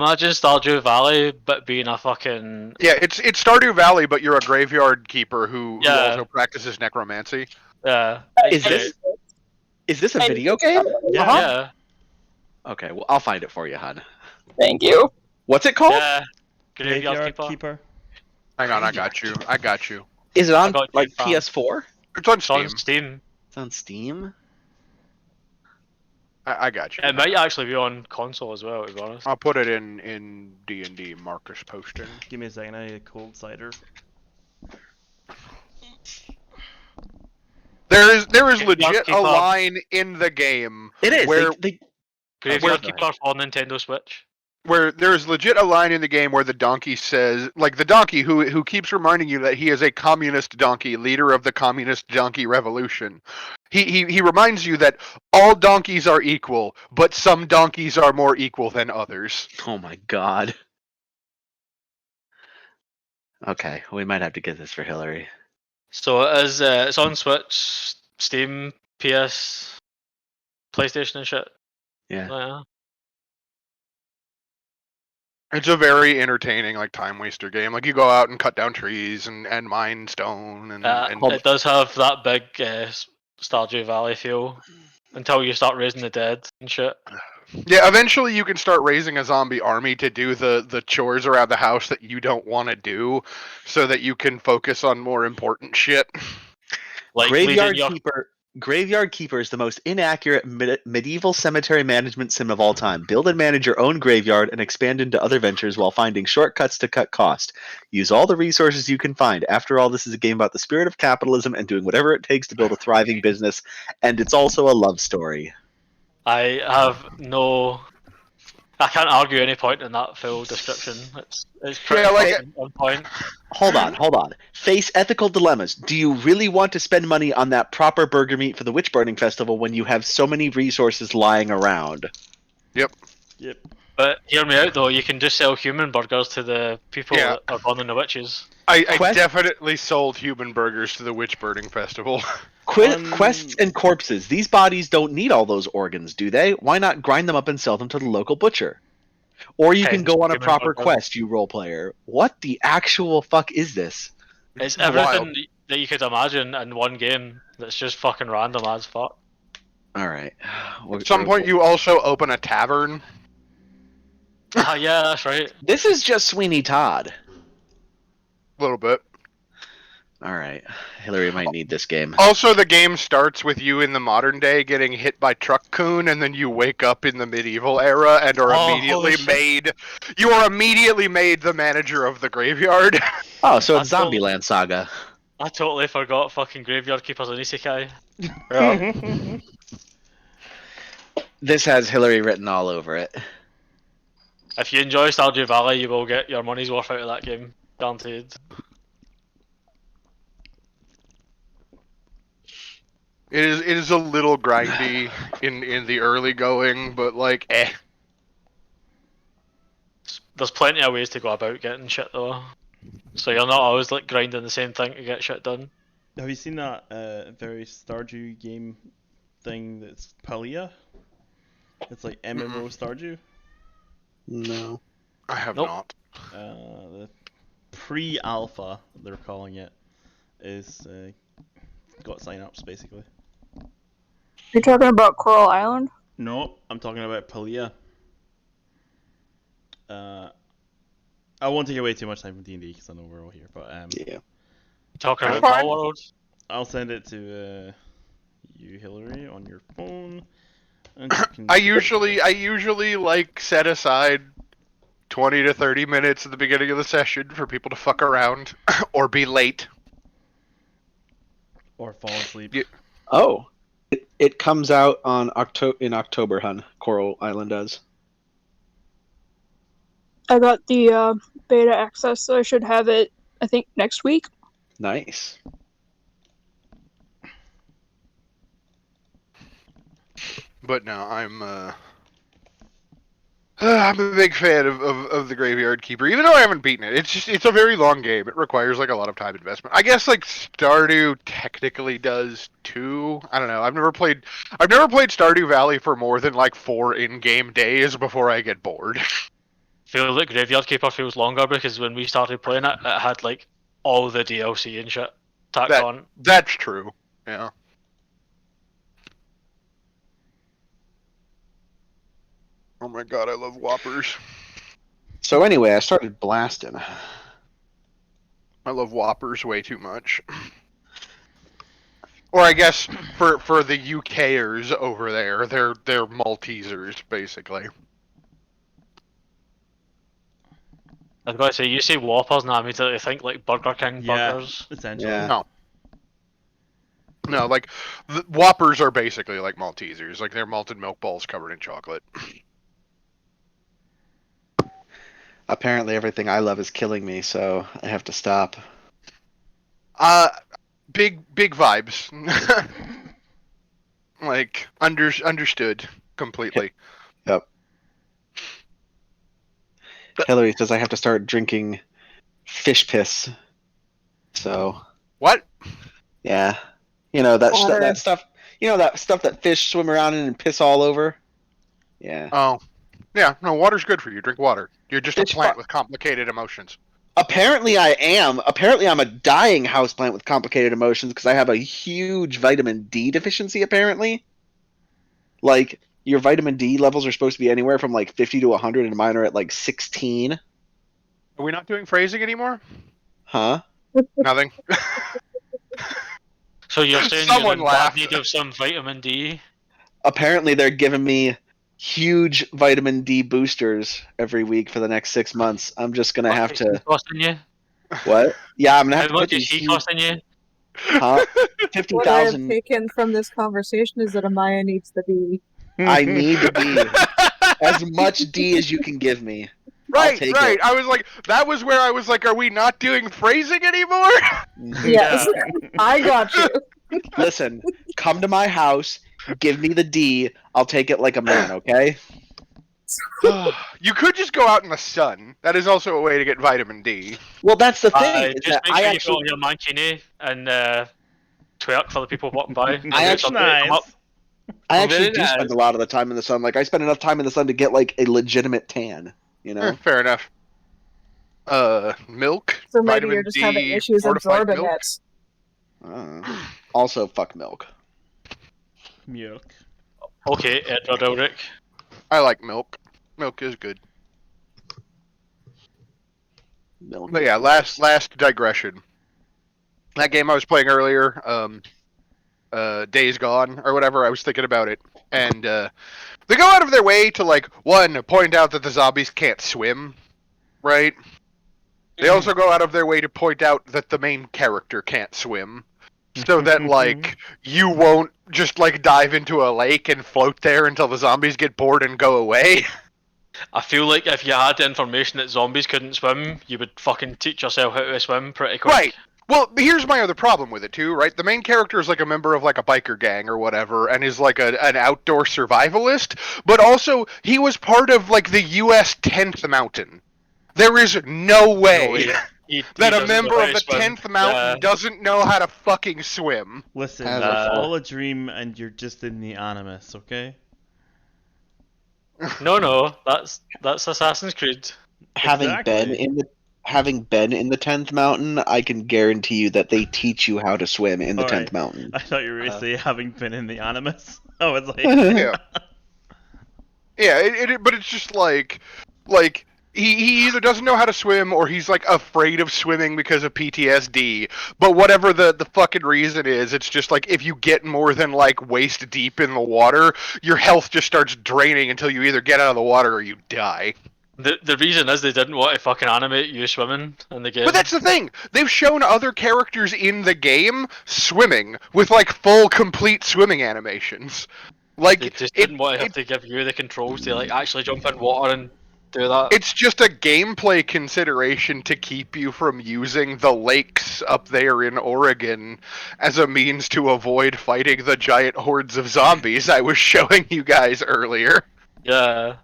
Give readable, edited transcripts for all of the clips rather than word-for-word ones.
Imagine Stardew Valley, but being a fucking... Yeah, it's Stardew Valley, but you're a graveyard keeper who also practices necromancy. Yeah. Is this a video game? Yeah. Okay, well, I'll find it for you, hon. Thank you. What's it called? Yeah. Graveyard Keeper. Hang on, I got you. Is it on like PS4? It's on Steam. It's on Steam. I got you. It might actually be on console as well, to be honest. I'll put it in D&D. Marcus posting. Give me a second. I need a cold cider. There is legit a line in the game. It is where Graveyard Keeper for Nintendo Switch. Where there's legit a line in the game where the donkey says, like the donkey who keeps reminding you that he is a communist donkey, leader of the communist donkey revolution. He reminds you that all donkeys are equal, but some donkeys are more equal than others. Oh my god. Okay, we might have to get this for Hillary. So it is, it's on Switch, Steam, PS, PlayStation and shit. Yeah. It's a very entertaining, like, time waster game. Like, you go out and cut down trees and mine stone, and it does have that big Stardew Valley feel until you start raising the dead and shit. Yeah, eventually you can start raising a zombie army to do the chores around the house that you don't want to do, so that you can focus on more important shit. Like Graveyard Keeper is the most inaccurate medieval cemetery management sim of all time. Build and manage your own graveyard and expand into other ventures while finding shortcuts to cut cost. Use all the resources you can find. After all, this is a game about the spirit of capitalism and doing whatever it takes to build a thriving business, and it's also a love story. I can't argue any point in that full description. It's pretty on point. Hold on. Face ethical dilemmas. Do you really want to spend money on that proper burger meat for the witch burning festival when you have so many resources lying around? Yep. But hear me out though, you can just sell human burgers to the people that are burning the witches. I definitely sold human burgers to the witch burning festival. Quests and corpses. These bodies don't need all those organs, do they? Why not grind them up and sell them to the local butcher? Or you can go on a proper quest, you role player. What the actual fuck is this? It's everything that you could imagine in one game that's just fucking random as fuck. Alright. At some point you also open a tavern. Yeah, that's right. This is just Sweeney Todd. A little bit. Alright. Hillary might need this game. Also, the game starts with you in the modern day getting hit by Truck Coon, and then you wake up in the medieval era and are immediately made... You are immediately made the manager of the graveyard. Oh, so it's Zombieland Saga. I totally forgot fucking Graveyard Keeper's an isekai. Yeah. This has Hillary written all over it. If you enjoy Stardew Valley, you will get your money's worth out of that game. Guaranteed. It is a little grindy in the early going, but like, There's plenty of ways to go about getting shit though. So you're not always like grinding the same thing to get shit done. Have you seen that very Stardew game thing that's Palia? It's like MMO Stardew? No. I have not. The pre-alpha, they're calling it, is got sign-ups basically. You're talking about Coral Island? No, I'm talking about Palia. I won't take away too much time from D&D because I know we're all here, but yeah. Talking about Power World. I'll send it to you, Hillary, on your phone. And I usually like set aside 20 to 30 minutes at the beginning of the session for people to fuck around or be late or fall asleep. Yeah. Oh, it comes out on in October, hun. Coral Island does. I got the beta access, so I should have it, I think, next week. Nice. But no, I'm a big fan of the Graveyard Keeper, even though I haven't beaten it. It's a very long game. It requires like a lot of time investment. I guess like Stardew technically does too. I don't know. I've never played Stardew Valley for more than like 4 in-game days before I get bored. feel that Graveyard Keeper feels longer because when we started playing it, it had like all the DLC and shit tacked on. That's true. Yeah. Oh my god, I love Whoppers. So anyway, I started blasting. I love Whoppers way too much. Or I guess for the UKers over there, they're Maltesers basically. I was going to say, you say Whoppers, and I immediately think like Burger King Yeah, burgers. essentially. Yeah. No, like the Whoppers are basically like Maltesers. Like they're malted milk balls covered in chocolate. Apparently, everything I love is killing me, so I have to stop. Big vibes. Like understood completely. Yep. Hillary says I have to start drinking fish piss. So What? yeah, you know that Water. that stuff. You know that stuff that fish swim around in and piss all over. Yeah. Oh, yeah. No, water's good for you. Drink water. You're just a It's plant fu- with complicated emotions. Apparently, I am. Apparently, I'm a dying houseplant with complicated emotions because I have a huge vitamin D deficiency. Apparently, like your vitamin D levels are supposed to be anywhere from like 50 to 100, and mine are at like 16. Are we not doing phrasing anymore? Huh? Nothing. So you're saying Someone you're in bad laughed. need of some vitamin D? Apparently, they're giving me huge vitamin D boosters every week for the next 6 months. I'm just gonna have What's he to. costing you? What? Yeah, I'm gonna have How to put much is these he huge. costing you? Huh? What I have 50,000. taken from this conversation is that Amaya needs the D. I need the D. As much D as you can give me. Right, take right. it. I was like, that was where I was like, are we not doing phrasing anymore? Yes, I got you. Listen, come to my house, give me the D. I'll take it like a man, okay? You could just go out in the sun. That is also a way to get vitamin D. Well, that's the thing. Is Just that make I sure actually, you got your mankini and twerk for the people walking by. I Get actually- somebody to come up. do Very spend a lot of the time in the sun. Like I spend enough time in the sun to get like a legitimate tan. You know? Fair enough. Milk. So maybe vitamin you're just D, having issues fortified absorbing milk. it. Also, fuck milk. Milk. Okay, Edward Ulrich. I like milk. Milk is good. Milk. But yeah, last digression. That game I was playing earlier, Days Gone or whatever, I was thinking about it, and they go out of their way to like one point out that the zombies can't swim, right? They also go out of their way to point out that the main character can't swim, so that like you won't just like dive into a lake and float there until the zombies get bored and go away. I feel like if you had the information that zombies couldn't swim, you would fucking teach yourself how to swim pretty quick. Right. Well, here's my other problem with it too, right? The main character is like a member of like a biker gang or whatever, and is like an outdoor survivalist. But also, he was part of like the U.S. 10th Mountain. There is no way He that a doesn't know member how of to the swim. 10th Mountain doesn't know how to fucking swim. Listen, As that's a- all a dream, and you're just in the Animus, okay? No, that's Assassin's Creed. Having been Exactly. in the 10th mountain, I can guarantee you that they teach you how to swim in the Alright. 10th mountain. I thought you were gonna say having been in the Animus. I was like, Yeah. Yeah, but it's just like he either doesn't know how to swim or he's like afraid of swimming because of PTSD. But whatever the fucking reason is, it's just like if you get more than like waist deep in the water, your health just starts draining until you either get out of the water or you die. The reason is they didn't want to fucking animate you swimming in the game. But that's the thing. They've shown other characters in the game swimming with like full complete swimming animations. Like They just didn't want to have to give you the controls to like actually jump in water and do that. it's just a gameplay consideration to keep you from using the lakes up there in Oregon as a means to avoid fighting the giant hordes of zombies I was showing you guys earlier. Yeah.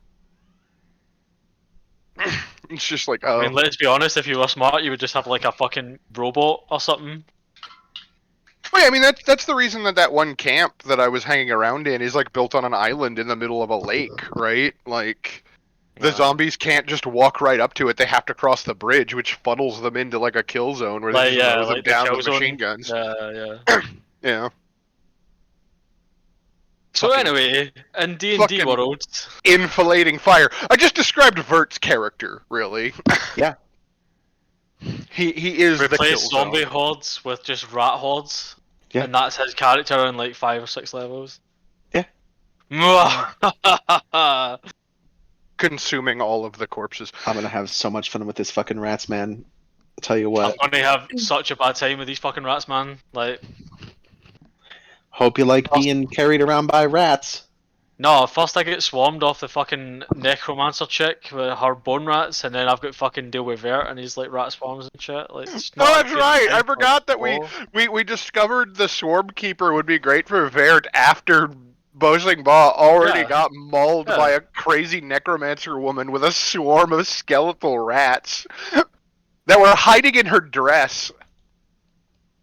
It's just like, I mean, let's be honest, if you were smart, you would just have like a fucking robot or something. Well, yeah, I mean that's the reason that one camp that I was hanging around in is like built on an island in the middle of a lake, right? Like, The zombies can't just walk right up to it. They have to cross the bridge, which funnels them into like a kill zone where they just mow them the down kill with zone. machine guns. Yeah. Yeah. So Fucking anyway, in D&D fucking- world, Infilating fire. I just described Vert's character, really. Yeah. He is the kill replace zombie zone. hordes with just rat hordes, Yeah. and that's his character in like 5 or 6 levels. Yeah. Mwah! Consuming all of the corpses. I'm gonna have so much fun with this fucking rats, man. I'll tell you I'm what. gonna have such a bad time with these fucking rats, man. Like, Hope you like being carried around by rats. no, first I get swarmed off the fucking necromancer chick with her bone rats, and then I've got fucking deal with Vert and he's like rat swarms and shit. Like, it's Oh, not a that's good right. time I for forgot that war. we discovered the Swarm Keeper would be great for Vert after Bosling Ba already Yeah. got mauled Yeah. by a crazy necromancer woman with a swarm of skeletal rats that were hiding in her dress.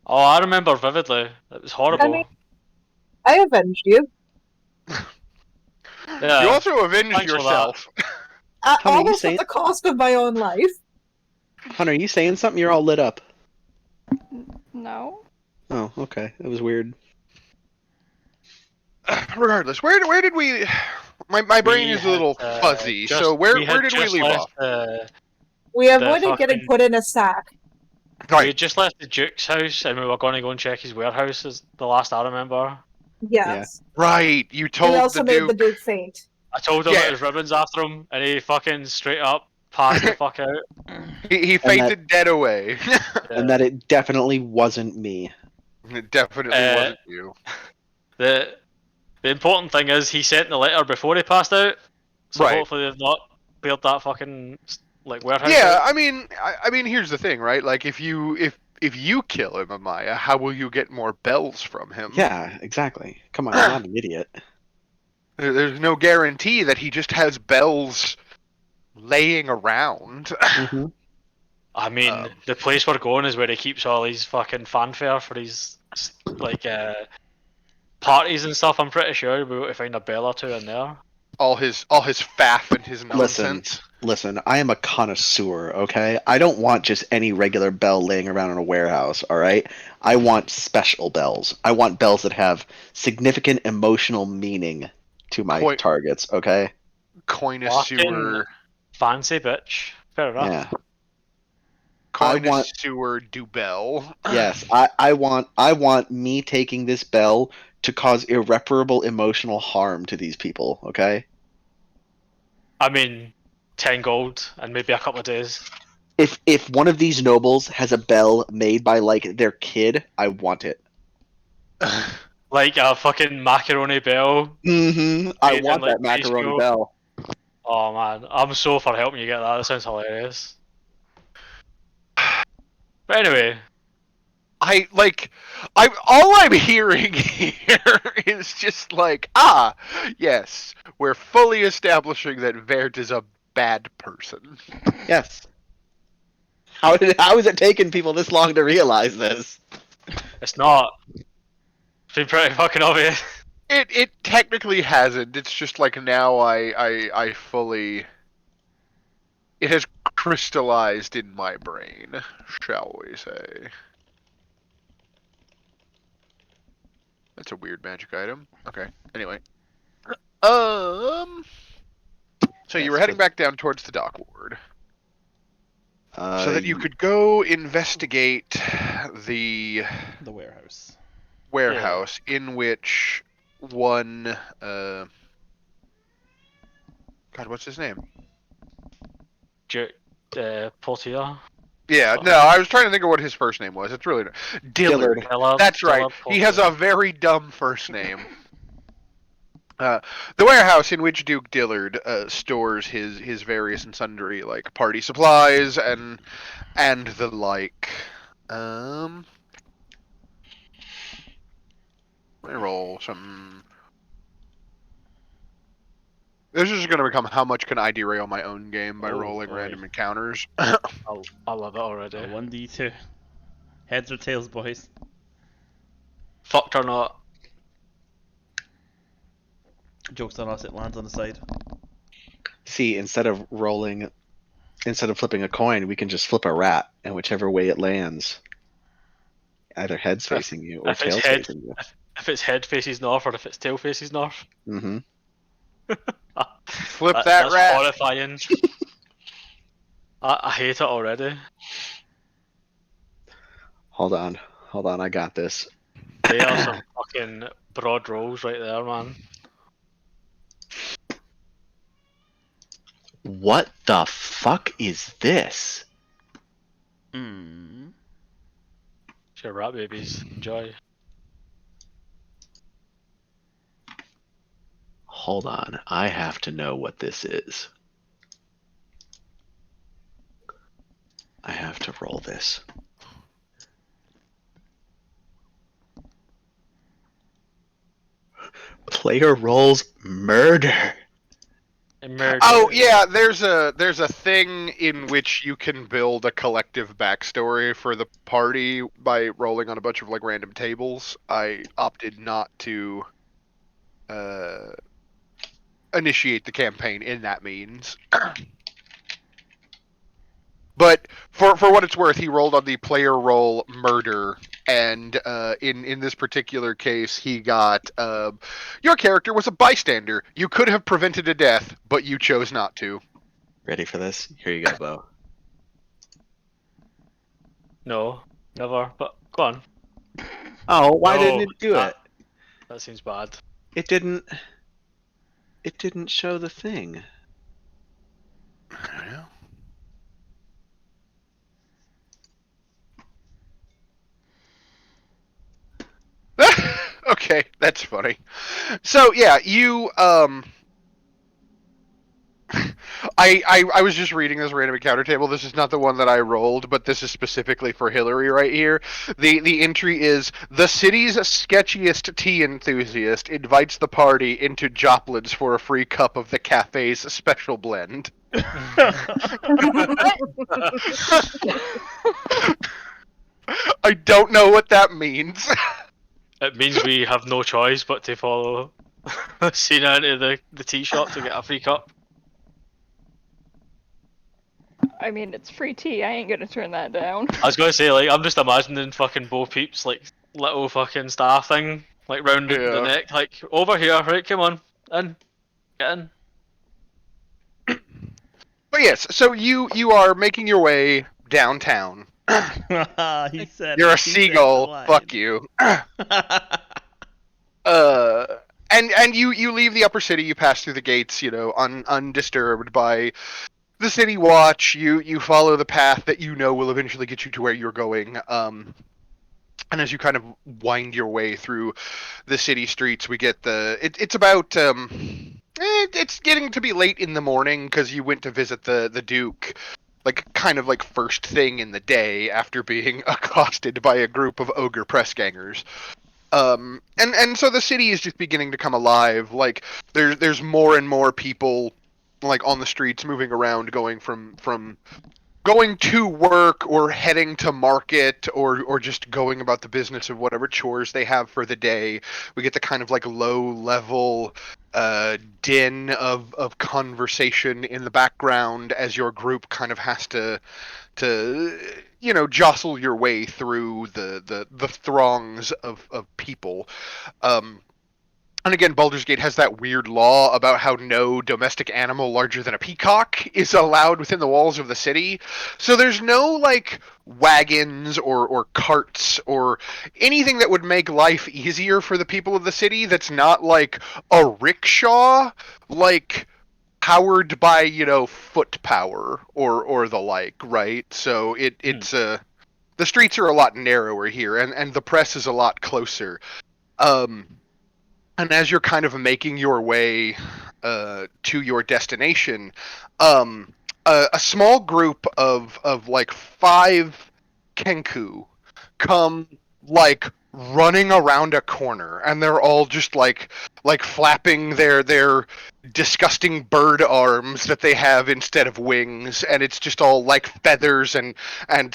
Oh, I remember vividly. It was horrible. I mean, I avenged you. Yeah. You also avenged Thanks for that. yourself. Hunter, you Almost saying- at the cost of my own life. Hunter, are you saying something? You're all lit up. No. Oh, okay. That was weird. Regardless, where did we? My brain We is a little had, fuzzy. just- So where had did we just leave left, off? We avoided getting fucking- put in a sack. We Right. had just left the Duke's house and we were going to go and check his warehouse, is the last I remember. Yes. Right. You We told also the made Duke. the Duke faint. I told him Yeah. it was ribbons after him, and he fucking straight up passed the fuck out. He fainted dead away. And that it definitely wasn't me. It definitely wasn't you. The important thing is he sent the letter before he passed out, so Right. hopefully they've not cleared that fucking like warehouse. Yeah, out. I mean, here's the thing, right? Like, if you kill him, Amaya, how will you get more bells from him? Yeah, exactly. Come on, I'm not an idiot. There's no guarantee that he just has bells laying around. Mm-hmm. I mean, the place we're going is where he keeps all his fucking fanfare for his like parties and stuff. I'm pretty sure we'll be able to find a bell or two in there. all his faff and his nonsense. Listen, I am a connoisseur, okay? I don't want just any regular bell laying around in a warehouse, all right? I want special bells. I want bells that have significant emotional meaning to my targets, okay? Connoisseur. Fancy bitch. Fair enough. Yeah. Connoisseur du bell. Yes, I want me taking this bell to cause irreparable emotional harm to these people, okay? I mean, 10 gold and maybe a couple of days. If one of these nobles has a bell made by like their kid, I want it. Like a fucking macaroni bell. Mm-hmm. I Made in, want like, that macaroni Mexico. bell. Oh man, I'm so for helping you get that. That sounds hilarious. But anyway, all I'm hearing here is just like, yes, we're fully establishing that Vert is a bad person. Yes. How is it taking people this long to realize this? it's not. It's been pretty fucking obvious. It technically hasn't. It's just like now I fully. It has crystallized in my brain, shall we say. That's a weird magic item. Okay. Anyway. So you were heading back down towards the dock ward. So that you could go investigate the warehouse. in which one God, what's his name? Portia. Yeah, no, I was trying to think of what his first name was. It's really Dillard. That's right. He has a very dumb first name. The warehouse in which Duke Dillard stores his various and sundry like party supplies and the like. Let me roll some. This is going to become how much can I derail my own game by rolling random encounters. I love it already. 1d2. Heads or tails, boys? Fucked or not. Joke's on us, it lands on the side. See, instead of flipping a coin, we can just flip a rat, and whichever way it lands, either heads facing you or If it's tails head, facing you. if it's head faces north or if it's tail faces north. Mm-hmm. Flip that That's rat. horrifying. I hate it already. Hold on, I got this. They are some fucking broad rolls right there, man. What the fuck is this? Hmm. Sure, rat babies. Enjoy. Hold on, I have to know what this is. I have to roll this. Player rolls murder. Oh yeah, there's a thing in which you can build a collective backstory for the party by rolling on a bunch of like random tables. I opted not to initiate the campaign in that means. But for what it's worth, he rolled on the player roll murder, and in this particular case, he got your character was a bystander. You could have prevented a death, but you chose not to. Ready for this? Here you go, Bo. No, never. But go on. Oh, why No, didn't it do that- it? That seems bad. It didn't show the thing. I don't know. Okay, that's funny. So yeah, you I was just reading this random encounter table. This is not the one that I rolled, but this is specifically for Hillary right here. The entry is the city's sketchiest tea enthusiast invites the party into Joplin's for a free cup of the cafe's special blend. I don't know what that means. It means we have no choice but to follow Cena into the tea shop to get a free cup. I mean, it's free tea. I ain't gonna turn that down. I was gonna say, like, I'm just imagining fucking Bo Peep's like little fucking star thing, like round the Yeah. neck, like over here, right? Come on, in, get in. But yes, so you are making your way downtown. He said You're it. a He said seagull. the line. Fuck you. And you leave the upper city. You pass through the gates, undisturbed by the city watch. You follow the path that you know will eventually get you to where you're going. And as you kind of wind your way through the city streets, we get it's about it's getting to be late in the morning because you went to visit the Duke, like kind of like first thing in the day after being accosted by a group of ogre press gangers. And so the city is just beginning to come alive. Like there's more and more people like on the streets moving around, going from going to work or heading to market or just going about the business of whatever chores they have for the day. We get the kind of like low level din of conversation in the background as your group kind of has to jostle your way through the throngs of people. And again, Baldur's Gate has that weird law about how no domestic animal larger than a peacock is allowed within the walls of the city. So there's no, like, wagons or carts or anything that would make life easier for the people of the city that's not, like, a rickshaw, like, powered by, foot power or the like, right? So it's the streets are a lot narrower here, and the press is a lot closer. And as you're kind of making your way to your destination, a small group of like 5 Kenku come like running around a corner, and they're all just like flapping their disgusting bird arms that they have instead of wings, and it's just all like feathers and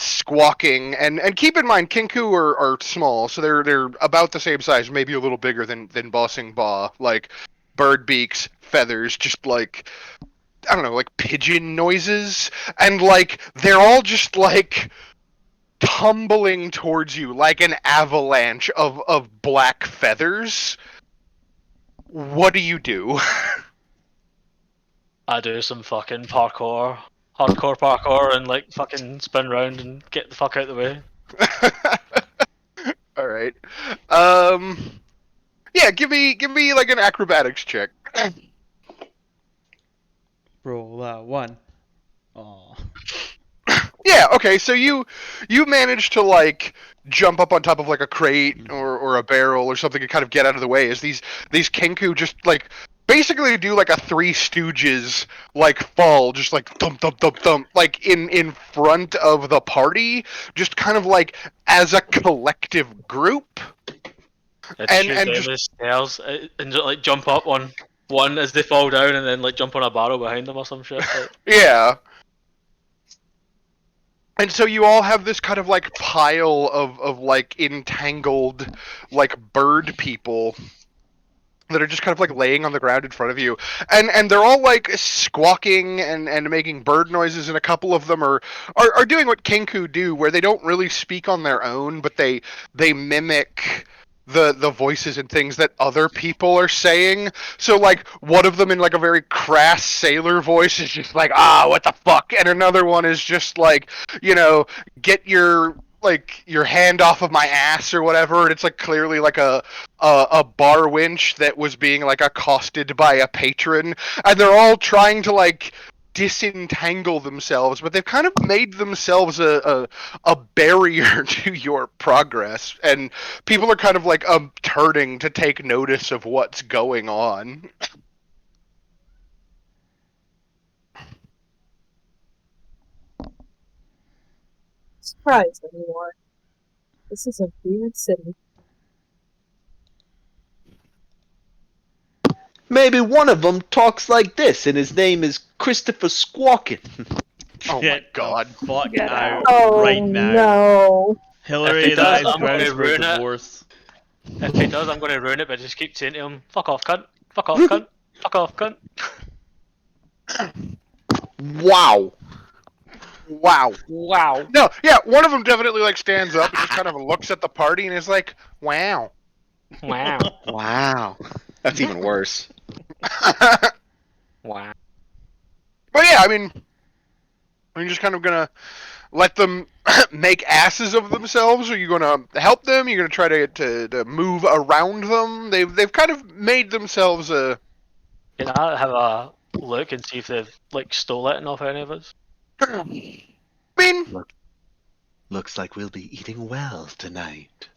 squawking. And keep in mind, Kenku are small, so they're about the same size, maybe a little bigger than Bossing Ba. Like bird beaks, feathers, just like I don't know, like pigeon noises, and like they're all just like tumbling towards you like an avalanche of black feathers. What do you do? I do some fucking hardcore parkour, and like fucking spin around and get the fuck out of the way. All right. Yeah, give me like an acrobatics check. Roll that one. Aw. Yeah, okay, so you manage to like jump up on top of like a crate or a barrel or something and kind of get out of the way as these Kenku just like basically do like a Three Stooges like fall, just like thump thump thump thump, like in front of the party, just kind of like as a collective group. It's And- shoot and down just- the stairs and just like jump up on one as they fall down, and then like jump on a barrel behind them or some shit. Like, Yeah. And so you all have this kind of like pile of like entangled like bird people that are just kind of like laying on the ground in front of you, and they're all like squawking and making bird noises, and a couple of them are doing what Kenku do, where they don't really speak on their own, but they mimic the voices and things that other people are saying. So like one of them in like a very crass sailor voice is just like, ah, what the fuck, and another one is just like, you know, get your like your hand off of my ass or whatever, and it's like clearly like a bar winch that was being like accosted by a patron, and they're all trying to like disentangle themselves, but they've kind of made themselves a barrier to your progress, and people are kind of like turning to take notice of what's going on. Surprised anymore. This is a weird city. Maybe one of them talks like this, and his name is Christopher Squawkin. Oh my Get God. the fuck Get out Oh right now. no. Hillary, If he that does, is I'm grounds gonna for a ruin it. divorce. if he does, I'm going to ruin it, but just keep saying to him, "Fuck off, cunt! Fuck off, cunt! Fuck off, cunt!" Wow. Wow. Wow. No, yeah, one of them definitely like stands up and just kind of looks at the party and is like, wow. Wow. Wow. That's even worse. Wow. But yeah, I mean, are you just kind of gonna let them make asses of themselves? Are you gonna help them? Are you gonna try to move around them? They've kind of made themselves a. Can I have a look and see if they've like stole it off any of us? I mean, Looks like we'll be eating well tonight.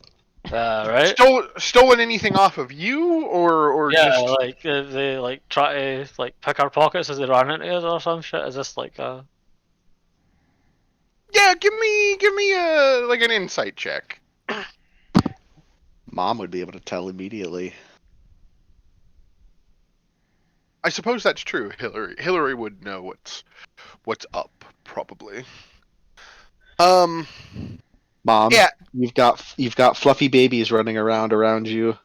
Right? stolen anything off of you, or Yeah, just like they like try to like pick our pockets as they run into us or some shit. Is this like yeah? Give me a like an insight check. Mom would be able to tell immediately. I suppose that's true. Hillary would know what's up probably. Mom, Yeah. you've got fluffy babies running around you.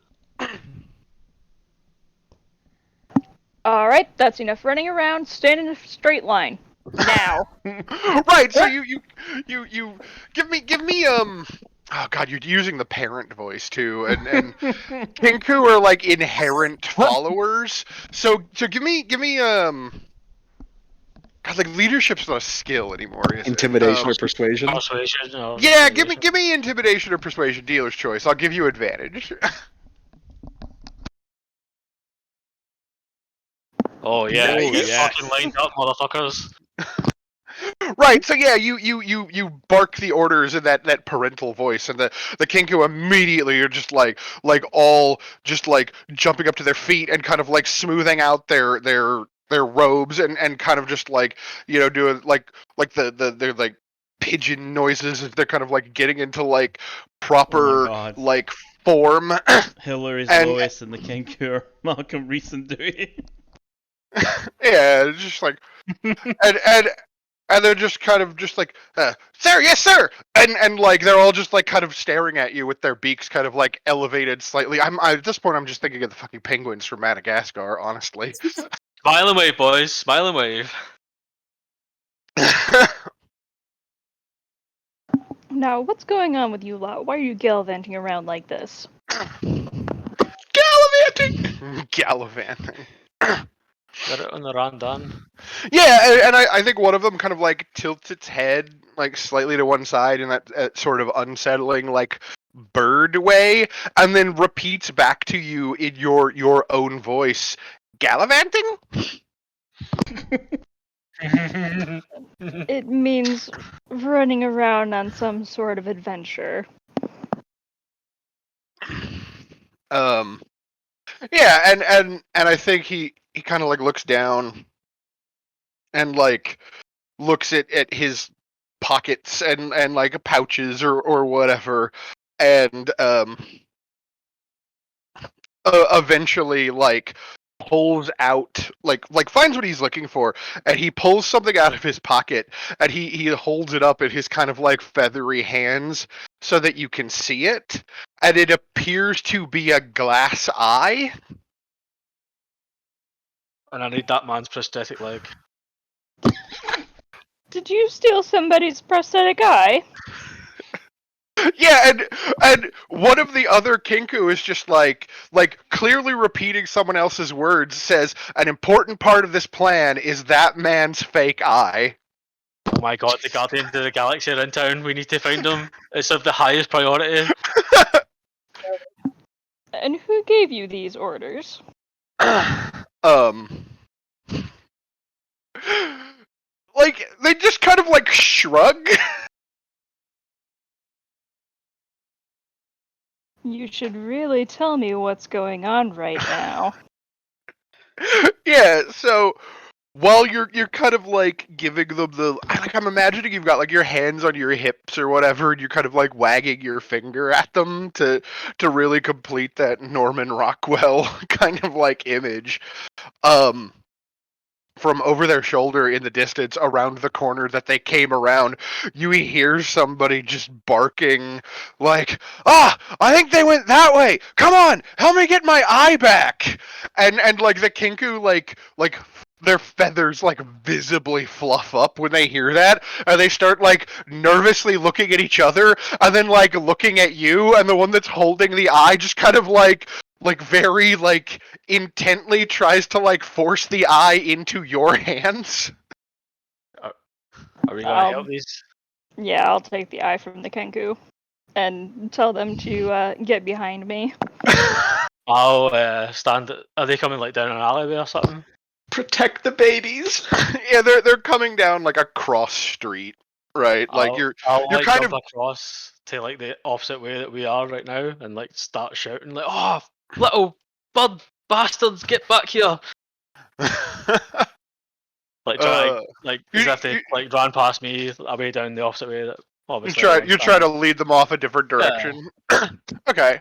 Alright, that's enough running around. Stand in a straight line. Now. Right, so you give me oh god, you're using the parent voice too, and Kinku are like inherent followers. So give me God, like leadership's not a skill anymore, is Intimidation it? or persuasion? persuasion? Or Yeah, intimidation? give me intimidation or persuasion, dealer's choice. I'll give you advantage. Oh yeah, Nice. get Yes. fucking lined up, motherfuckers. Right, so yeah, you bark the orders in that parental voice, and the Kinku immediately are just like all just like jumping up to their feet and kind of like smoothing out their robes and kind of just like, you know, doing like they're like pigeon noises as they're kind of like getting into like proper God. like form. Hillary's And- Lois and the King Cure. Malcolm Reeson Dewey. Yeah, it's just like and they're just kind of just like, sir, yes, sir, and like they're all just like kind of staring at you with their beaks kind of like elevated slightly. At this point I'm just thinking of the fucking penguins from Madagascar, honestly. Smile and wave, boys. Smile and wave. Now, what's going on with you lot? Why are you gallivanting around like this? Gallivanting. Gallivanting. Got it on the Randan. Yeah, and I think one of them kind of like tilts its head like slightly to one side in that sort of unsettling like bird way, and then repeats back to you in your own voice, gallivanting. It means running around on some sort of adventure. Yeah, and I think he kind of like looks down and like looks at his pockets and like pouches or whatever, and eventually like pulls out like finds what he's looking for, and he pulls something out of his pocket, and he holds it up in his kind of like feathery hands so that you can see it, and it appears to be a glass eye. And I need that man's prosthetic leg. Did you steal somebody's prosthetic eye? Yeah, and one of the other Kinku is just like clearly repeating someone else's words, says an important part of this plan is that man's fake eye. Oh my god, the Guardians of the Galaxy are in town. We need to find them. It's of the highest priority. And who gave you these orders? Like they just kind of like shrug. You should really tell me what's going on right now. Yeah, so while you're kind of like giving them I'm imagining you've got like your hands on your hips or whatever, and you're kind of like wagging your finger at them to really complete that Norman Rockwell kind of like image. From over their shoulder in the distance, around the corner that they came around, you hear somebody just barking like, "Ah, I think they went that way. Come on, help me get my eye back." And like the Kinku like their feathers like visibly fluff up when they hear that, and they start like nervously looking at each other, and then like looking at you, and the one that's holding the eye just kind of like very like intently tries to like force the eye into your hands. Are we gonna help these? Yeah, I'll take the eye from the Kenku and tell them to get behind me. I'll stand. Are they coming like down an alleyway or something? Protect the babies. Yeah, they're coming down like a cross street, right? Like I'll you're like kind jump of across to like the opposite way that we are right now, and like start shouting like, "Oh, little bird bastards, get back here!" Like try like as if they like ran past me away down the opposite way that obviously you try to lead them off a different direction. Yeah. Okay.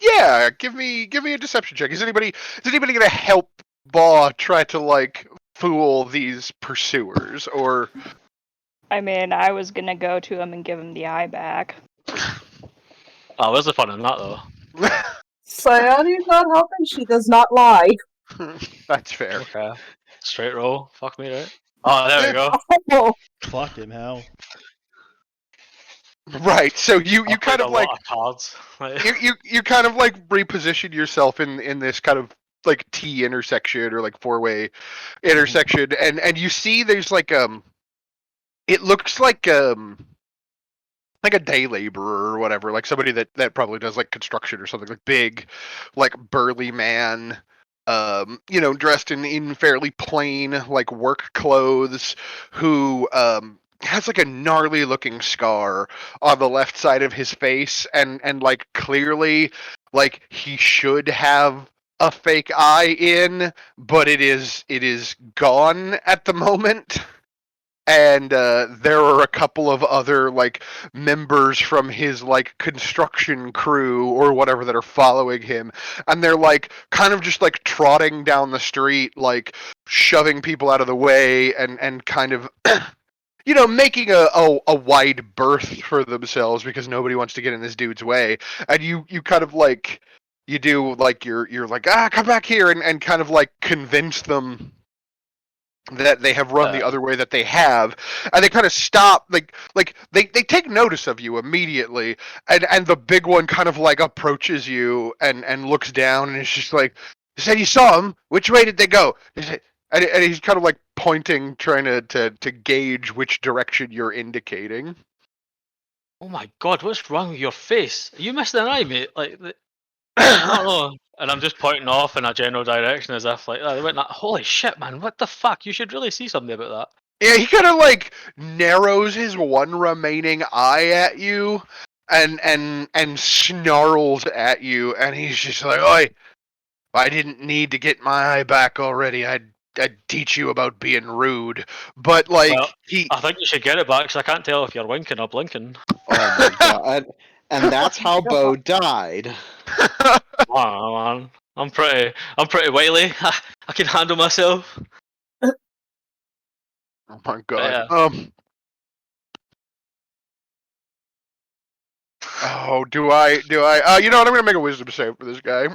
Yeah, give me a deception check. Is anybody gonna help Baw try to like fool these pursuers, or? I mean, I was gonna go to him and give him the eye back. Oh, where's the fun in that though? Sayani's not helping, she does not lie. That's fair. Okay. Straight roll. Fuck me, right? Oh, there we go. Oh, Fuck him, hell. Right. So you I kind played of a like lot of cards. Like, you kind of like reposition yourself in this kind of like T intersection or like four-way intersection, and you see there's like it looks like a day laborer or whatever, like somebody that probably does like construction or something, like big, like burly man, dressed in fairly plain like work clothes, who has like a gnarly looking scar on the left side of his face, and like clearly like he should have a fake eye in, but it is gone at the moment. And there are a couple of other like members from his like construction crew or whatever that are following him, and they're like kind of just like trotting down the street, like shoving people out of the way, and kind of making a wide berth for themselves because nobody wants to get in this dude's way. And you kind of like you do like you're like come back here and kind of like convince them that they have run the other way that they have, and they kind of stop, like they take notice of you immediately, and the big one kind of like approaches you and looks down and is just like, "You said you saw him. Which way did they go?" And he's kind of like pointing, trying to gauge which direction you're indicating. Oh my god, what's wrong with your face? You missed an eye, mate. Like, I don't know. And I'm just pointing off in a general direction as if like, they went that. Holy shit, man! What the fuck? You should really see something about Yeah, he kind of like narrows his one remaining eye at you, and snarls at you, and he's just like, "Oi, I didn't need to get my eye back already. I'd teach you about being rude." But like Well, I think you should get it back because I can't tell if you're winking or blinking. Oh my god. And that's how Bo died. Wow, man. I'm pretty wily. I can handle myself. Oh my god. Yeah. Oh, do I? You know what? I'm gonna make a wisdom save for this guy.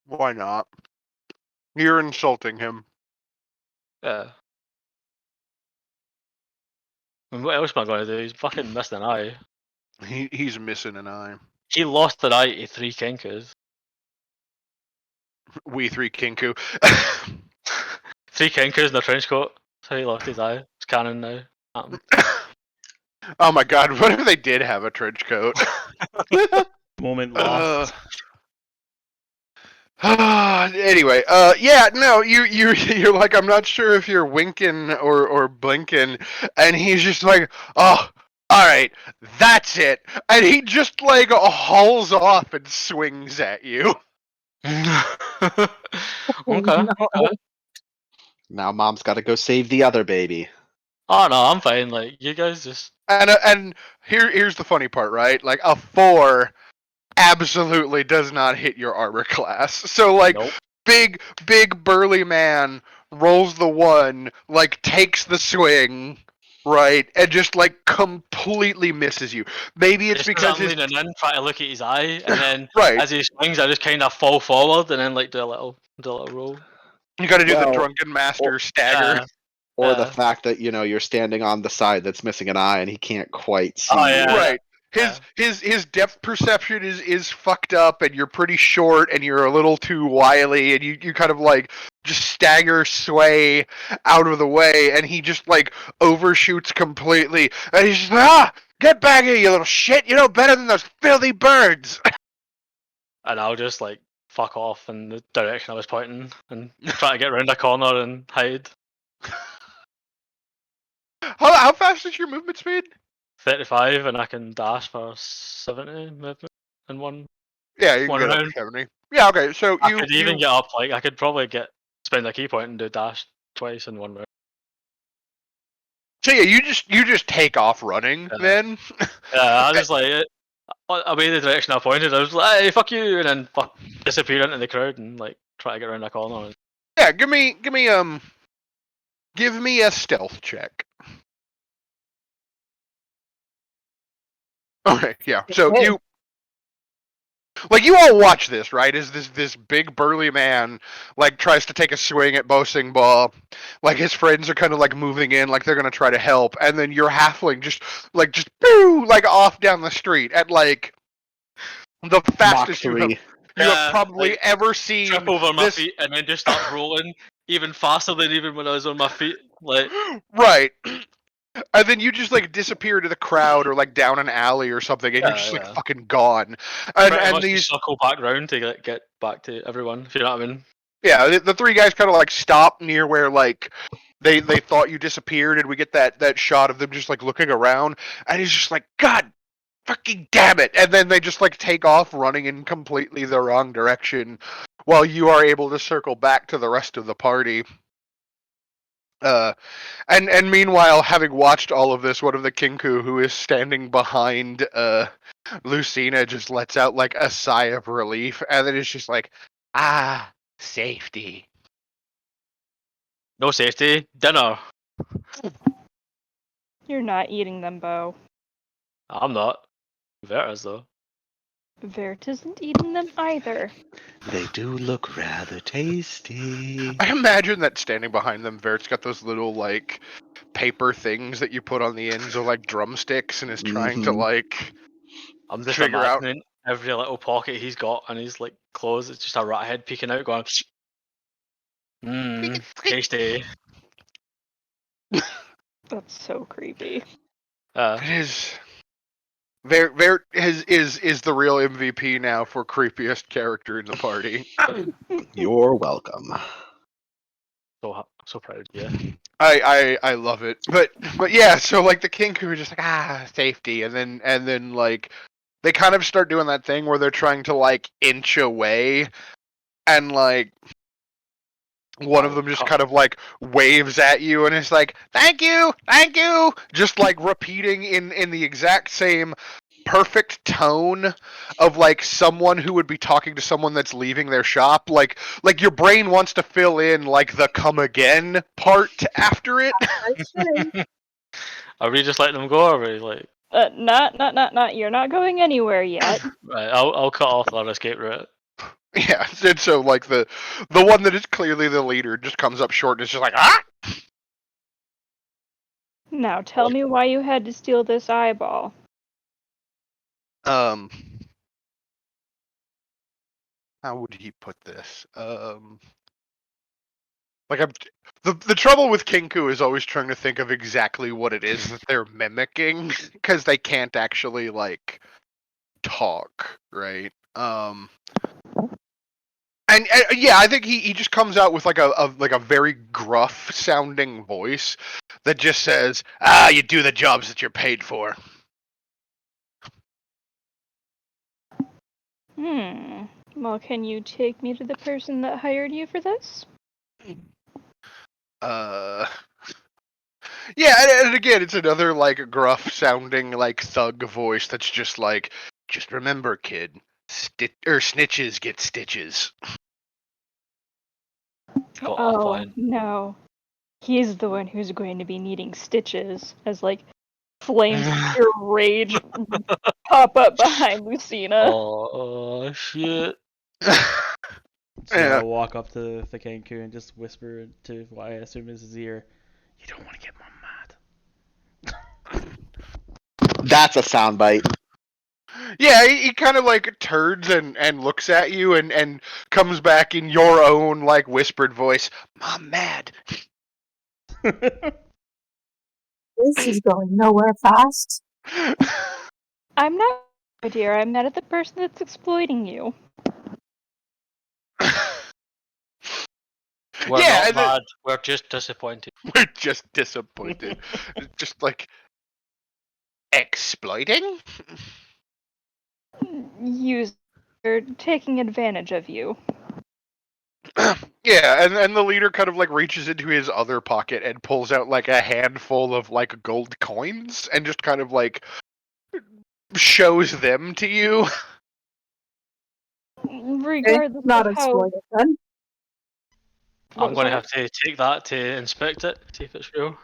Why not? You're insulting him. Yeah. I mean, what else am I going to do? He's fucking missed an eye. He's missing an eye. He lost an eye to 3 kinkus. We 3 Kinku. 3 kinkus in a trench coat. That's how he lost his eye. It's canon now. Oh my god! What if they did have a trench coat? Moment lost. Anyway, yeah, no, you're like, I'm not sure if you're winking or blinking, and he's just like, oh, all right, that's it, and he just like hauls off and swings at you. Okay. No. Okay. Now mom's got to go save the other baby. Oh no, I'm fine. Like, you guys just. And here's the funny part, right? Like a 4 absolutely does not hit your armor class. So like, Nope. big burly man rolls the 1, like takes the swing, right, and just like completely misses you. Maybe it's because I'm leaning in, trying to look at his eye, and then right, as he swings, I just kind of fall forward, and then like do a little roll. you got to do the Well, drunken master stagger. Yeah. Or the fact that, you're standing on the side that's missing an eye and he can't quite see. Oh, yeah. Right. His depth perception is fucked up, and you're pretty short, and you're a little too wily, and you kind of like just stagger, sway out of the way, and he just like overshoots completely, and he's just like, get back here, you little shit! You know better than those filthy birds. And I'll just like fuck off in the direction I was pointing and try to get around a corner and hide. How fast is your movement speed? 35, and I can dash for 70 movement in one. Yeah, you can One get up round. to 70. Yeah, okay. So I could even get up. Like, I could probably spend a key point and do dash twice in one round. So yeah, you just take off running then. Yeah, I was like, away the direction I pointed. I was like, "Hey, fuck you!" and then disappear into the crowd and like try to get around a corner. Yeah, give me a stealth check. Okay, yeah. So Okay. you all watch this, right? As this big burly man like tries to take a swing at Bo Sing Ball, like his friends are kind of like moving in, like they're gonna try to help, and then your halfling just boo, like off down the street at like the fastest Mach 3. you have probably like, ever seen. Trip over my this... feet and then just start rolling even faster than even when I was on my feet. Like, right. And then you just like disappear to the crowd or like down an alley or something, and you're just like fucking gone. And these circle back round to get back to everyone. If you know what I mean. Yeah, the 3 guys kind of like stop near where like they thought you disappeared, and we get that shot of them just like looking around, and he's just like, God fucking damn it, and then they just like take off running in completely the wrong direction, while you are able to circle back to the rest of the party. And meanwhile, having watched all of this, one of the Kinku who is standing behind Lucina just lets out like a sigh of relief, and then it's just like, safety. No safety. Dinner. You're not eating them, Bo. I'm not. Verta's though. Vert isn't eating them either. They do look rather tasty. I imagine that standing behind them, Vert's got those little like paper things that you put on the ends of like drumsticks, and is trying to Mhm. like I'm just figure out. imagining every little pocket he's got and his like clothes. It's just a rat head peeking out, going, mmm, tasty. That's so creepy. It is. Vert is the real MVP now for creepiest character in the party. You're welcome. So proud, yeah. I love it, but yeah. So like the Kinku are just like safety, and then like they kind of start doing that thing where they're trying to like inch away, and like one of them just kind of like waves at you and is like, thank you, just like repeating in the exact same perfect tone of like someone who would be talking to someone that's leaving their shop. Like your brain wants to fill in like the come again part after it. I say. Are we just letting them go, or are we like, Not. You're not going anywhere yet. right, I'll cut off our escape route. Yeah, and so like the one that is clearly the leader just comes up short and is just like, ah. Now tell me why you had to steal this eyeball. How would he put this? Like the trouble with Kinku is always trying to think of exactly what it is that they're mimicking, because they can't actually like talk, right? And yeah, I think he just comes out with like a very gruff sounding voice that just says, you do the jobs that you're paid for. Well, can you take me to the person that hired you for this? Yeah, and again, it's another like gruff sounding like thug voice that's just like, just remember, kid, snitches get stitches. Got that Oh, point. no. He's the one who's going to be needing stitches as, like, flames of pure rage pop up behind Lucina. Oh shit. So Yeah. I'll walk up to the Kenku and just whisper to what I assume is his ear, you don't want to get mom mad. That's a soundbite. Yeah, he kind of like turns and looks at you and comes back in your own like whispered voice. Mom mad. This is going nowhere fast. I'm not, my dear. I'm mad at the person that's exploiting you. We're Yeah, not mad. We're just disappointed. we're just disappointed. Just like exploiting? They're taking advantage of you. Yeah, and the leader kind of like reaches into his other pocket and pulls out like a handful of like gold coins and just kind of like shows them to you. Regardless Not of how... exploited then. I'm going to Sorry? have to take that to inspect it, see if it's real.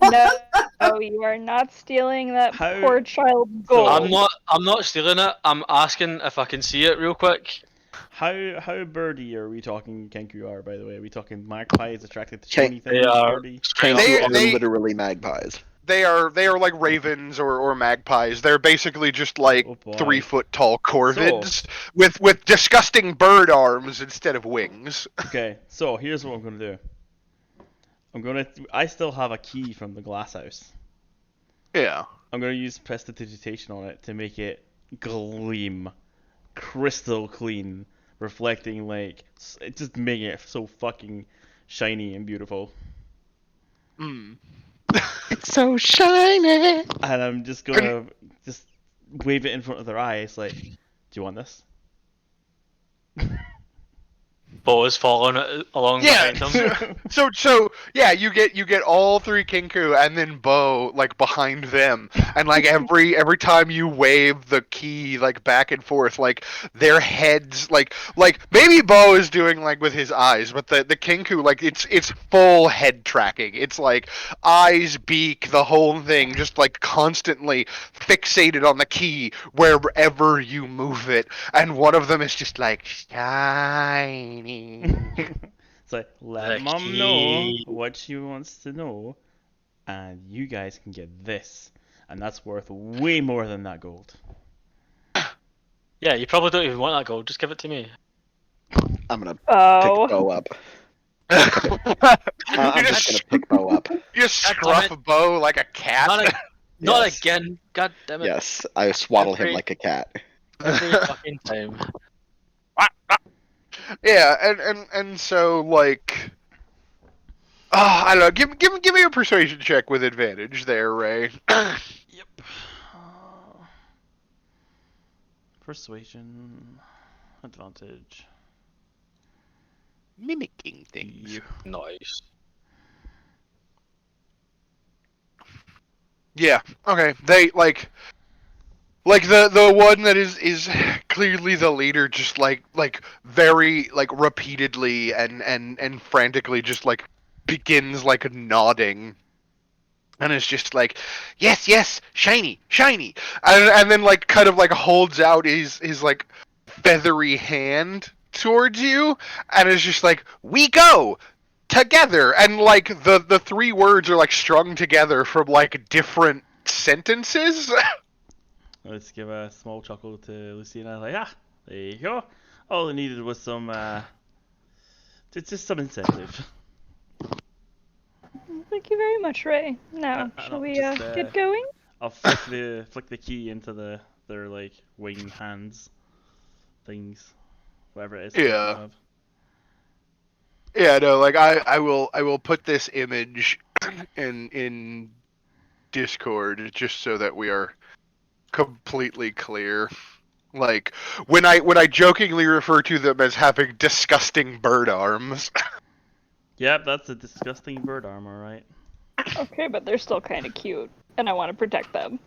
No, you are not stealing that How- poor child's So- gold. I'm not stealing it. I'm asking if I can see it real quick. How birdie are we talking Kenku are, by the way? Are we talking magpies attracted to Ken- shiny things? They are Birdie? straight up. They- Are they- literally magpies. They are like ravens or magpies. They're basically just like Oh boy. 3 foot tall corvids with disgusting bird arms instead of wings. Okay, so here's what I'm gonna do. I still have a key from the glass house. Yeah. I'm gonna use prestidigitation on it to make it gleam, crystal clean, reflecting like just making it so fucking shiny and beautiful. Mm. It's so shiny. And I'm just gonna just wave it in front of their eyes, like, do you want this? Bo is following along Yeah. behind him. So yeah, you get all three Kinku and then Bo like behind them, and like every time you wave the key like back and forth, like their heads like maybe Bo is doing like with his eyes, but the Kinku like it's full head tracking. It's like eyes, beak, the whole thing, just like constantly fixated on the key wherever you move it, and one of them is just like shiny. It's like, let The mom know key. what she wants to know, and you guys can get this. And that's worth way more than that gold. Yeah, you probably don't even want that gold. Just give it to me. I'm gonna pick Oh. Bo up. You I'm just gonna pick Bo up. You just scruff Bo like a cat. Not Yes. again. God damn it. Yes, I swaddle him Every- like a cat. Every fucking time. Yeah, and so like, I don't know. Give me a persuasion check with advantage there, Ray. Yep. Persuasion. Advantage. Mimicking things. You. Nice. Yeah. Okay. They like the one that is clearly the leader, just like very like repeatedly and frantically just like begins like nodding. And it's just like, yes, yes, shiny, shiny, and then like kind of like holds out his like feathery hand towards you, and it's just like, we go together, and like the three words are like strung together from like different sentences. Let's give a small chuckle to Lucina. Like, there you go. All I needed was some, just some incentive. Thank you very much, Ray. Now, I shall don't we just, get going? I'll flick the key into their like wing hands things, whatever it is. that they Yeah. have. Yeah, no, like I will put this image in Discord just so that we are completely clear. Like when I jokingly refer to them as having disgusting bird arms. Yep, that's a disgusting bird arm, alright. Okay, but they're still kind of cute, and I want to protect them.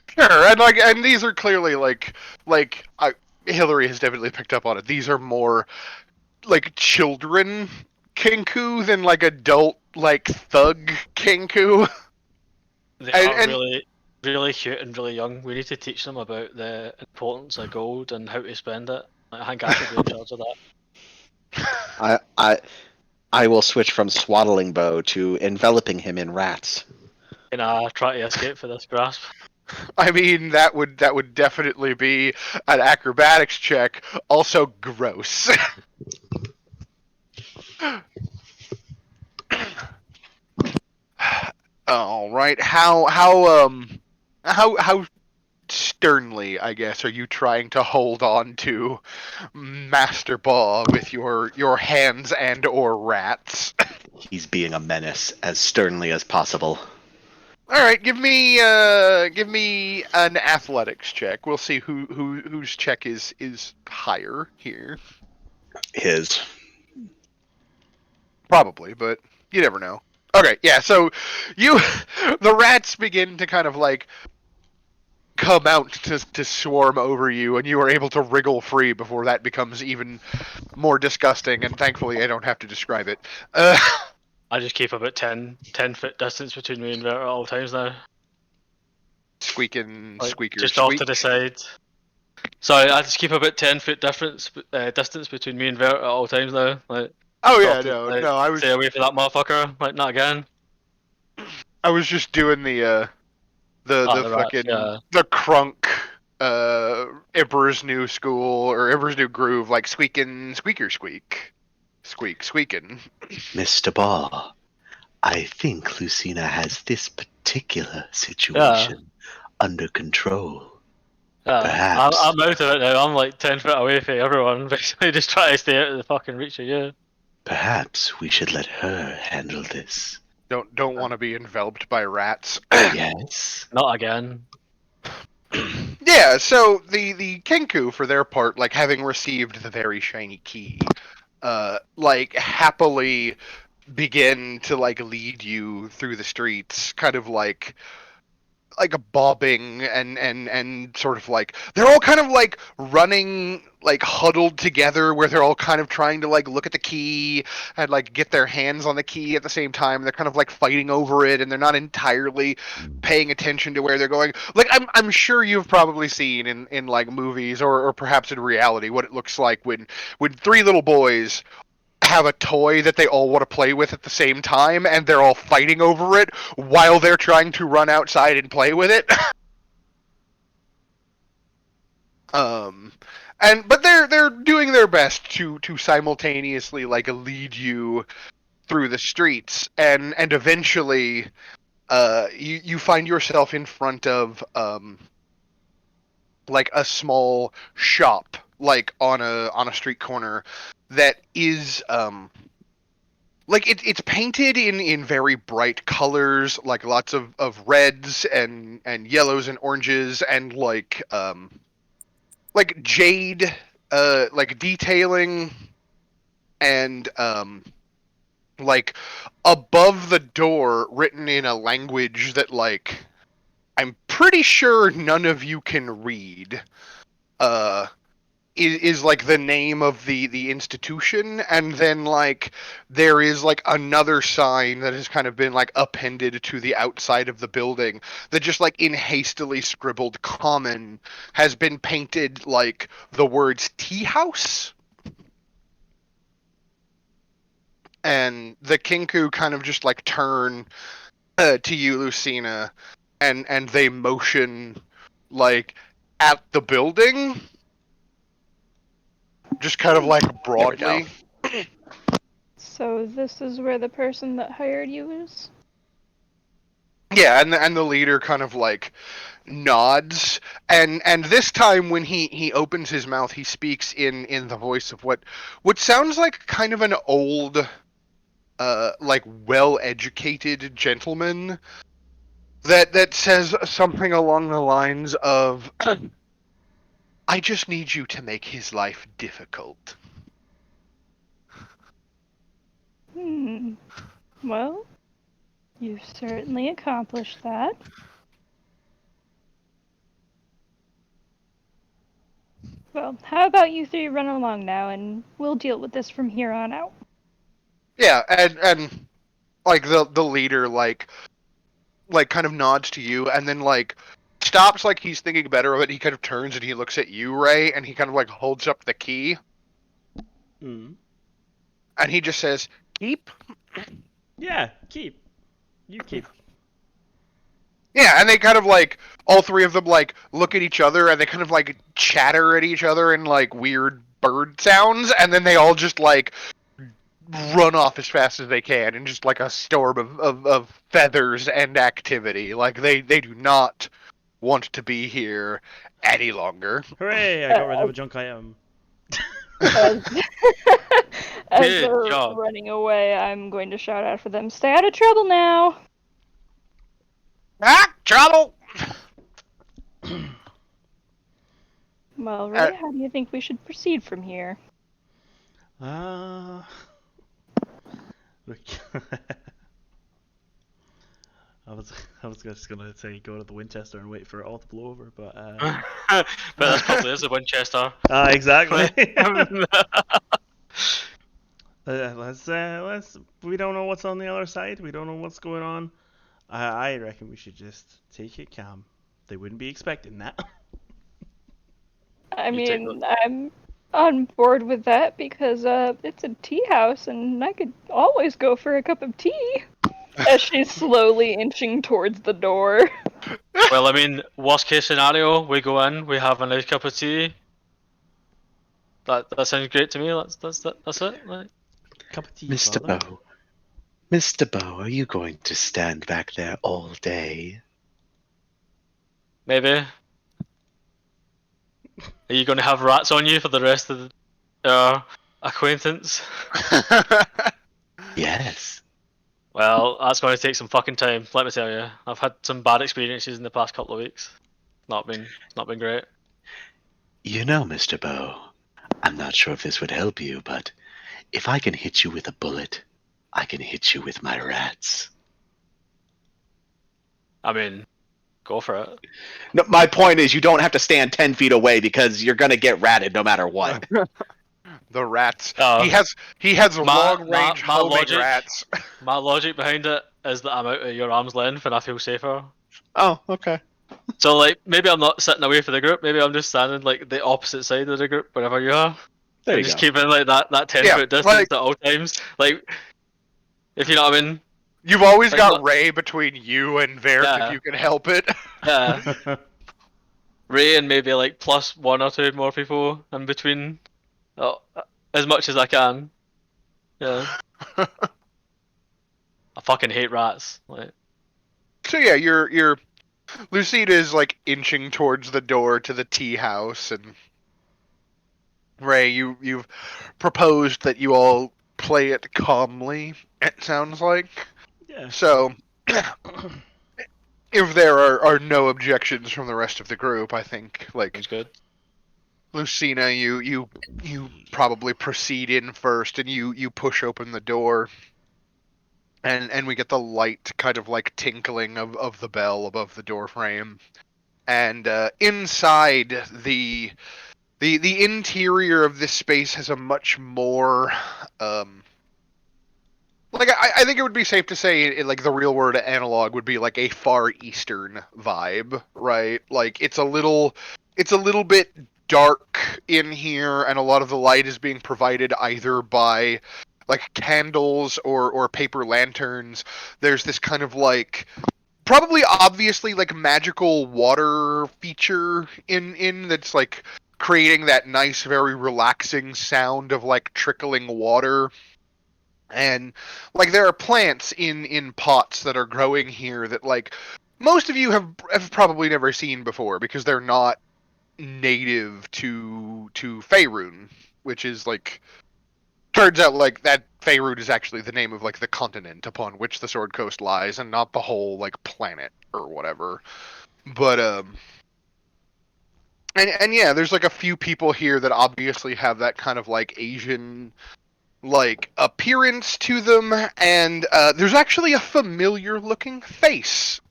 Sure, and these are clearly Hillary has definitely picked up on it. These are more like children Kinku than like adult like thug Kinku. They And- are and- really, really cute and really young. We need to teach them about the importance of gold and how to spend it. I think I should be in charge of that. I will switch from swaddling Bo to enveloping him in rats. Can I try to escape for this grasp? I mean, that would definitely be an acrobatics check. Also gross. All right. How sternly, I guess, are you trying to hold on to Master Baw with your hands and or rats? He's being a menace as sternly as possible. All right, give me an athletics check. We'll see whose check is higher here. His. Probably, but you never know. Okay, yeah. So the rats begin to kind of like come out to swarm over you, and you are able to wriggle free before that becomes even more disgusting. And thankfully, I don't have to describe it. I just keep about 10 foot distance between me and Vert at all times now. Squeaking, Like, squeaker, just squeak. off to the side. Sorry, I just keep about 10 foot distance between me and Vert at all times now. Like, Oh just yeah, off to the no, side. no. I was Stay away from that motherfucker. Like, not again. just doing the The rats, fucking yeah. the crunk Emperor's New School or Emperor's New Groove, like squeaking, squeaker, squeak, squeaking. Mr. Baw, I think Lucina has this particular situation under control. Perhaps. I'm out of it now. I'm like 10 foot away from everyone. Basically, just try to stay out of the fucking reach of you. Perhaps we should let her handle this. Don't want to be enveloped by rats. Yes. Not again. Yeah, so the Kenku, for their part, like having received the very shiny key, like happily begin to like lead you through the streets, kind of like a bobbing and sort of like they're all kind of like running like huddled together where they're all kind of trying to like look at the key and like get their hands on the key at the same time. They're kind of like fighting over it and they're not entirely paying attention to where they're going. Like I'm sure you've probably seen in like movies or perhaps in reality what it looks like when three little boys have a toy that they all want to play with at the same time and they're all fighting over it while they're trying to run outside and play with it. But they're doing their best to simultaneously like lead you through the streets and eventually you find yourself in front of like a small shop like on a street corner that is like it's painted in very bright colors, like lots of reds and yellows and oranges and like jade like detailing and like above the door written in a language that like I'm pretty sure none of you can read. Is like the name of the institution, and then like there is like another sign that has kind of been like appended to the outside of the building that just like in hastily scribbled common has been painted like the words tea house. And the Kinku kind of just like turn to you, Lucina, and they motion like at the building. Just kind of like broadly. So this is where the person that hired you is? Yeah, and the leader kind of like nods, and this time when he opens his mouth, he speaks in the voice of what sounds like kind of an old, like well-educated gentleman that says something along the lines of, "I just need you to make his life difficult." Well, you've certainly accomplished that. Well, how about you three run along now, and we'll deal with this from here on out. Yeah, and like the leader like kind of nods to you and then like stops like he's thinking better of it. He kind of turns and he looks at you, Ray, and he kind of like holds up the key. Mm. And he just says, "Keep." Yeah, keep. You keep. Yeah, and they kind of like all three of them like look at each other and they kind of like chatter at each other in like weird bird sounds, and then they all just like run off as fast as they can in just like a storm of feathers and activity. Like they do not want to be here any longer. Hooray! I got rid of a junk item. As Good they're job. running away, I'm going to shout out for them, "Stay out of trouble now!" Ah, trouble! Well, Ray, how do you think we should proceed from here? Look. I was just gonna say go to the Winchester and wait for it all to blow over, but But that's probably is a Winchester. exactly. Let's. We don't know what's on the other side. We don't know what's going on. I reckon we should just take it calm. They wouldn't be expecting that. I You take mean, I'm on board with that because it's a tea house and I could always go for a cup of tea. As she's slowly inching towards the door. Well, I mean, worst case scenario, we go in, we have a nice cup of tea. That sounds great to me. That's it. Like, Cup of tea, Mr. brother. Bow. Mr. Bow, are you going to stand back there all day? maybe. Are you going to have rats on you for the rest of our acquaintance? Yes. Well, that's going to take some fucking time. Let me tell you, I've had some bad experiences in the past couple of weeks. Not been great. You know, Mr. Bow, I'm not sure if this would help you, but If I can hit you with a bullet, I can hit you with my rats. I mean, go for it. No, my point is, you don't have to stand 10 feet away because you're gonna get ratted no matter what. The rats. Oh. He has My- long range my homing logic- rats. My logic behind it is that I'm out of your arm's length and I feel safer. Oh, okay. So like maybe I'm not sitting away from the group. Maybe I'm just standing like the opposite side of the group wherever you are. There And you just go. keeping like that 10-foot distance like- at all times. Like, if you know what I mean. You've always Like, got not- Ray between you and Verk Yeah. if you can help it. Yeah. Ray and maybe like plus 1 or 2 more people in between. Oh, as much as I can. Yeah. I fucking hate rats. Like, So yeah, you're Lucida is like inching towards the door to the tea house, and Ray, you've proposed that you all play it calmly. It sounds like. Yeah. So, if there are no objections from the rest of the group, I think like it's good. Lucina, you probably proceed in first, and you push open the door, and we get the light kind of like tinkling of the bell above the door frame, and inside the interior of this space has a much more like I think it would be safe to say like the real word analog would be like a Far Eastern vibe, right? Like it's a little bit dark in here, and a lot of the light is being provided either by like candles or paper lanterns. There's this kind of like probably obviously like magical water feature in that's like creating that nice, very relaxing sound of like trickling water. And like there are plants in pots that are growing here that like most of you have probably never seen before because they're not native to Faerun, which is like turns out like that Faerun is actually the name of like the continent upon which the Sword Coast lies and not the whole like planet or whatever. But and yeah, there's like a few people here that obviously have that kind of like Asian like appearance to them, and there's actually a familiar looking face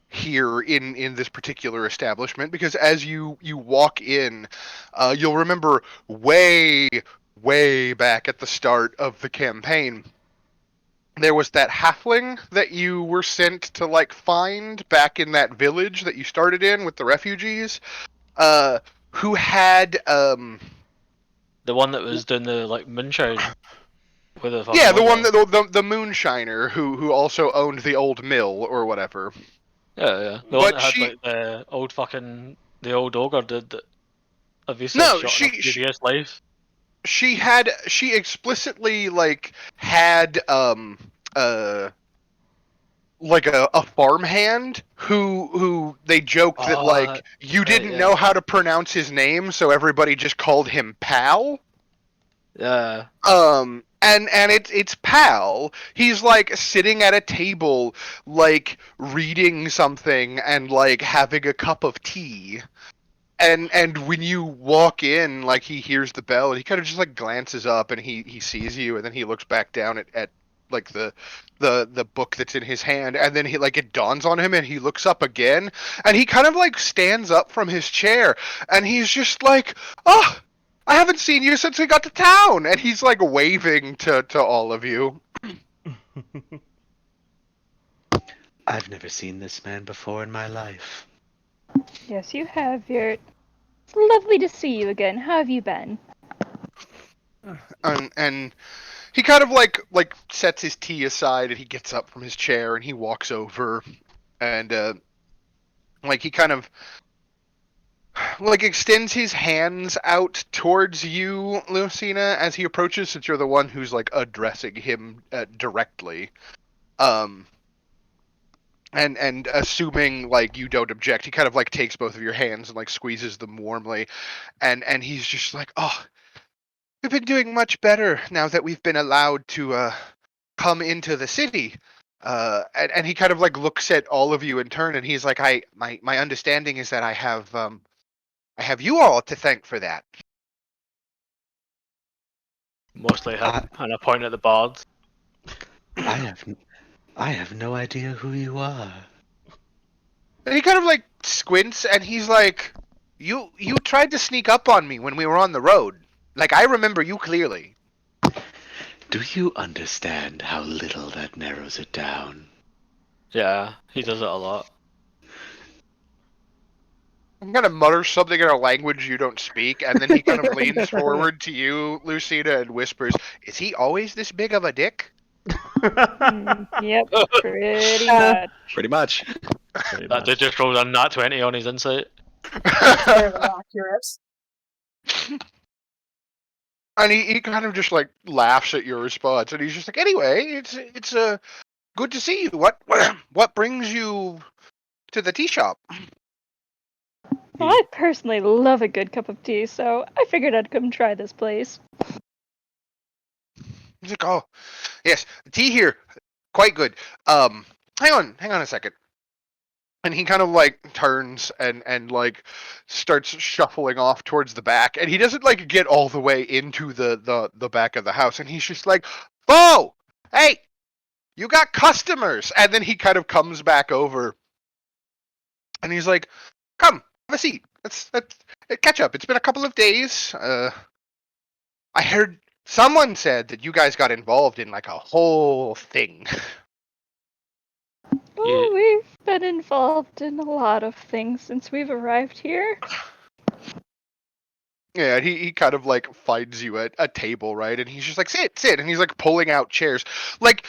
here in this particular establishment, because as you walk in, you'll remember way back at the start of the campaign there was that halfling that you were sent to like find back in that village that you started in with the refugees, who had The one that was doing the like moonshine. Where the fuck yeah, the was one it? that the moonshiner who also owned the old mill or whatever. Yeah. The one But that had she like the old ogre did that obviously no, shot in a previous life. she explicitly like had like a farmhand who they joked that like you didn't yeah. know how to pronounce his name, so everybody just called him Pal. Yeah. And it's Pal. He's like sitting at a table, like reading something and like having a cup of tea. And when you walk in, like he hears the bell and he kind of just like glances up and he sees you, and then he looks back down at like the book that's in his hand, and then he like it dawns on him and he looks up again, and he kind of like stands up from his chair and he's just like, "Oh, I haven't seen you since we got to town," and he's like waving to all of you. I've never seen this man before in my life. Yes, you have. It's lovely to see you again. How have you been? And he kind of like sets his tea aside and he gets up from his chair and he walks over and like he kind of like extends his hands out towards you, Lucina, as he approaches, since you're the one who's like addressing him directly. And assuming like you don't object, he kind of like takes both of your hands and like squeezes them warmly, and he's just like, "Oh, we've been doing much better now that we've been allowed to come into the city." And he kind of like looks at all of you in turn, and he's like, my understanding is that I have you all to thank for that." Mostly him, and I point at the bard. I have no idea who you are. And he kind of like squints, and he's like, "You tried to sneak up on me when we were on the road. Like I remember you clearly." Do you understand how little that narrows it down? Yeah, he does it a lot. He kind of mutters something in a language you don't speak, and then he kind of leans forward to you, Lucina, and whispers, "Is he always this big of a dick?" Yep, pretty Uh, much. Pretty much. Pretty That dude much. just rolled a nat 20 on his insight. Very accurate. And he kind of just like laughs at your response, and he's just like, "Anyway, it's good to see you. What brings you to the tea shop?" Well, I personally love a good cup of tea, so I figured I'd come try this place. He's like, "Oh, yes, the tea here, quite good. Hang on a second." And he kind of like turns and like starts shuffling off towards the back, and he doesn't like get all the way into the back of the house, and he's just like, "Bo, hey, you got customers." And then he kind of comes back over, and he's like, "Come, have a seat. Let's catch up. It's been a couple of days. I heard someone said that you guys got involved in like a whole thing." Well, we've been involved in a lot of things since we've arrived here. Yeah, he kind of like finds you at a table, right? And he's just like, sit, and he's like pulling out chairs. Like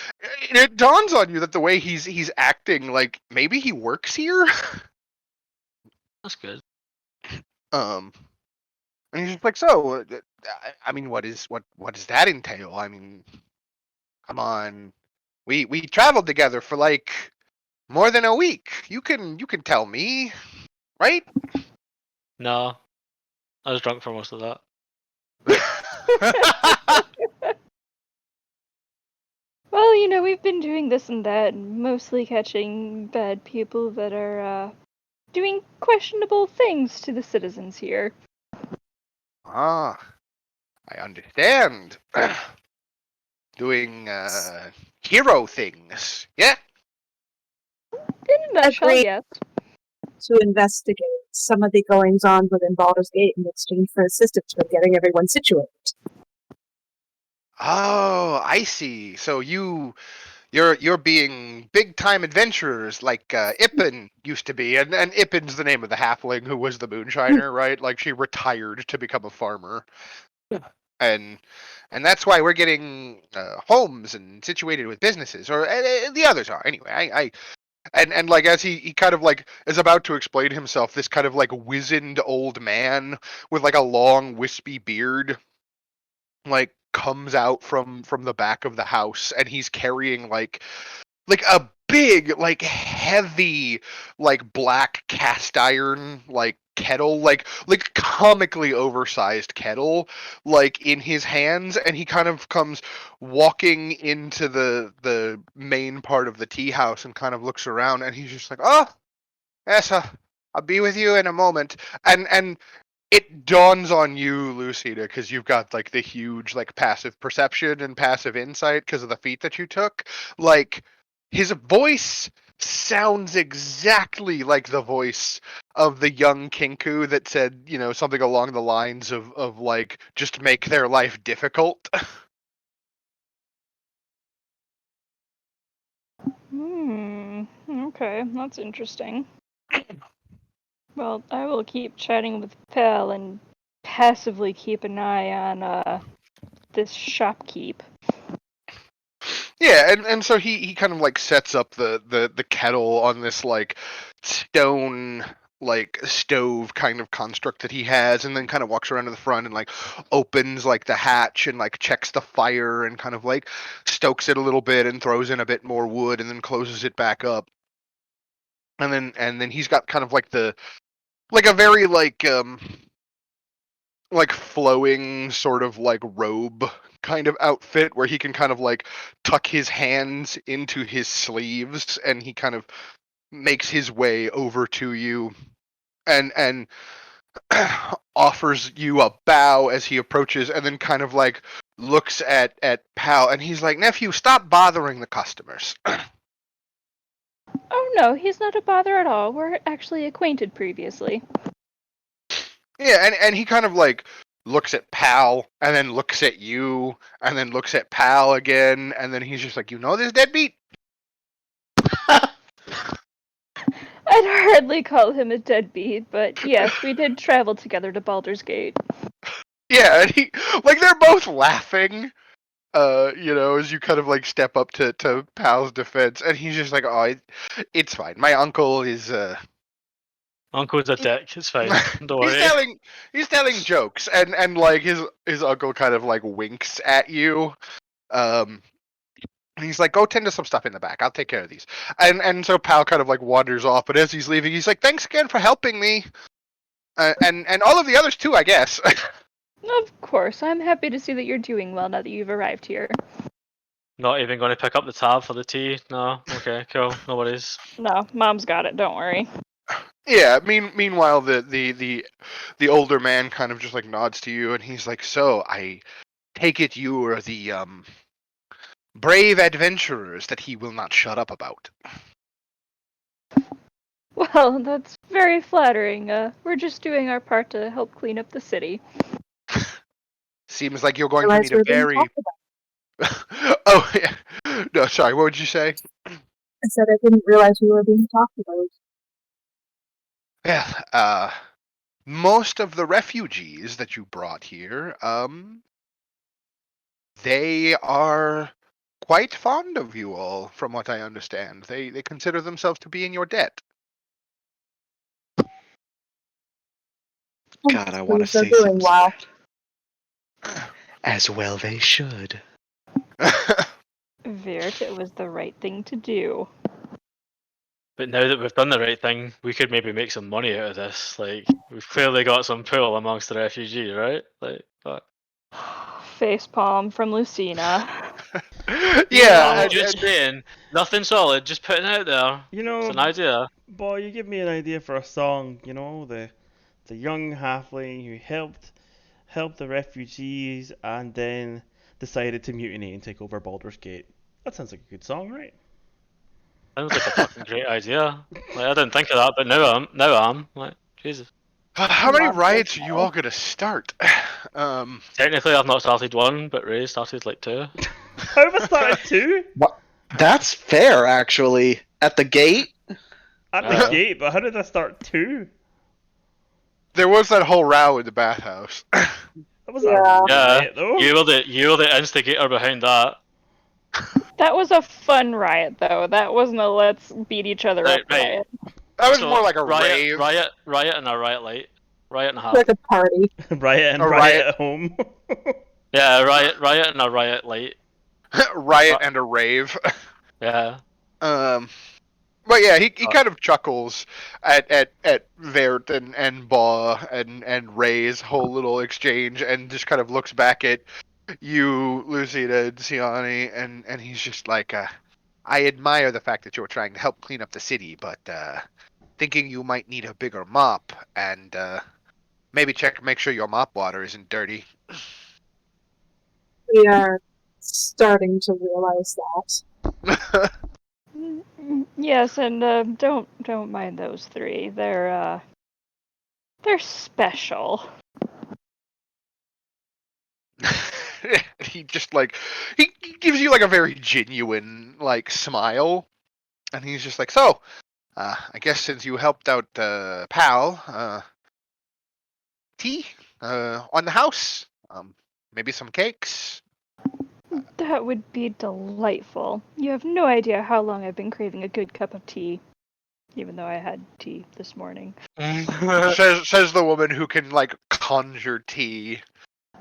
it dawns on you that the way he's acting, like maybe he works here. That's good. And he's just like, so, I mean, what does that entail? I mean, come on, we traveled together for like more than a week. You can tell me, right? No, I was drunk for most of that. Well, you know, we've been doing this and that, mostly catching bad people that are, doing questionable things to the citizens here. Ah, I understand. Doing hero things, yeah. In a nutshell, Agreed. yes. To investigate some of the goings on within Baldur's Gate in exchange for assistance with getting everyone situated. Oh, I see. So you're being big time adventurers like Ippen used to be, and Ippen's the name of the halfling who was the moonshiner, right? Like she retired to become a farmer, and that's why we're getting homes and situated with businesses, or the others are anyway. I and like as he kind of like is about to explain himself, this kind of like wizened old man with like a long wispy beard like comes out from the back of the house, and he's carrying like a big like heavy like black cast iron like kettle, like comically oversized kettle, like in his hands, and he kind of comes walking into the main part of the tea house and kind of looks around, and he's just like, "Oh, yes, I'll be with you in a moment." And it dawns on you, Lucina, because you've got like the huge like passive perception and passive insight because of the feat that you took. Like his voice sounds exactly like the voice of the young Kinku that said, you know, something along the lines of like just make their life difficult. Okay, that's interesting. Well, I will keep chatting with Pell and passively keep an eye on, this shopkeep. Yeah, and so he kind of like sets up the kettle on this like stone like stove kind of construct that he has, and then kind of walks around to the front and like opens like the hatch and like checks the fire and kind of like stokes it a little bit and throws in a bit more wood and then closes it back up. And then he's got kind of like the like a very like flowing sort of like robe kind of outfit where he can kind of like tuck his hands into his sleeves, and he kind of makes his way over to you and offers you a bow as he approaches, and then kind of like looks at Pal and he's like, nephew, stop bothering the customers. Oh no, he's not a bother at all. We're actually acquainted previously. Yeah, and he kind of like looks at Pal and then looks at you and then looks at Pal again and then he's just like, you know this deadbeat? I'd hardly call him a deadbeat, but yes, we did travel together to Baldur's Gate. Yeah, and he like they're both laughing. As you kind of like step up to Pal's defense, and he's just like, "Oh, it's fine. My uncle is Uncle's a dick. It's fine. Don't he's worry. telling jokes, and like his uncle kind of like winks at you. And he's like, "Go tend to some stuff in the back. I'll take care of these." And so Pal kind of like wanders off, but as he's leaving, he's like, "Thanks again for helping me, and all of the others too, I guess." Of course, I'm happy to see that you're doing well now that you've arrived here. Not even going to pick up the tab for the tea. No. Okay. Cool. No worries. No, Mom's got it, don't worry. Yeah. Meanwhile, the older man kind of just like nods to you, and he's like, "So I take it you are the brave adventurers that he will not shut up about." Well, that's very flattering. We're just doing our part to help clean up the city. Seems like you're going to Realize need a we're being very. talked about. Oh yeah. No, sorry. What would you say? I said I didn't realize we were being talked about. Well, most of the refugees that you brought here, they are quite fond of you all, from what I understand. They consider themselves to be in your debt. God, I want to Please, they're say doing something so well. bad. As well they should. Virt, it was the right thing to do. But now that we've done the right thing, we could maybe make some money out of this. Like, we've clearly got some pull amongst the refugees, right? Like, fuck. Facepalm from Lucina. Yeah, I'm and, just saying, nothing solid, just putting it out there. You It's know, an idea. boy, you give me an idea for a song. You know, the young halfling who helped the refugees and then decided to mutiny and take over Baldur's Gate. That sounds like a good song, right? Sounds like a fucking great idea. Like, I didn't think of that, but now I'm like, Jesus. how many Love riots this are you show. all gonna start? Technically, I've not started one, but Ray started like two. How have I started two? That's fair, actually. At the gate? At the gate, but how did I start two? There was that whole row in the bathhouse. That was Yeah. a Yeah, riot, though. you were the instigator behind that. That was a fun riot, though. That wasn't a let's beat each other Right, up right. riot. That was So, more like a riot, rave. riot, and a riot light. Riot and a half. Like a party. Riot and A riot riot. at home. Yeah, riot and a riot light. Riot and a rave. Yeah. But yeah, he kind of chuckles at Vert and Ba and Ray's whole little exchange and just kind of looks back at you, Lucida and Siani, and he's just like, I admire the fact that you're trying to help clean up the city, but thinking you might need a bigger mop and maybe make sure your mop water isn't dirty. We are starting to realize that. Yes, and don't mind those three. They're special. He just like he gives you like a very genuine like smile, and he's just like, so I guess since you helped out Pal, tea on the house, maybe some cakes. That would be delightful. You have no idea how long I've been craving a good cup of tea. Even though I had tea this morning. says the woman who can like conjure tea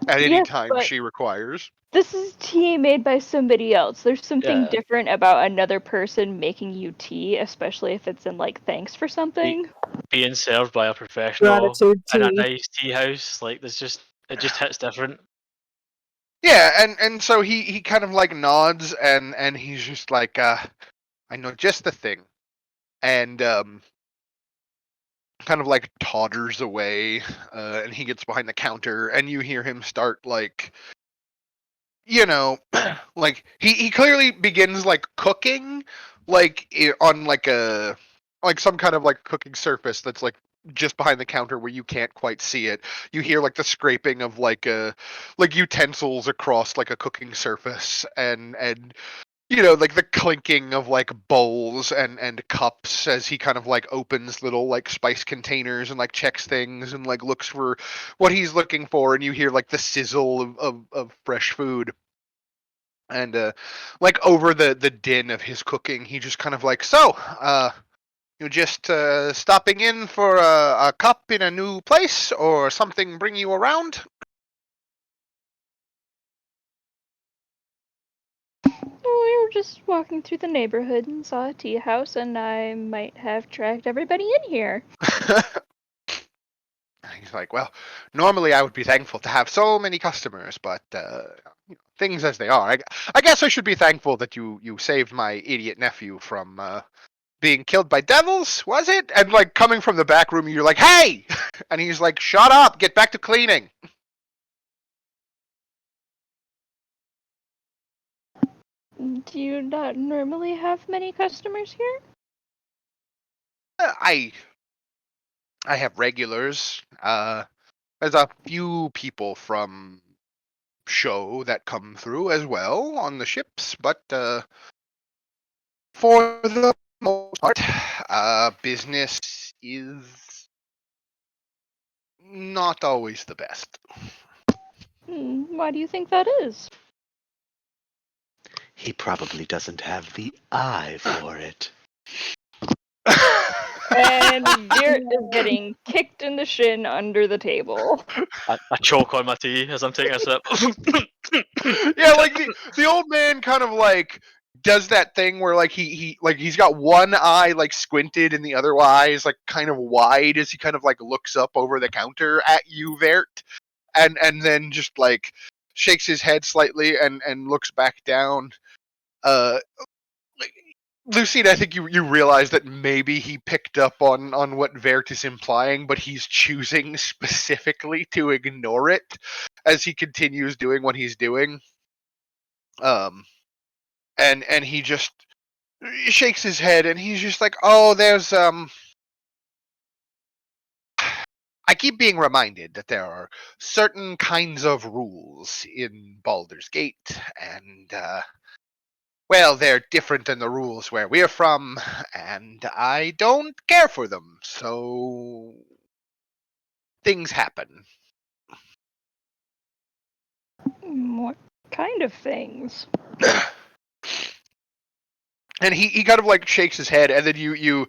at any Yes, time but she requires. this is tea made by somebody else. There's something Yeah. different about another person making you tea, especially if it's in like thanks for something. Being served by a professional Gratitude in a tea. nice tea house, like it just hits different. Yeah, and so he kind of like nods and he's just like, I know just the thing, and kind of like totters away, and he gets behind the counter, and you hear him start like you know, like he clearly begins like cooking, like on like some kind of like cooking surface that's like just behind the counter where you can't quite see it. You hear like the scraping of like utensils across like a cooking surface, and you know, like the clinking of like bowls and cups as he kind of like opens little like spice containers and like checks things and like looks for what he's looking for, and you hear like the sizzle of fresh food. And like over the din of his cooking, he just kind of like, so you just stopping in for a cup in a new place or something bring you around? We were just walking through the neighborhood and saw a tea house, and I might have dragged everybody in here. He's like, well, normally I would be thankful to have so many customers, but things as they are. I guess I should be thankful that you saved my idiot nephew from being killed by devils, was it? And like coming from the back room, you're like, hey! And he's like, shut up, get back to cleaning. Do you not normally have many customers here? I have regulars. There's a few people from show that come through as well on the ships, but for the most part, business is not always the best. Why do you think that is? He probably doesn't have the eye for it. And Veert is getting kicked in the shin under the table. I choke on my tea as I'm taking a sip. Yeah, like the old man kind of like does that thing where like he's got one eye like squinted and the other eye is like kind of wide as he kind of like looks up over the counter at you, Vert, and then just like shakes his head slightly and looks back down. Like, Lucine, I think you realize that maybe he picked up on what Vert is implying, but he's choosing specifically to ignore it as he continues doing what he's doing. And he just shakes his head and he's just like, oh, there's I keep being reminded that there are certain kinds of rules in Baldur's Gate, and well, they're different than the rules where we're from, and I don't care for them, so things happen. What kind of things? And he kind of like shakes his head, and then you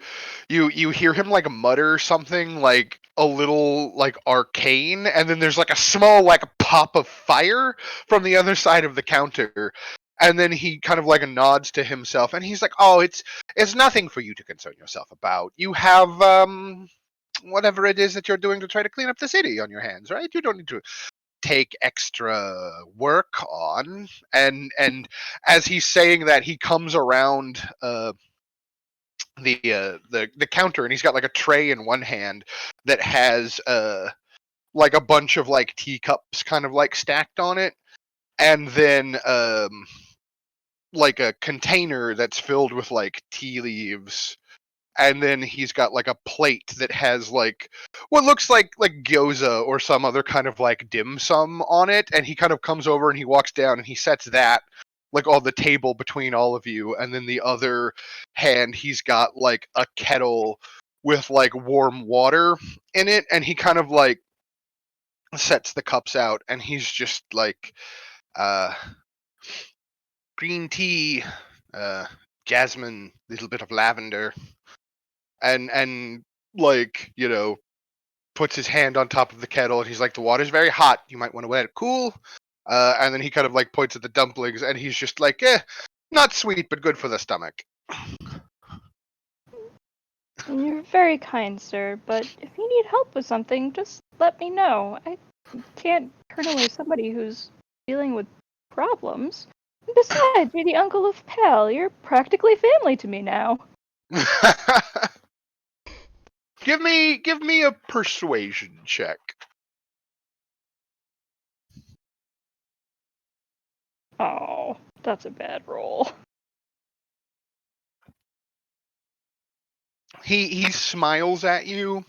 hear him like mutter something like a little like arcane, and then there's like a small like pop of fire from the other side of the counter, and then he kind of like nods to himself, and he's like, "Oh, it's nothing for you to concern yourself about. You have whatever it is that you're doing to try to clean up the city on your hands, right? You don't need to take extra work on." And as he's saying that, he comes around the counter, and he's got like a tray in one hand that has like a bunch of like teacups kind of like stacked on it, and then like a container that's filled with like tea leaves, and then he's got like a plate that has like what looks like gyoza or some other kind of like dim sum on it, and he kind of comes over and he walks down and he sets that like on the table between all of you, and then the other hand he's got like a kettle with like warm water in it, and he kind of like sets the cups out, and he's just like uh green tea, uh jasmine, little bit of lavender, and like, you know, puts his hand on top of the kettle, and he's like, the water's very hot, you might want to let it cool. And then he kind of like points at the dumplings, and he's just like, not sweet but good for the stomach. You're very kind, sir, but if you need help with something, just let me know. I can't turn away somebody who's dealing with problems. Besides, you're the uncle of Pal. You're practically family to me now. give me a persuasion check. Oh, that's a bad roll. He smiles at you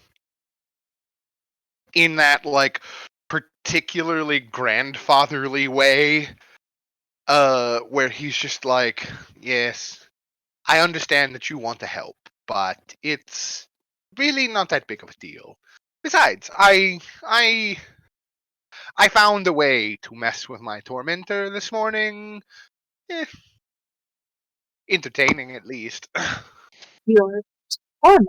in that like particularly grandfatherly way, where he's just like, yes, I understand that you want to help, but it's really not that big of a deal. Besides, I found a way to mess with my tormentor this morning. Entertaining at least. Your torment.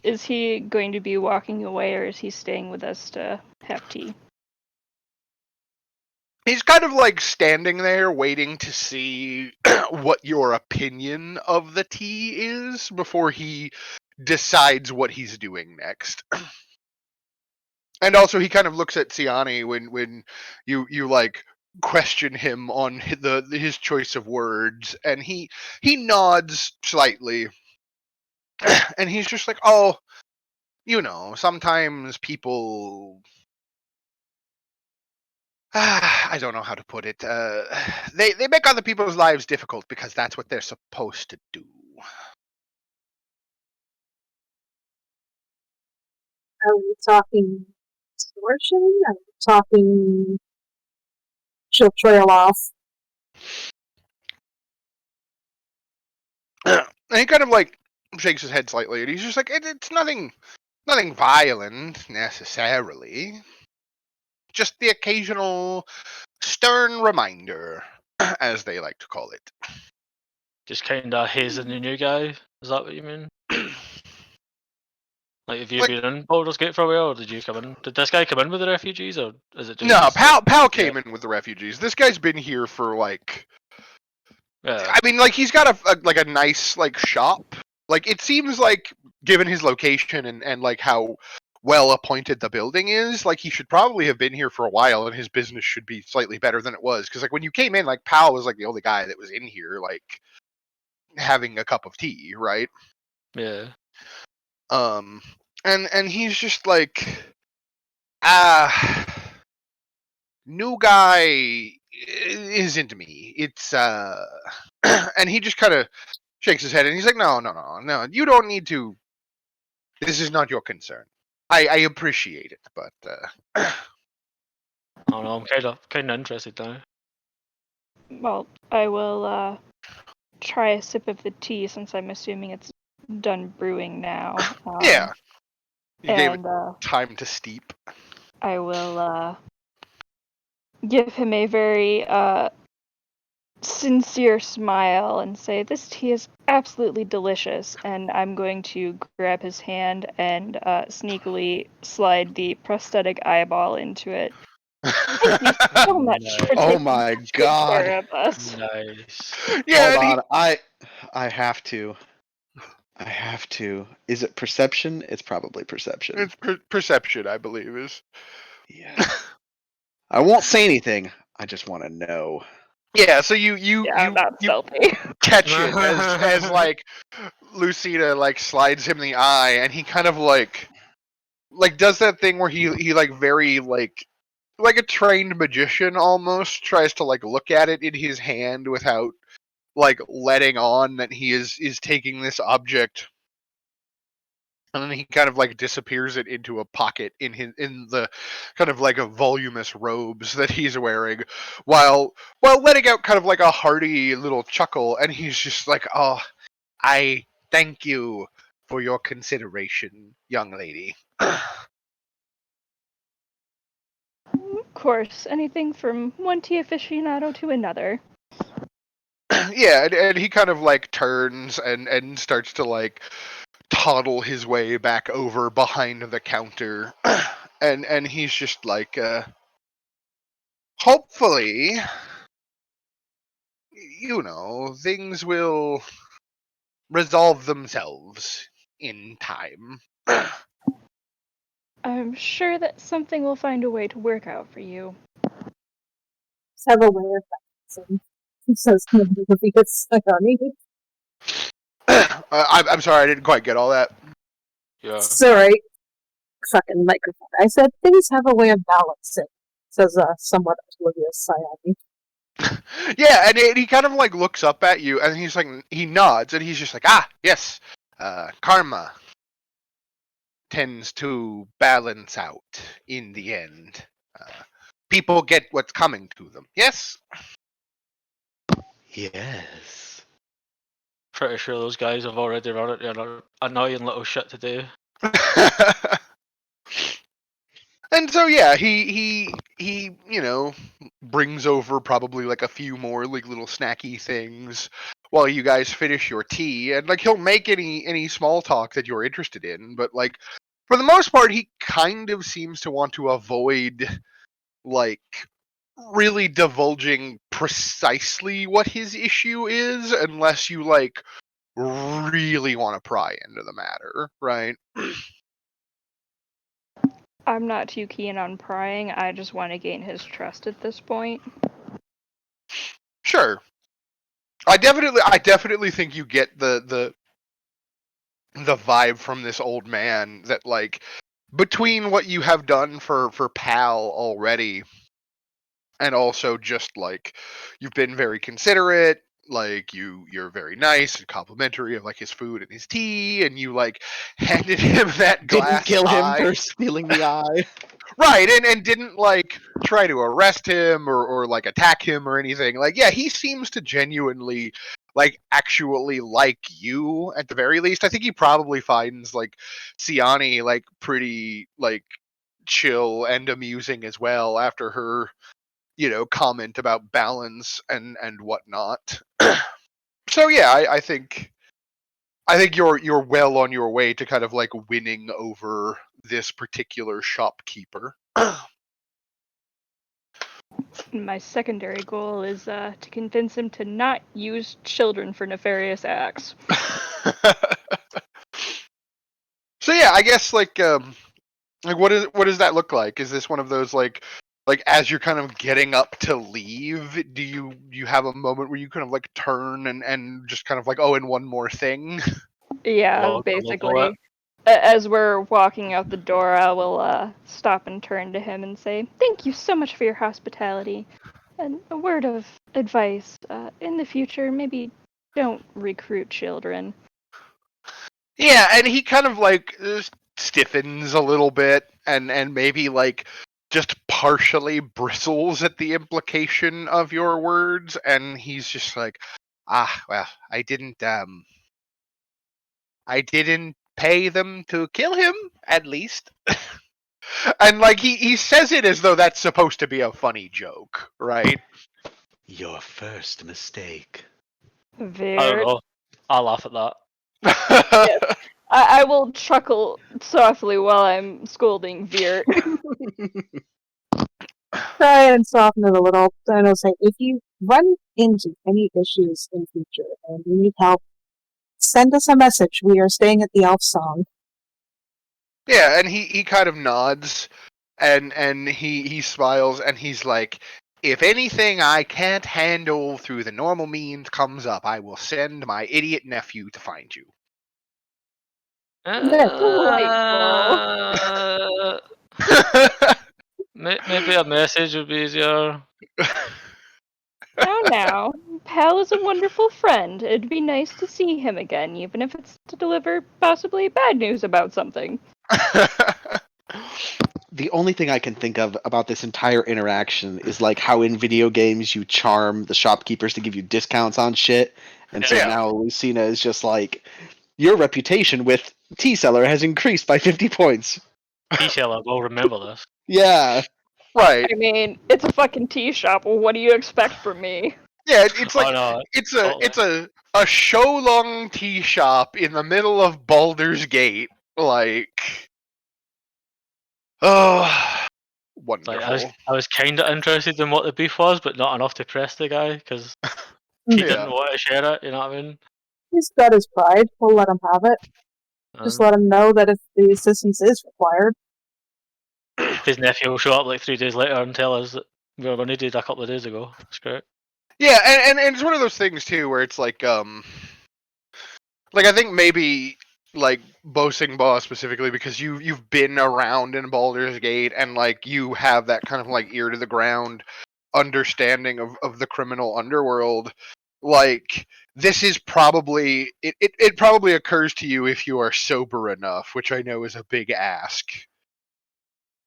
Is he going to be walking away, or is he staying with us to have tea? He's kind of like standing there waiting to see what your opinion of the tea is before he decides what he's doing next. And also he kind of looks at Siani when you like question him on his choice of words, and he nods slightly. And he's just like, "Oh, you know, sometimes people I don't know how to put it. They make other people's lives difficult because that's what they're supposed to do." Are we talking extortion? Are we talking she'll trail off? And he kind of like shakes his head slightly, and he's just like, "It's nothing violent necessarily. Just the occasional stern reminder, as they like to call it." Just kind of hazing the new guy. Is that what you mean? Like, have you Like- been in Baldur's Gate for a while, or did you come in? Did this guy come in with the refugees, or is it just? No, Pal Yeah. came in with the refugees. This guy's been here for like, Yeah. I mean, like he's got a nice like shop. Like it seems like, given his location and like how well appointed the building is, like he should probably have been here for a while, and his business should be slightly better than it was. Because like when you came in, like Pal was like the only guy that was in here, like having a cup of tea, right? Yeah. And he's just like, new guy isn't me. It's and he just kind of shakes his head, and he's like, no, you don't need to. This is not your concern. I appreciate it, but I don't know. I'm kind of interested now. Well, I will try a sip of the tea since I'm assuming it's done brewing now. yeah, you gave it And time to steep. I will give him a very sincere smile and say, "This tea is absolutely delicious." And I'm going to grab his hand and sneakily slide the prosthetic eyeball into it. Thank you so much for Oh taking my such good care God. of us. Nice. Yeah, Hold and on, I have to. I have to. Is it perception? It's probably perception. it's perception, I believe, is. Yeah. I won't say anything. I just want to know. Yeah, so you Yeah, I'm not stealthy. catch it as like Lucina like slides him in the eye, and he kind of like does that thing where he like very like a trained magician almost tries to like look at it in his hand without like letting on that he is taking this object, and then he kind of like disappears it into a pocket in the kind of like a voluminous robes that he's wearing, while letting out kind of like a hearty little chuckle, and he's just like, "Oh, I thank you for your consideration, young lady." Of course, anything from one tea aficionado to another. Yeah, and he kind of like turns and starts to like toddle his way back over behind the counter, and he's just like, hopefully, you know, things will resolve themselves in time. I'm sure that something will find a way to work out for you. Several way of balancing. He says nobody gets honey. I'm sorry, I didn't quite get all that. Yeah. Sorry. Fucking microphone. I said things have a way of balancing. says somewhat oblivious Sayani. Yeah, and he kind of like looks up at you, and he's like, he nods, and he's just like, ah, yes, karma tends to balance out in the end. People get what's coming to them. Yes. Yes. Pretty sure those guys have already run it. They're annoying little shit to do. And so yeah, he brings over probably like a few more like little snacky things while you guys finish your tea, and like he'll make any small talk that you're interested in, but like for the most part he kind of seems to want to avoid like really divulging precisely what his issue is unless you like really want to pry into the matter, right? I'm not too keen on prying. I just want to gain his trust at this point. Sure. I definitely think you get the vibe from this old man that like between what you have done for Pal already and also just like you've been very considerate, like you're very nice and complimentary of like his food and his tea, and you like handed him that glass Didn't kill him eye. for stealing the eye. Right, and didn't like try to arrest him or like attack him or anything. Like, yeah, he seems to genuinely like actually like you at the very least. I think he probably finds like Siani like pretty like chill and amusing as well after her, comment about balance and whatnot. So yeah, I think you're well on your way to kind of like winning over this particular shopkeeper. My secondary goal is to convince him to not use children for nefarious acts. So yeah, I guess like what does that look like? Is this one of those like as you're kind of getting up to leave, do you have a moment where you kind of like turn and just kind of like, oh, and one more thing? Yeah, Log a little bit. basically. As we're walking out the door, I will stop and turn to him and say, "Thank you so much for your hospitality. And a word of advice: in the future, maybe don't recruit children." Yeah, and he kind of like stiffens a little bit and maybe like just partially bristles at the implication of your words, and he's just like, well, I didn't pay them to kill him, at least. And like he says it as though that's supposed to be a funny joke, right? Your first mistake. I don't Veer. know. I'll laugh at that. Yes. I will chuckle softly while I'm scolding Veer. Try and soften it a little. And I'll say, if you run into any issues in future and you need help, send us a message. We are staying at the Elf Song. Yeah, and he kind of nods and he smiles and he's like, if anything I can't handle through the normal means comes up, I will send my idiot nephew to find you. Uh, maybe a message would be easier. Now, Pal is a wonderful friend. It'd be nice to see him again, even if it's to deliver possibly bad news about something. The only thing I can think of about this entire interaction is like how in video games you charm the shopkeepers to give you discounts on shit. And so Yeah. now Lucina is just like, your reputation with tea seller has increased by 50 points. T-Seller will remember this. Yeah. Right. I mean, it's a fucking tea shop. Well, what do you expect from me? Yeah, it's like no, it's a show long tea shop in the middle of Baldur's Gate. Like, oh, wonderful. like I was kind of interested in what the beef was, but not enough to press the guy because he Yeah. didn't want to share it. You know what I mean? He's got his pride. We'll let him have it. Just let him know that if the assistance is required. His nephew will show up like 3 days later and tell us that we were needed a couple of days ago. That's great. Yeah, and it's one of those things too where it's like I think maybe like Bossing Boss specifically because you've been around in Baldur's Gate and like you have that kind of like ear to the ground understanding of the criminal underworld. Like this is probably it probably occurs to you if you are sober enough, which I know is a big ask.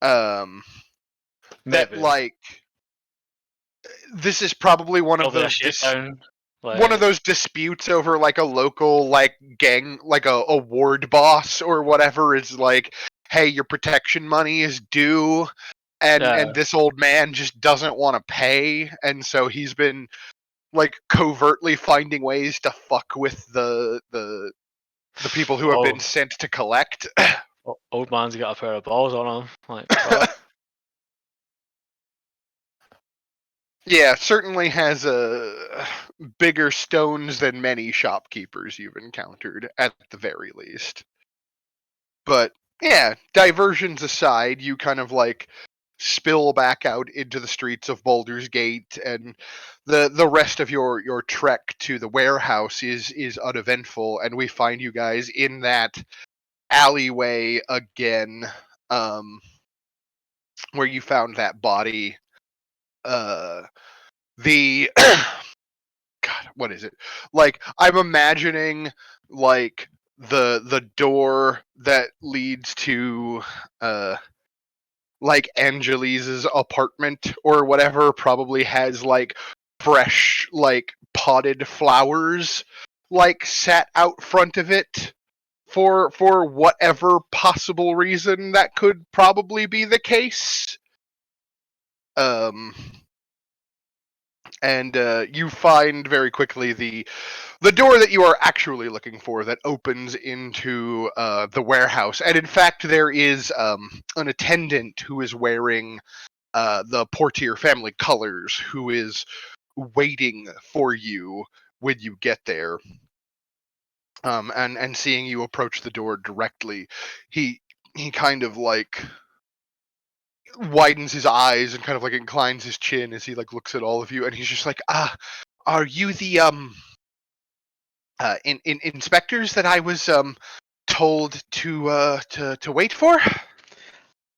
That Maybe. like this is probably one of Probably a those shakedown. one of those disputes over like a local like gang like a ward boss or whatever is like, hey, your protection money is due and this old man just doesn't want to pay, and so he's been like covertly finding ways to fuck with the people who have been sent to collect. Old man's got a pair of balls on him. Like, fuck. Yeah, certainly has bigger stones than many shopkeepers you've encountered, at the very least. But yeah, diversions aside, you kind of like spill back out into the streets of Baldur's Gate, and the rest of your trek to the warehouse is uneventful, and we find you guys in that alleyway again, where you found that body. The God, what is it? Like I'm imagining like the door that leads to like Angelise's apartment or whatever probably has like fresh like potted flowers like sat out front of it for whatever possible reason that could probably be the case. And you find very quickly the door that you are actually looking for that opens into the warehouse. And in fact, there is an attendant who is wearing the Portier family colors who is waiting for you when you get there. And seeing you approach the door directly, he kind of like widens his eyes and kind of like inclines his chin as he like looks at all of you, and he's just like, are you the inspectors that I was told to wait for?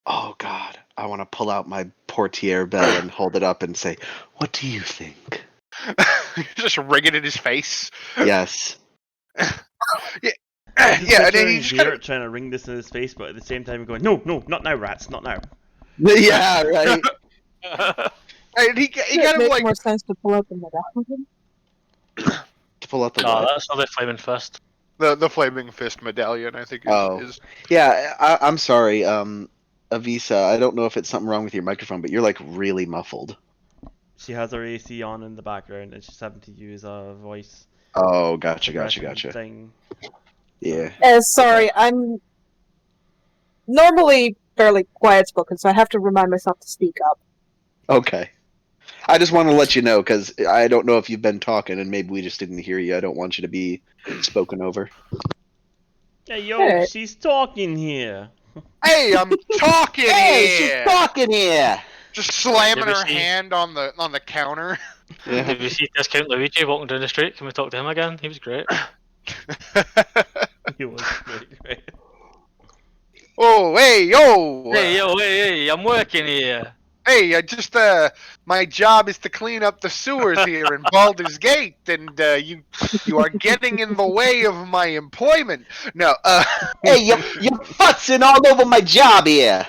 Oh God, I want to pull out my portiere bell and hold it up and say, "What do you think?" Just ring it in his face. Yes. Yeah, Just yeah, and picturing he's just Garrett trying to ring this in his face, but at the same time going, no, not now, rats, not now. Yeah, right. and he kind It of makes like more sense to pull up the medallion. To pull out the No, what? that's not the flaming fist. the flaming fist medallion. I think is Yeah, I'm sorry, Avisa. I don't know if it's something wrong with your microphone, but you're like really muffled. She has her AC on in the background, and she's having to use a voice Oh, gotcha. suppression thing. Yeah. Sorry, I'm normally fairly quiet spoken, so I have to remind myself to speak up. Okay. I just want to let you know because I don't know if you've been talking and maybe we just didn't hear you. I don't want you to be spoken over. Hey, yo, Hey. she's talking here. Hey, I'm talking here. talking here. Just slamming Did we her see- hand on the counter. Yeah. Did you see Discount Luigi walking down the street? Can we talk to him again? He was great. He was great. Oh, hey, yo! Hey, yo, hey, I'm working here. Hey, I just my job is to clean up the sewers here in Baldur's Gate, and you are getting in the way of my employment. No, Hey, you're futzing all over my job here.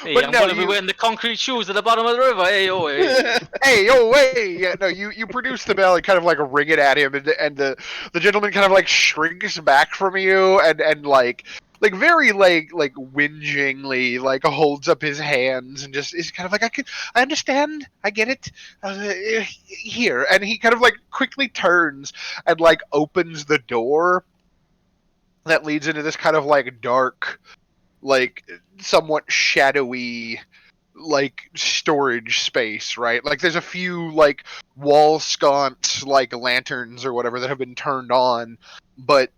Hey, But I'm no, going to be you- wearing the concrete shoes at the bottom of the river. Hey, yo, hey. hey, yo, hey! Yeah, no, you produce the bell and kind of like ring it at him, and the gentleman kind of like shrinks back from you, and like very like whingingly like holds up his hands and just is kind of like I understand, I get it. Here, and he kind of like quickly turns and like opens the door that leads into this kind of like dark, like somewhat shadowy like storage space, right? Like there's a few like wall sconce like lanterns or whatever that have been turned on, but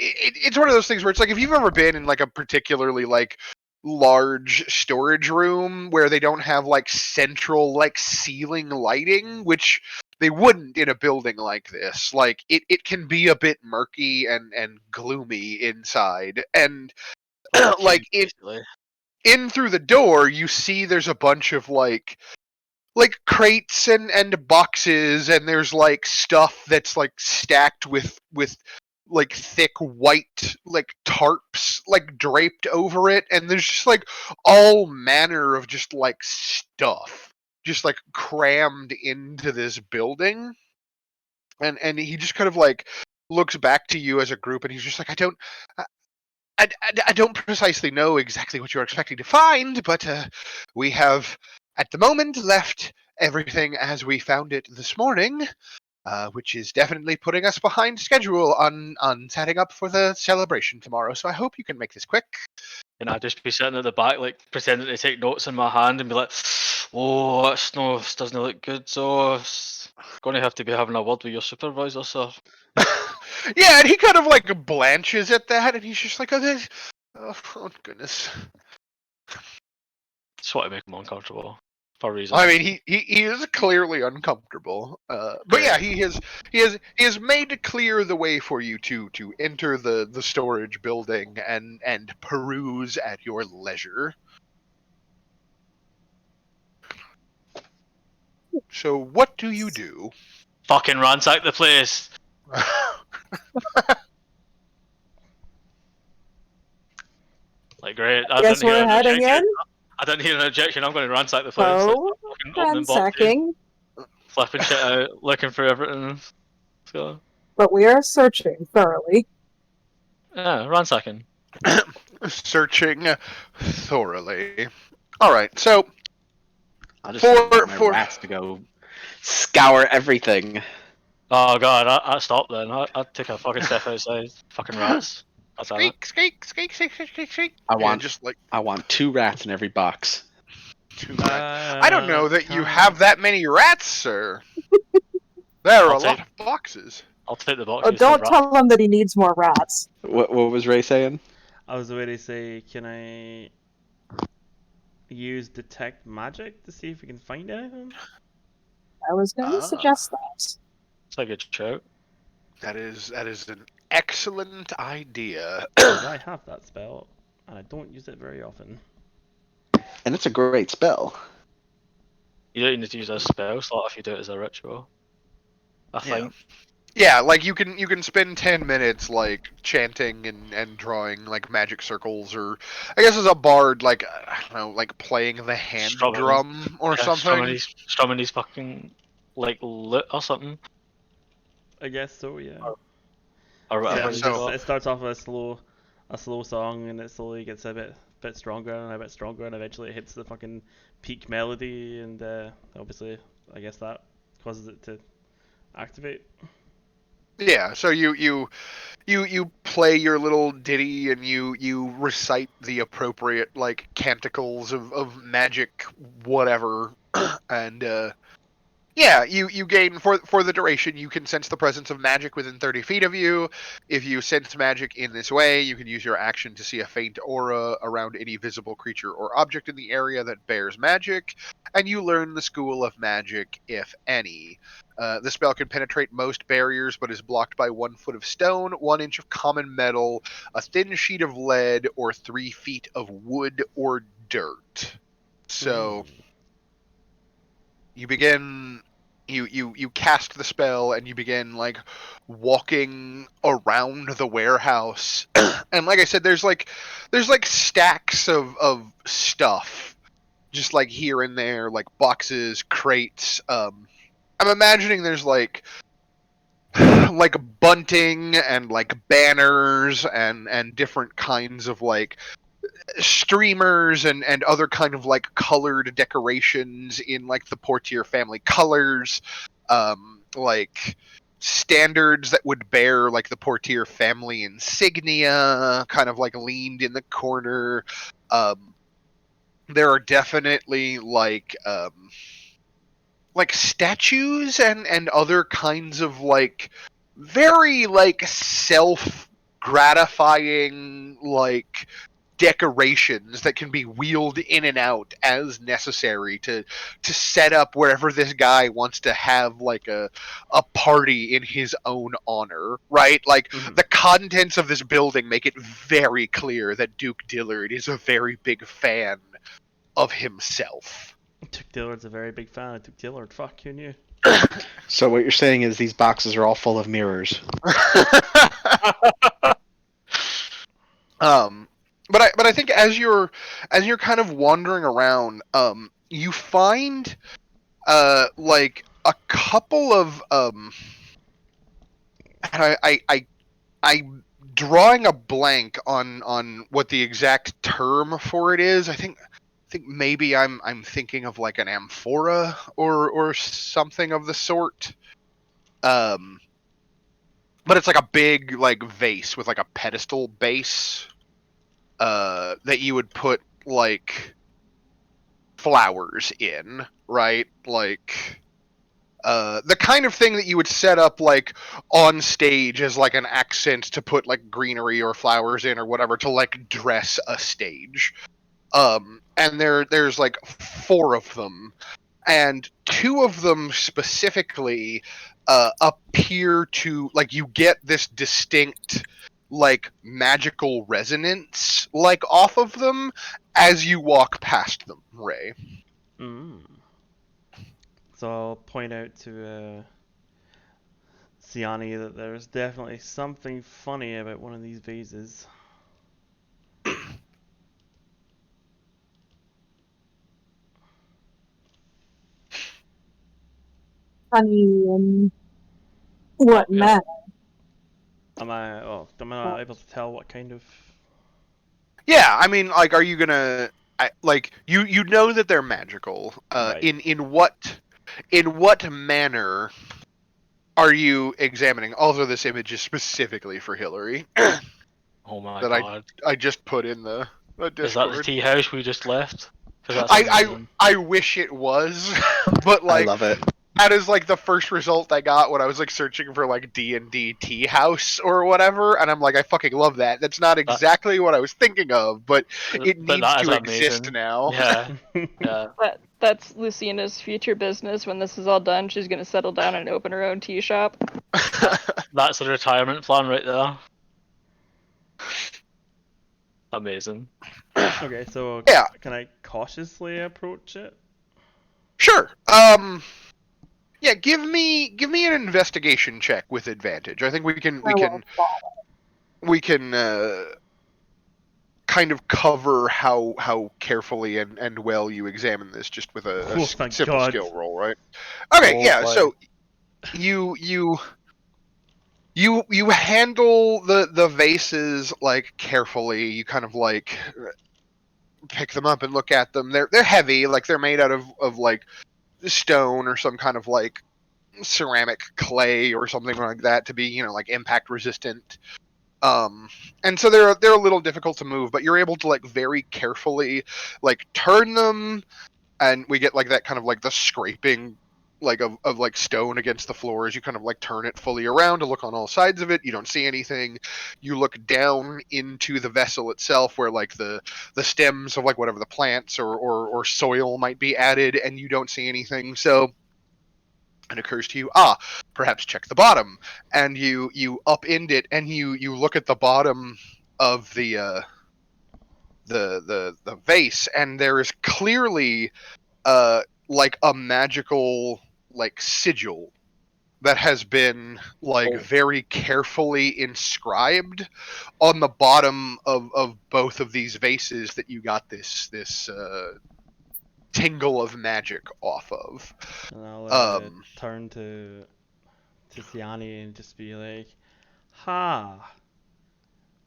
it's one of those things where it's like if you've ever been in like a particularly like large storage room where they don't have like central like ceiling lighting, which they wouldn't in a building like this. Like it can be a bit murky and gloomy inside, and like Basically. in through the door, you see there's a bunch of like crates and boxes, and there's like stuff that's like stacked with like thick white like tarps like draped over it, and there's just like all manner of just like stuff just like crammed into this building. And he just kind of like looks back to you as a group, and he's just like, I don't precisely know exactly what you're expecting to find, but we have, at the moment, left everything as we found it this morning, which is definitely putting us behind schedule on setting up for the celebration tomorrow. So I hope you can make this quick. And I'd just be sitting at the back, like pretending to take notes in my hand, and be like, "Oh, this doesn't look good. So, going to have to be having a word with your supervisor, sir." Yeah, and he kind of like blanches at that, and he's just like, oh goodness. Just want to make him uncomfortable for reasons. I mean, he is clearly uncomfortable, but yeah, he has made clear the way for you to enter the storage building and peruse at your leisure. So, what do you do? Fucking ransack the place. Like, great. I Guess didn't hear we're an heading objection. in. I didn't hear an objection. I'm going to ransack the place. So, Like, fucking opening boxes, ransacking, flipping shit out, looking for everything. So, but we are searching thoroughly. yeah, ransacking. Searching thoroughly. All right, so I just want my for rats to go scour everything. Oh god, I stopped then. I'd take a fucking step outside. Fucking rats. That's it. squeak. I Yeah, want just like I want 2 rats in every box. two rats. I don't know that you have that many rats, sir. There are I'll a lot of boxes. I'll take the Oh, boxes. don't tell him that he needs more rats. What was Ray saying? I was going to say, can I use detect magic to see if we can find anything? I was going to suggest that. It's a good shout. That is an excellent idea. 'Cause I have that spell, and I don't use it very often. And it's a great spell. You don't need to use a spell slot if you do it as a ritual. I think. Yeah, like you can spend 10 minutes like chanting and drawing like magic circles, or I guess as a bard, like I don't know, like playing the hand Strumming. drum or something. Strumming these fucking like lit or something. I guess so, yeah. Or whatever. Yeah, you so- got. It starts off with a slow song, and it slowly gets a bit stronger and a bit stronger, and eventually it hits the fucking peak melody, and obviously, I guess that causes it to activate. Yeah, so you play your little ditty, and you recite the appropriate like canticles of magic whatever, and yeah, you gain for the duration. You can sense the presence of magic within 30 feet of you. If you sense magic in this way, you can use your action to see a faint aura around any visible creature or object in the area that bears magic, and you learn the school of magic, if any. The spell can penetrate most barriers, but is blocked by 1 foot of stone, 1 inch of common metal, a thin sheet of lead, or 3 feet of wood or dirt. So you begin, you cast the spell, and you begin like walking around the warehouse. And like I said, there's like stacks of stuff just like here and there, like boxes, crates. I'm imagining there's like bunting and like banners and different kinds of like streamers and other kind of like colored decorations in like the Portier family colors, like standards that would bear like the Portier family insignia kind of like leaned in the corner. There are definitely like statues and other kinds of like very like self gratifying like decorations that can be wheeled in and out as necessary to set up wherever this guy wants to have like a party in his own honor, right? Like the contents of this building make it very clear that Duke Dillard is a very big fan of himself. Duke Dillard's a very big fan of Duke Dillard. Fuck, who knew? So what you're saying is these boxes are all full of mirrors. But I think as you're kind of wandering around, you find like a couple of and I'm drawing a blank on what the exact term for it is. I think maybe I'm thinking of like an amphora or something of the sort. But it's like a big like vase with like a pedestal base that you would put like flowers in, right? Like the kind of thing that you would set up like on stage as like an accent to put like greenery or flowers in or whatever to like dress a stage. And there's like 4 of them, and 2 of them specifically appear to like you get this distinct like magical resonance like off of them as you walk past them, Ray. So I'll point out to Siani that there's definitely something funny about one of these vases. Funny in what Yeah. manner? Am I not able to tell what kind of... Yeah, I mean, like, are you gonna like you know that they're magical? Right. In what manner are you examining? Also, this image is specifically for Hillary Oh my that god. I just put in the Is that the Discord. tea house we just left? 'Cause that's amazing. I wish it was, but like I love it. that is like the first result I got when I was like searching for like D&D tea house or whatever, and I'm like, I fucking love that. That's not exactly what I was thinking of, but it But needs that is to exist amazing. now. Yeah, yeah. That's Lucina's future business. When this is all done, she's gonna settle down and open her own tea shop. That's a retirement plan right there. Amazing. Okay, so Yeah. can I cautiously approach it? Sure. Yeah, give me an investigation check with advantage. I think we can kind of cover how carefully and well you examine this just with a Oh, thank simple God. skill roll, right? Okay, Oh, yeah. boy. So you handle the vases like carefully. You kind of like pick them up and look at them. They're heavy, like they're made out of like stone or some kind of like ceramic clay or something like that to be, you know, like impact resistant. And so they're a little difficult to move, but you're able to like very carefully like turn them, and we get like that kind of like the scraping like of like stone against the floor as you kind of like turn it fully around to look on all sides of it. You don't see anything. You look down into the vessel itself where like the stems of like whatever the plants or soil might be added, and you don't see anything. So it occurs to you, perhaps check the bottom, and you upend it, and you look at the bottom of the vase, and there is clearly like a magical like sigil that has been like very carefully inscribed on the bottom of both of these vases that you got this tingle of magic off of. And I'll turn to Siani and just be like, "Ha."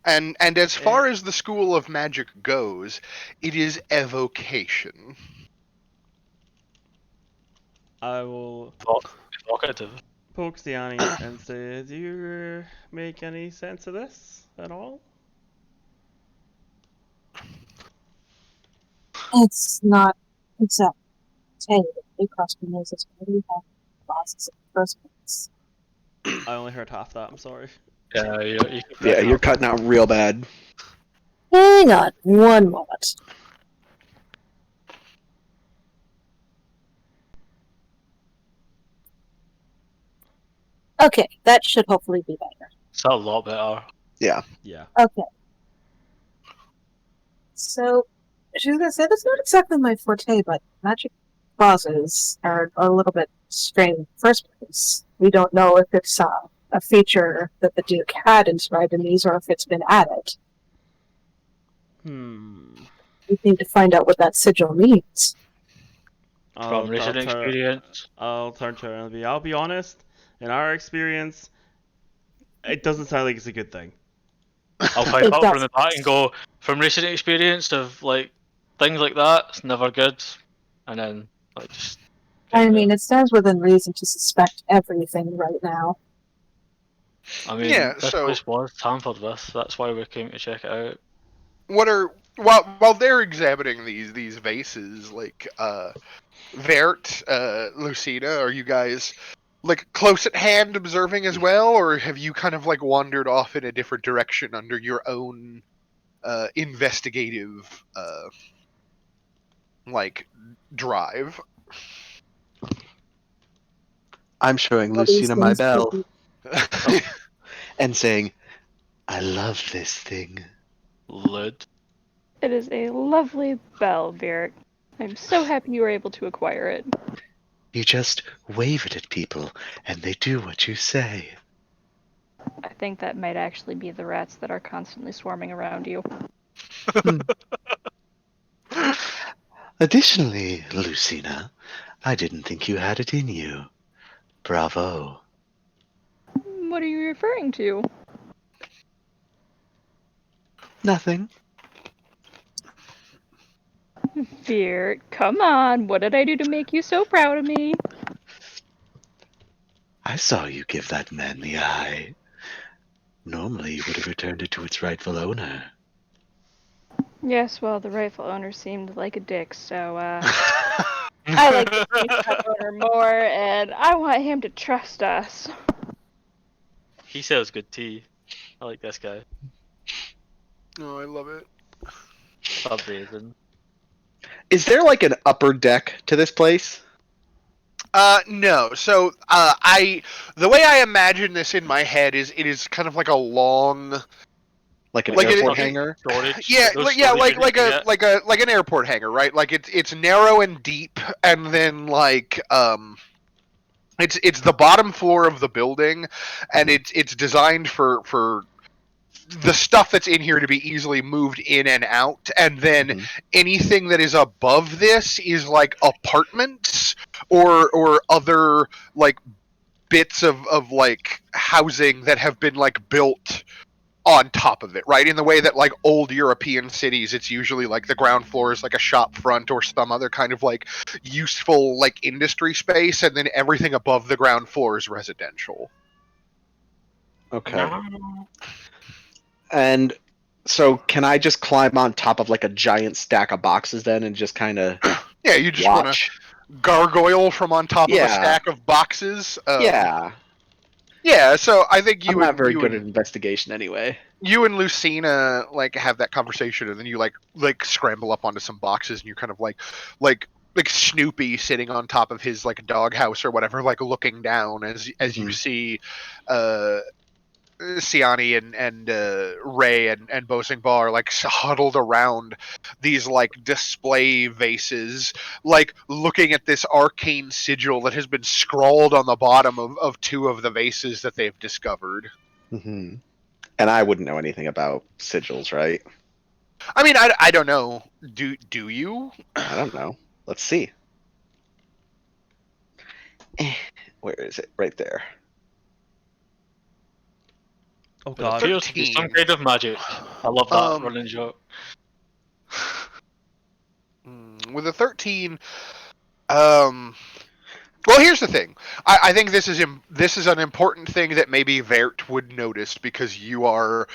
And as far as the school of magic goes, it is evocation. I will Evocative. poke Siani and say, "Do you make any sense of this at all?" It's not exact. Hey, the big question is why do we have bosses in the first place? I only heard half that. I'm sorry. Yeah, Yeah, you're cutting out real bad. Hang on one moment. Okay, that should hopefully be better. It's a lot better. Yeah. Yeah. Okay. So, she's gonna say that's not exactly my forte, but magic clauses are a little bit strange in the first place. We don't know if it's a feature that the Duke had inscribed in these or if it's been added. We need to find out what that sigil means. From recent experience. I'll turn to her and I'll be honest, in our experience, it doesn't sound like it's a good thing. I'll pipe up from the back and go, from recent experience of like things like that, it's never good. And then like just. I mean, it stands within reason to suspect everything right now. I mean, Yeah, this so- place was tampered with. That's why we came to check it out. What are while they're examining these vases, like Vert, Lucina, are you guys like close at hand observing as well, or have you kind of like wandered off in a different direction under your own investigative like drive? I'm showing All these Lucina my things bell could and saying, I love this thing. Lid. It is a lovely bell, Varric. I'm so happy you were able to acquire it. You just wave it at people, and they do what you say. I think that might actually be the rats that are constantly swarming around you. Additionally, Lucina, I didn't think you had it in you. Bravo. What are you referring to? Nothing. Varric, come on. What did I do to make you so proud of me? I saw you give that man the eye. Normally, you would have returned it to its rightful owner. Yes, well, the rightful owner seemed like a dick, so, I like the peace owner more, and I want him to trust us. He sells good tea. I like this guy. Oh, I love it. Amazing. Is there like an upper deck to this place? No. So, the way I imagine this in my head is it is kind of like a long, Like an Like it- airport it- hangar? Storage. yeah, those yeah, storage like units you get. like an airport hangar, right? Like it's narrow and deep, and then like it's the bottom floor of the building, and it's designed for the stuff that's in here to be easily moved in and out, and then Mhm. anything that is above this is like apartments or other like bits of like housing that have been like built on top of it, right? In the way that like old European cities, it's usually like the ground floor is like a shop front or some other kind of like useful like industry space, and then everything above the ground floor is residential. Okay. And so can I just climb on top of like a giant stack of boxes then and just kind of Yeah, you just want to watch? gargoyle from on top of a Yeah. stack of boxes. Yeah. Yeah, so I think I'm not very good at investigation anyway. you and Lucina like have that conversation, and then you like scramble up onto some boxes, and you're kind of like Snoopy sitting on top of his like doghouse or whatever, like looking down as you Mhm. see Siani and Ray and Bosingbar are like huddled around these like display vases, like looking at this arcane sigil that has been scrawled on the bottom of two of the vases that they've discovered. Hmm. And I wouldn't know anything about sigils, right? I mean, I don't know. Do you? I don't know. Let's see. Where is it? Right there. Oh It god. appears to be some 13. kind of magic. I love that Um, running joke. With a 13, well, here's the thing. I think this is an important thing that maybe Vert would notice, because you are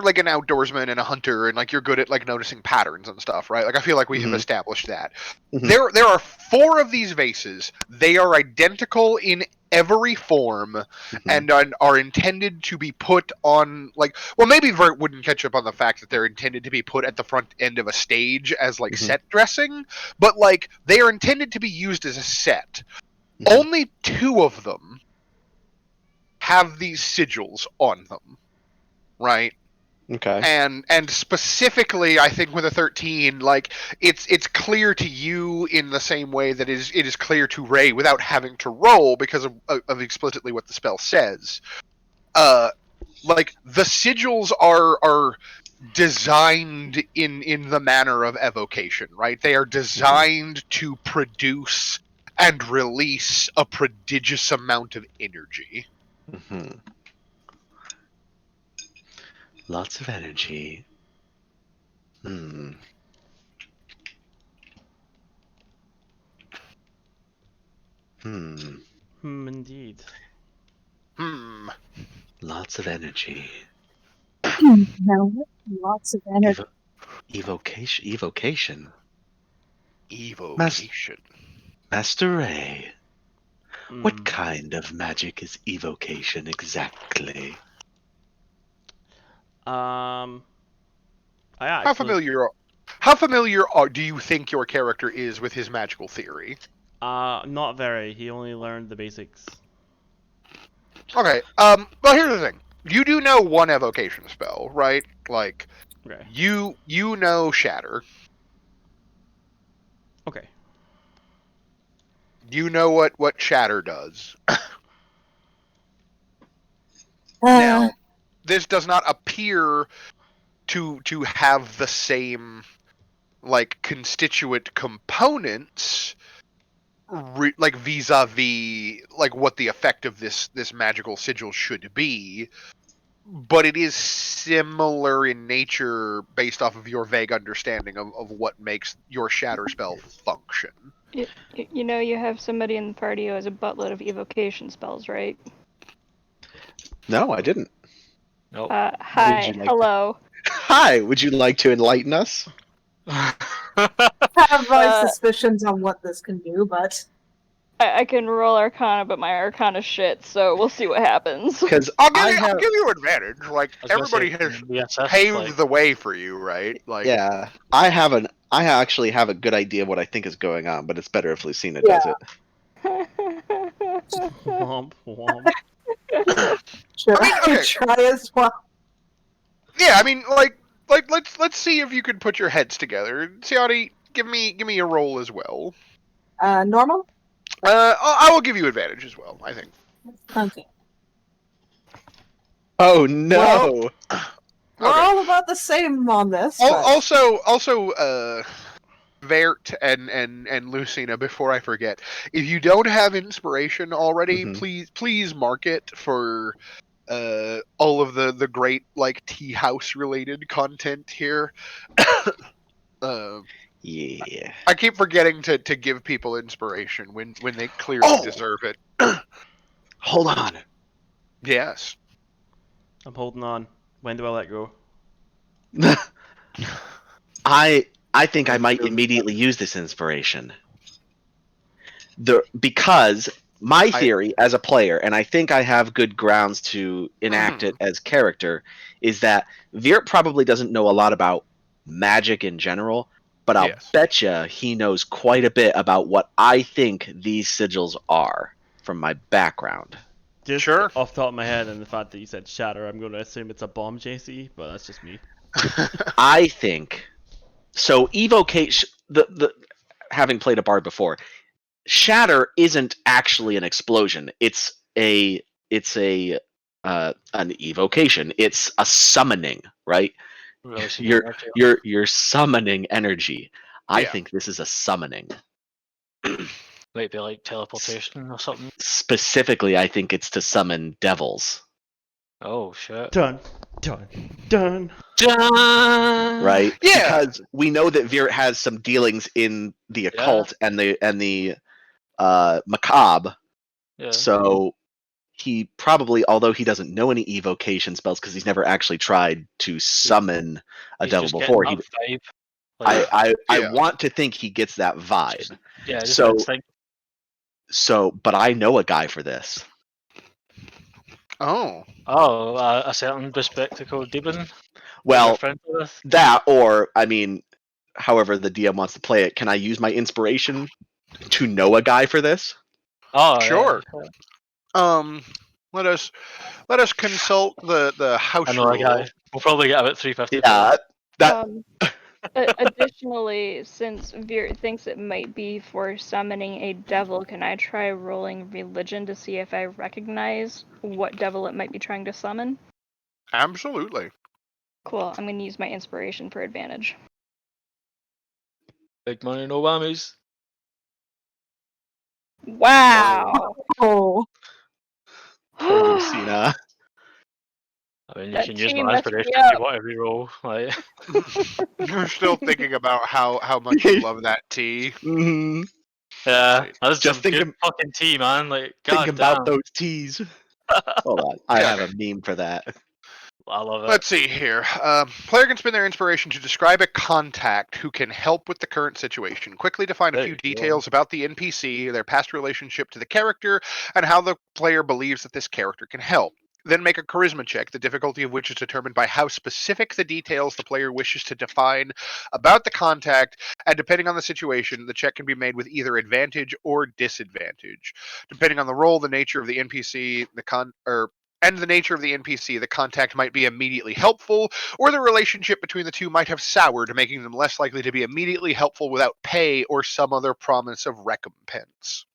like an outdoorsman and a hunter, and like you're good at like noticing patterns and stuff, right? Like I feel like we have Mhm. established that. Mhm. There are 4 of these vases. They are identical in every form Mhm. and are intended to be put on, like, well, maybe Vert wouldn't catch up on the fact that they're intended to be put at the front end of a stage as like Mhm. set dressing, but like they are intended to be used as a set. Mhm. Only 2 of them have these sigils on them, right? Okay. And specifically, I think with a 13, like it's clear to you in the same way that it is clear to Ray without having to roll because of explicitly what the spell says. Like the sigils are designed in the manner of evocation, right? They are designed to produce and release a prodigious amount of energy. Mhm. Lots of energy. Hmm. Hmm. Indeed. Hmm. Lots of energy. No, lots of energy. Evocation. Evocation. Evocation. Master Ray. What Mm. kind of magic is evocation exactly? I How actually, familiar do you think your character is with his magical theory? not very. He only learned the basics. Okay. Well, here's the thing. You do know one evocation spell, right? Like Okay. you know Shatter. Okay. You know what Shatter does. Uh, Now, this does not appear to have the same like constituent components like vis-a-vis like what the effect of this magical sigil should be, but it is similar in nature based off of your vague understanding of what makes your shatter spell function. You know, you have somebody in the party who has a buttload of evocation spells, right? No, I didn't. Nope. Hi, you like- hello. Hi, would you like to enlighten us? I have my Uh, suspicions on what this can do, but I can roll Arcana, but my Arcana shit, so we'll see what happens. Because I'll I give you advantage. Like I was gonna everybody say, has can we assist, paved like- the way for you, right? Like yeah, I actually have a good idea of what I think is going on, but it's better if Lucina Yeah. does it. Womp womp. should I mean, I okay. try as well? Yeah, I mean, like let's see if you can put your heads together. Siani, give me a roll as well. Normal? I will give you advantage as well, I think. Okay. Oh no! We're Okay. all about the same on this. But Also, Vert and Lucina, before I forget, if you don't have inspiration already, Mhm. please mark it for all of the great like tea house related content here. Yeah. I keep forgetting to give people inspiration when they clearly deserve it. Hold on. Yes. I'm holding on. When do I let go? I think I might immediately use this inspiration. Because my theory as a player, and I think I have good grounds to enact it as character, is that Virt probably doesn't know a lot about magic in general, but I'll Yes. betcha he knows quite a bit about what I think these sigils are from my background. Just Sure. off the top of my head, and the fact that you said shatter, I'm going to assume it's a bomb, JC, but that's just me. I think so. Evocation, the having played a bard before, shatter isn't actually an explosion. It's an evocation. It's a summoning, right? Releasing You're energy. you're summoning energy. I Yeah. think this is a summoning. Might be like teleportation or something. Specifically, I think it's to summon devils, Oh shit. Done. Done. Done. right? Yeah. Because we know that Virt has some dealings in the occult and the macabre. Yeah. So he probably, although he doesn't know any evocation spells because he's never actually tried to summon a He's devil just before, getting that vibe. Like, I Yeah. want to think he gets that vibe. just, yeah, just So instinct. but I know a guy for this. Oh. Oh, a certain bespectacled demon. That Well, you're friends with. that, or I mean, however the DM wants to play it. Can I use my inspiration to know a guy for this? Oh, Sure. Yeah. Let us consult the house I know a rule. guy. We'll probably get about 350. Yeah, that Additionally, since Veer thinks it might be for summoning a devil, can I try rolling religion to see if I recognize what devil it might be trying to summon? Absolutely. Cool. I'm going to use my inspiration for advantage. Big money, no whammies. Wow. Oh, poor Lucina. I mean, you That can use team my messed me inspiration if you up. want every roll. Like, You're still thinking about how much you love that tea. Mhm. yeah, Right. that's Just some good thinking- fucking tea, man. Like, Think god about damn. those teas. Hold on, I Yeah. have a meme for that. I love it. Let's see here. Player can spend their inspiration to describe a contact who can help with the current situation. Quickly define a There few you go. details about the NPC, their past relationship to the character, and how the player believes that this character can help. Then make a charisma check, the difficulty of which is determined by how specific the details the player wishes to define about the contact, and depending on the situation, the check can be made with either advantage or disadvantage. Depending on the role, the nature of the NPC, and the nature of the NPC, the contact might be immediately helpful, or the relationship between the two might have soured, making them less likely to be immediately helpful without pay or some other promise of recompense.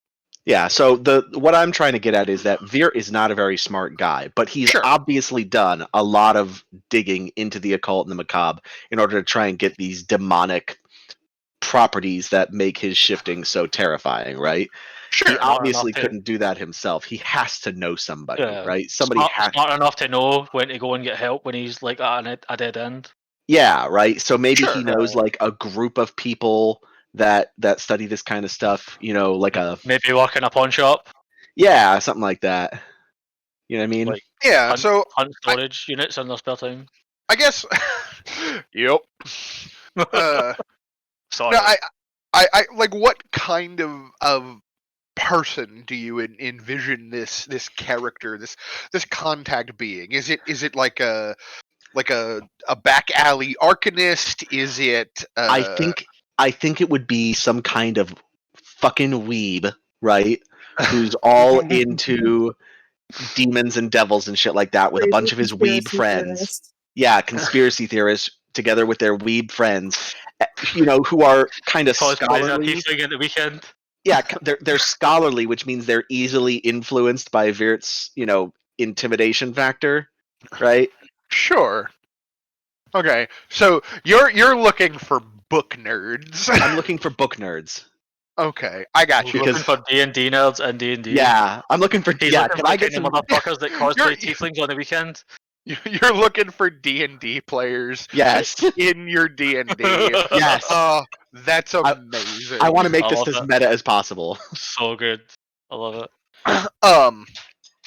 Yeah, so what I'm trying to get at is that Veer is not a very smart guy, but he's Sure. obviously done a lot of digging into the occult and the macabre in order to try and get these demonic properties that make his shifting so terrifying, right? Sure. He Smart obviously enough to- couldn't do that himself. He has to know somebody, Yeah. right? Somebody smart enough to know when to go and get help when he's like at a dead end. Yeah, right. So maybe Sure. he knows like a group of people that study this kind of stuff, like a Maybe work in a pawn shop. yeah, something like that. You know what I mean? Like, Yeah, Hunt, so hunt storage units in their spare time. I guess. Yep. Sorry. No, I like what kind of person do you envision this character, this contact being? Is it like a back alley arcanist? Is it I think it would be some kind of fucking weeb, right? Who's all into demons and devils and shit like that with a crazy bunch of his weeb conspiracy friends. theorist. Yeah, conspiracy theorists together with their weeb friends, who are kind of Cosplays a scholarly. tiefling at the weekend. Yeah, they're scholarly, which means they're easily influenced by Virt's, intimidation factor, right? Sure. Okay, so you're looking for book nerds. I'm looking for book nerds. Okay, I got you. Looking Because- for D&D nerds and D&D. Yeah, I'm looking for. He's Yeah, looking can for I the get kind some? of motherfuckers that cosplay You're- tieflings on the weekend. You're looking for D&D players Yes, in your D&D. yes. Oh, that's amazing. I want to make I this love as that. meta as possible. So good. I love it.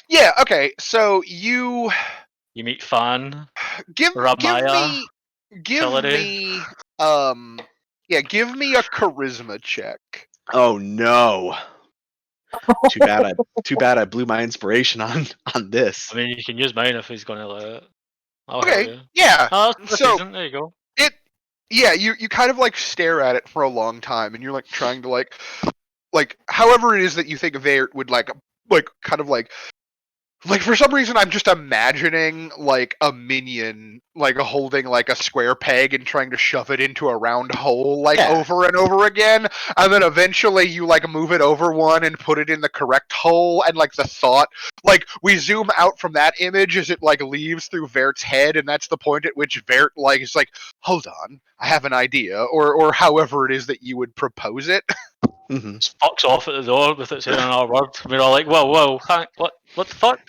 Yeah, okay. So you You meet Fan, give Ramaya, give Hillary. me give me a charisma check. Oh no! Too bad I blew my inspiration on this. I mean, you can use mine if he's going to let it. I'll help Okay, you. yeah. Oh, that's So- decent. There you go. You kind of like stare at it for a long time, and you're like trying to like however it is that you think Vert would like kind of like for some reason I'm just imagining like a minion like holding like a square peg and trying to shove it into a round hole Yeah. over and over again, and then eventually you like move it over one and put it in the correct hole, and like the thought like we zoom out from that image as it like leaves through Vert's head, and that's the point at which Vert like is like, hold on, I have an idea, or however it is that you would propose it. Mhm. Just fucks off at the door with it saying another word. We're all like, whoa, what the fuck?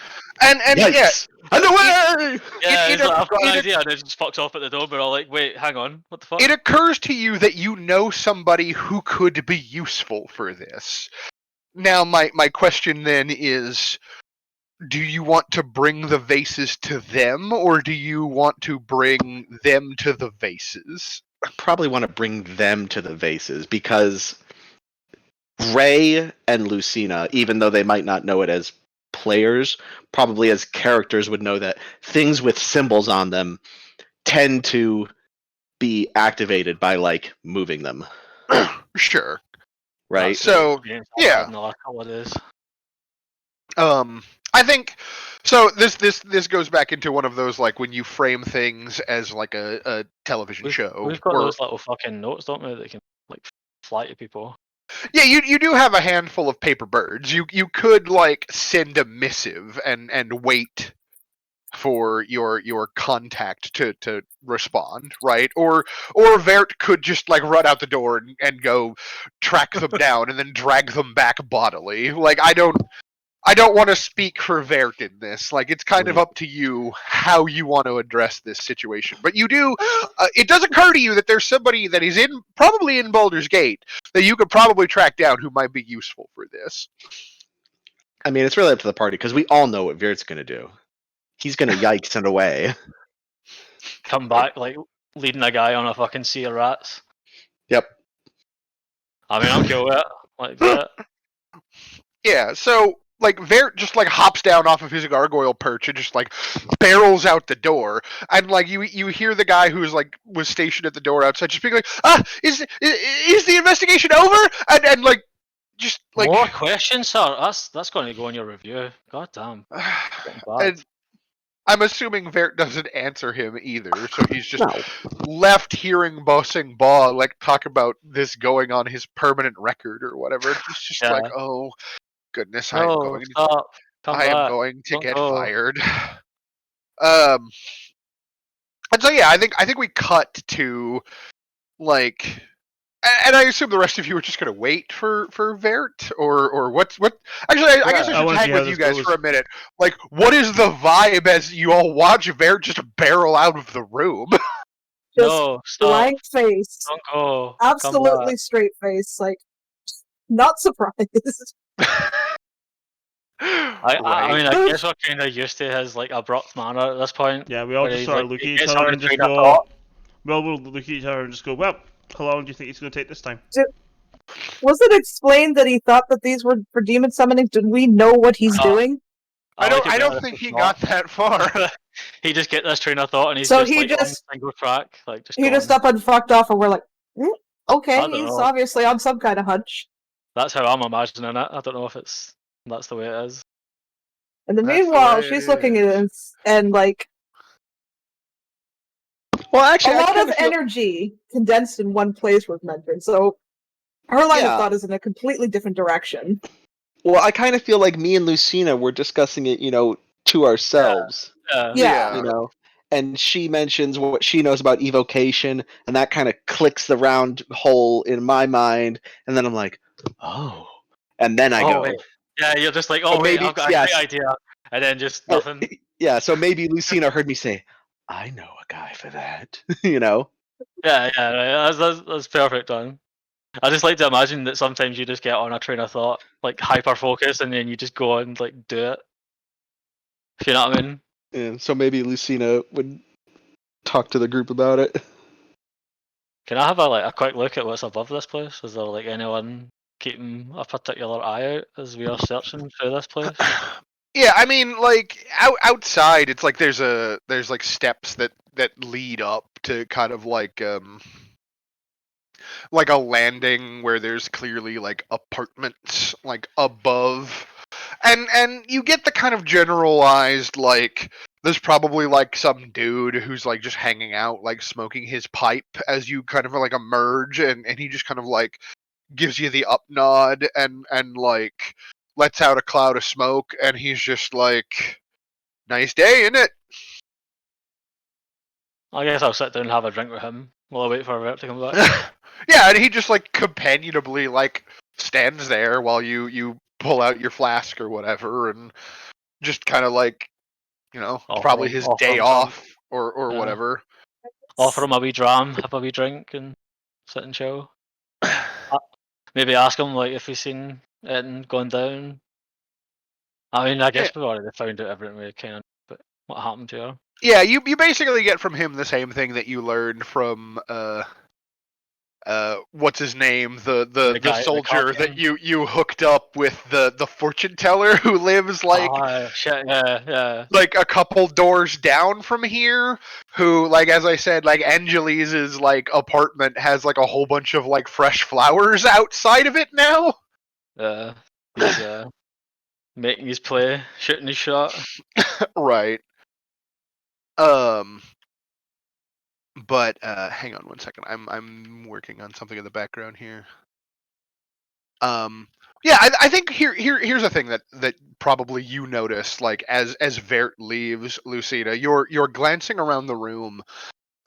And yeah, Yikes! Underway! Yeah, it he's like, I've got an it- idea, and then just fucks off at the door. We're all like, wait, hang on, what the fuck? it occurs to you that you know somebody who could be useful for this. Now, my question then is, do you want to bring the vases to them, or do you want to bring them to the vases? Probably want to bring them to the vases because Ray and Lucina, even though they might not know it as players, probably as characters would know that things with symbols on them tend to be activated by like moving them, Sure. right? So, Experience I've yeah. had in the last couple of days. I think so. This goes back into one of those like when you frame things as like a television show. We've got where- those little fucking notes, don't we, that can like fly to people. Yeah, you do have a handful of paper birds. You could like send a missive and wait for your contact to respond, right? Or Vert could just like run out the door and go track them down and then drag them back bodily. Like I don't want to speak for Vert in this. Like it's kind of up to you how you want to address this situation. But you do. It does occur to you that there's somebody that is probably in Baldur's Gate that you could probably track down who might be useful for this. I mean, it's really up to the party because we all know what Vert's going to do. He's going to yikes and away. Come back like leading a guy on a fucking sea of rats. Yep. I mean, I'm cool with it. Like that. Yeah. So like Vert just like hops down off of his gargoyle perch and just like barrels out the door, and like you hear the guy who's like was stationed at the door outside just being like, is the investigation over? And like just like More questions, sir. That's going to go in your review. God damn. Getting bad. and I'm assuming Vert doesn't answer him either, so he's just No. left hearing Bossing Baw like talk about this going on his permanent record or whatever. He's just Yeah. like, oh goodness, I am No, going stop. Come I am back. going to Don't get go. fired. And so yeah, I think we cut to like, and I assume the rest of you are just gonna wait for Vert or what? Actually, I guess I I should wanna hang see how with you this guys goes. for a minute. Like, what is the vibe as you all watch Vert just barrel out of the room? Just No, stop. blank face, Don't go. Come absolutely back. straight face, like not surprised. I mean, I guess we're kind of used to his like abrupt manner at this point. Yeah, we all where just he's, sort like, of look at he each gets other on a and just train of go. thought. Well, we'll look at each other and just go, well, how long do you think it's going to take this time? Was it explained that he thought that these were for demon summoning? Did we know what he's No. doing? I like it don't better if think it's he not. got that far. He just get this train of thought and he's So just he like on just- single track, like just He gone. just up and fucked off, and we're like, okay, I don't he's know. obviously on some kind of hunch. That's how I'm imagining it. I don't know if that's the way it is. And then That's the meanwhile, way it she's looking at is. us, and like Well, actually, a I lot kind of energy condensed in one place was mentioned. So her line Yeah. of thought is in a completely different direction. Well, I kind of feel like me and Lucina were discussing it, to ourselves, Yeah. and she mentions what she knows about evocation, and that kind of clicks the round hole in my mind, and then I'm like, oh, and then I Oh, go, wait. Yeah, you're just like, So oh wait, maybe- I've got a yes. great idea, and then just Oh, nothing. yeah, so maybe Lucina heard me say, I know a guy for that, Yeah, right. That's perfect, Don. I just like to imagine that sometimes you just get on a train of thought, like hyper focus, and then you just go and like do it. If you know what I mean? And so maybe Lucina would talk to the group about it. Can I have a quick look at what's above this place? Is there like anyone keeping a particular eye out as we are searching through this place? Yeah, I mean, like outside, it's like there's like steps that lead up to kind of like a landing where there's clearly like apartments like above, and you get the kind of generalized like there's probably like some dude who's like just hanging out like smoking his pipe as you kind of like emerge, and he just kind of like gives you the up nod and like lets out a cloud of smoke, and he's just like, nice day, innit? I guess I'll sit down and have a drink with him while I wait for Rep to come back. Yeah, and he just like companionably like stands there while you pull out your flask or whatever, and just kind of like, Offer probably him- his offer day him off or Yeah. whatever. Offer him a wee dram, have a wee drink, and sit and chill. Maybe ask him like if he's seen it going down. I mean, I guess we've already found out everything we can, but what happened to her? Yeah, you basically get from him the same thing that you learned from what's his name, the guy, the soldier captain. that you hooked up with, the fortune teller who lives like Shit, yeah. like a couple doors down from here, who, like, as I said, like Angelise's like apartment has like a whole bunch of like fresh flowers outside of it now. He's making his play, shooting his shot. Right. But hang on one second. I'm working on something in the background here. Yeah, I think here's a thing that probably you notice, like as Vert leaves, Lucina, you're glancing around the room,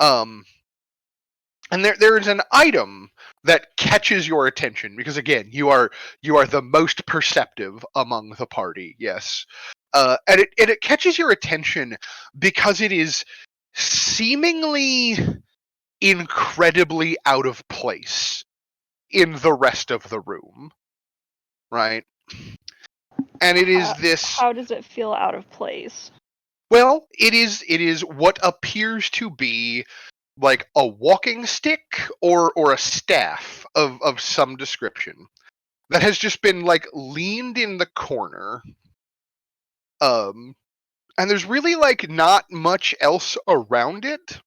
and there is an item that catches your attention, because again, you are the most perceptive among the party, yes, and it catches your attention because it is seemingly incredibly out of place in the rest of the room, right? And it is this. How does it feel out of place? Well, it is what appears to be like a walking stick or a staff of some description that has just been like leaned in the corner. And there's really like not much else around it.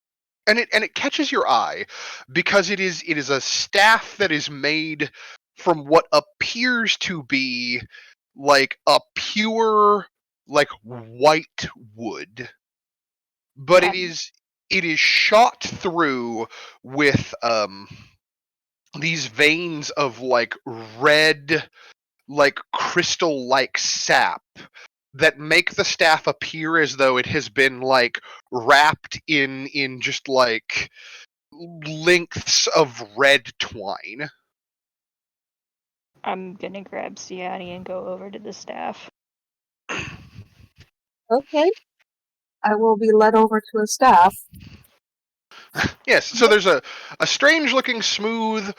And it catches your eye because it is a staff that is made from what appears to be like a pure like white wood, but it is shot through with these veins of like red, like crystal like sap that make the staff appear as though it has been like wrapped in just like lengths of red twine. I'm gonna grab Siani and go over to the staff. Okay. I will be led over to a staff. Yes, so there's a strange looking smooth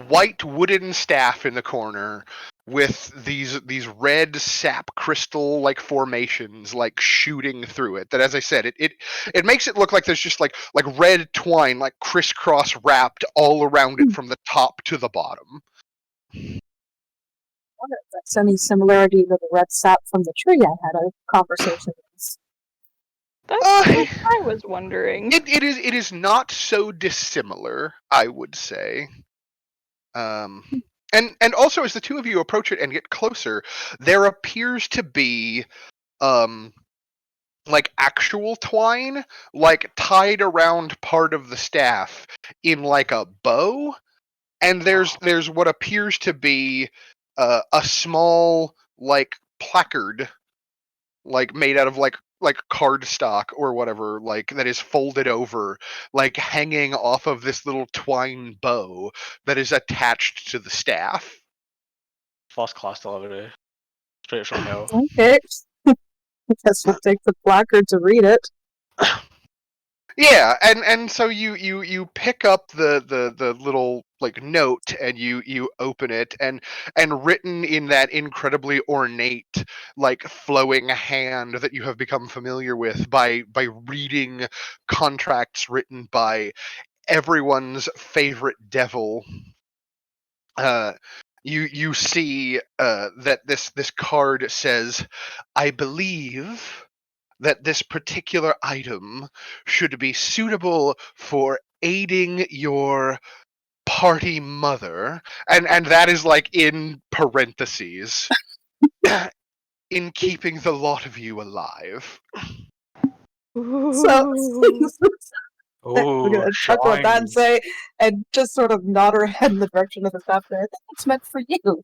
white wooden staff in the corner with these red sap crystal like formations like shooting through it, that, as I said, it makes it look like there's just like red twine like crisscross wrapped all around it from the top to the bottom. I wonder if that's any similarity to the red sap from the tree I had a conversation with. That's what I was wondering. It is not so dissimilar, I would say. And also, as the two of you approach it and get closer, there appears to be like actual twine like tied around part of the staff in like a bow, and there's what appears to be a small like placard like made out of like cardstock or whatever, like that is folded over, like hanging off of this little twine bow that is attached to the staff. First class delivery. Straight from hell. Okay. I guess we'll take the placard to read it. Yeah, and so you pick up the little like note and you open it, and written in that incredibly ornate like flowing hand that you have become familiar with by reading contracts written by everyone's favorite devil, you see that this card says, "I believe that this particular item should be suitable for aiding your party mother," and that is like in parentheses, "in keeping the lot of you alive." So we're gonna talk about that and say, and just sort of nod her head in the direction of the staff there. I think it's meant for you.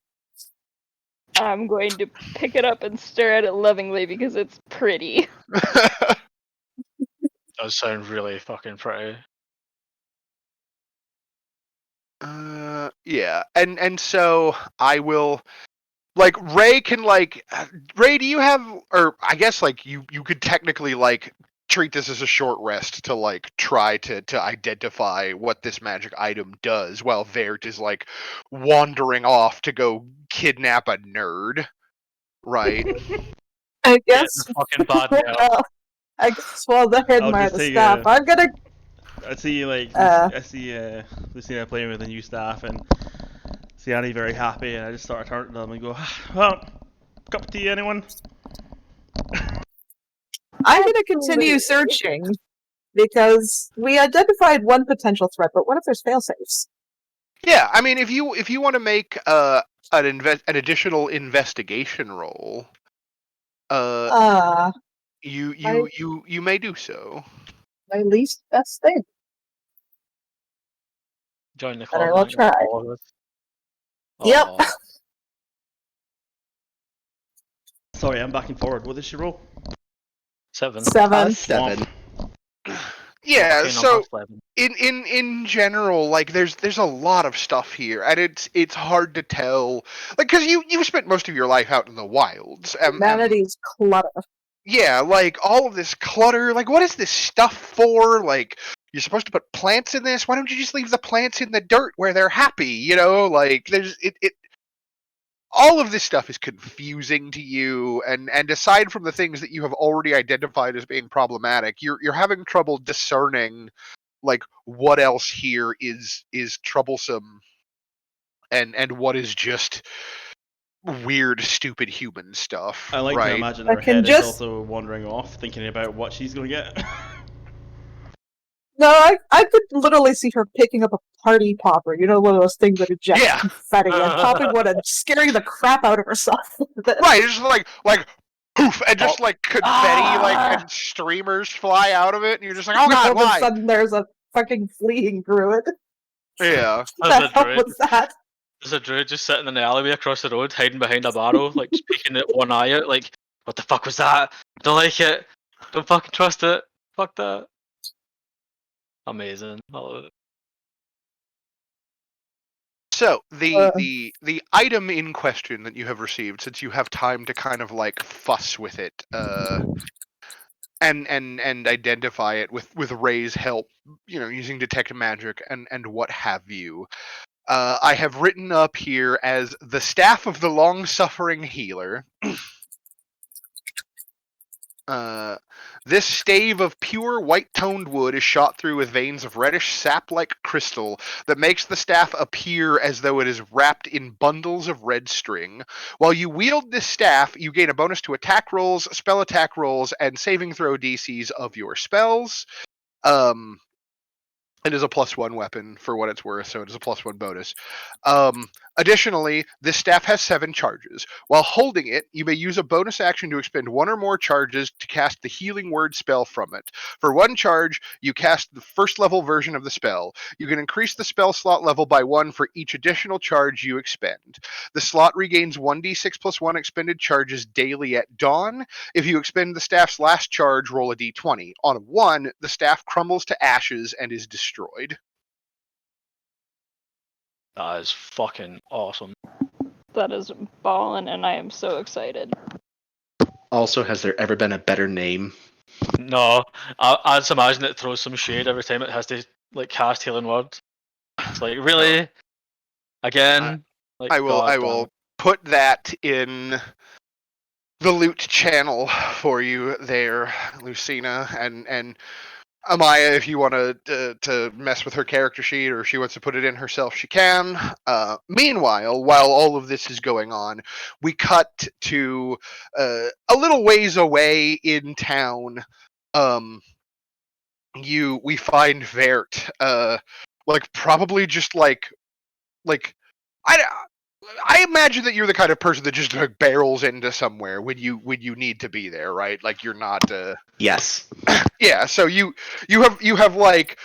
I'm going to pick it up and stare at it lovingly because it's pretty. Does sound really fucking pretty. Yeah, and so I will, like, Ray can like, Ray, do you have, or I guess like you could technically like treat this as a short rest to like try to identify what this magic item does, while Vert is like wandering off to go kidnap a nerd, right? I guess. Fucking bad now. I guess while they're I'll admire just the say, staff, I'm gonna I see like I see Lucina playing with the new staff and see Annie very happy, and I just start turning to them and go, well, cup of tea, anyone? I'm going to continue searching because we identified one potential threat, but what if there's fail-safes? Yeah, I mean, if you want to make an additional investigation roll, you may do so. My least best thing. Join the But I club. will man, try. all of us. Yep. Aw. Sorry, I'm back and forward. What did she roll? 7. 7. 7. Yeah, Lucky so number 7. in general, like there's a lot of stuff here, and it's hard to tell, like, because you've spent most of your life out in the wilds. Humanity's clutter. Yeah, like all of this clutter. Like, what is this stuff for? Like, you're supposed to put plants in this. Why don't you just leave the plants in the dirt where they're happy? You know, like there's it. All of this stuff is confusing to you, and aside from the things that you have already identified as being problematic, you're having trouble discerning like what else here is troublesome and what is just weird, stupid human stuff. I like to right? imagine I her can head is just- also wandering off, thinking about what she's going to get. No, I could literally see her picking up a party popper. You know, one of those things that ejects Yeah. confetti and popping one and scaring the crap out of herself. Right, it's just like poof, and just Oh. like confetti, like Ah! and streamers fly out of it, and you're just like, oh god, All of a why? sudden, there's a fucking fleeing druid. Yeah. What There's the a hell druid. was that? There's a druid just sitting in the alleyway across the road, hiding behind a barrow, like just peeking at one eye out, like, what the fuck was that? Don't like it. Don't fucking trust it. Fuck that. Amazing. I love it. So Uh. the item in question that you have received, since you have time to kind of like fuss with it, and identify it with Ray's help, you know, using detect magic and what have you. I have written up here as the staff of the long-suffering healer. This stave of pure white-toned wood is shot through with veins of reddish sap-like crystal that makes the staff appear as though it is wrapped in bundles of red string. While you wield this staff, you gain a bonus to attack rolls, spell attack rolls, and saving throw DCs of your spells. It is a +1 weapon for what it's worth, so it is a +1 bonus. Additionally, this staff has 7 charges. While holding it, you may use a bonus action to expend 1 or more charges to cast the healing word spell from it. For 1 charge, you cast the first level version of the spell. You can increase the spell slot level by 1 for each additional charge you expend. The slot regains 1d6 + 1 expended charges daily at dawn. If you expend the staff's last charge, roll a d20. On a 1, the staff crumbles to ashes and is destroyed. That is fucking awesome. That is ballin', and I am so excited. Also, has there ever been a better name? No, I just imagine it throws some shade every time it has to like cast healing word. It's like, really? Again? Like, I will God I damn will it. put that in the loot channel for you there, Lucina, and Amaya, if you want to mess with her character sheet or if she wants to put it in herself, she can. Meanwhile, while all of this is going on, we cut to a little ways away in town. We find Vert, like probably just like I imagine that you're the kind of person that just like barrels into somewhere when you need to be there, right? Like you're not. Yes. Yeah, so you have like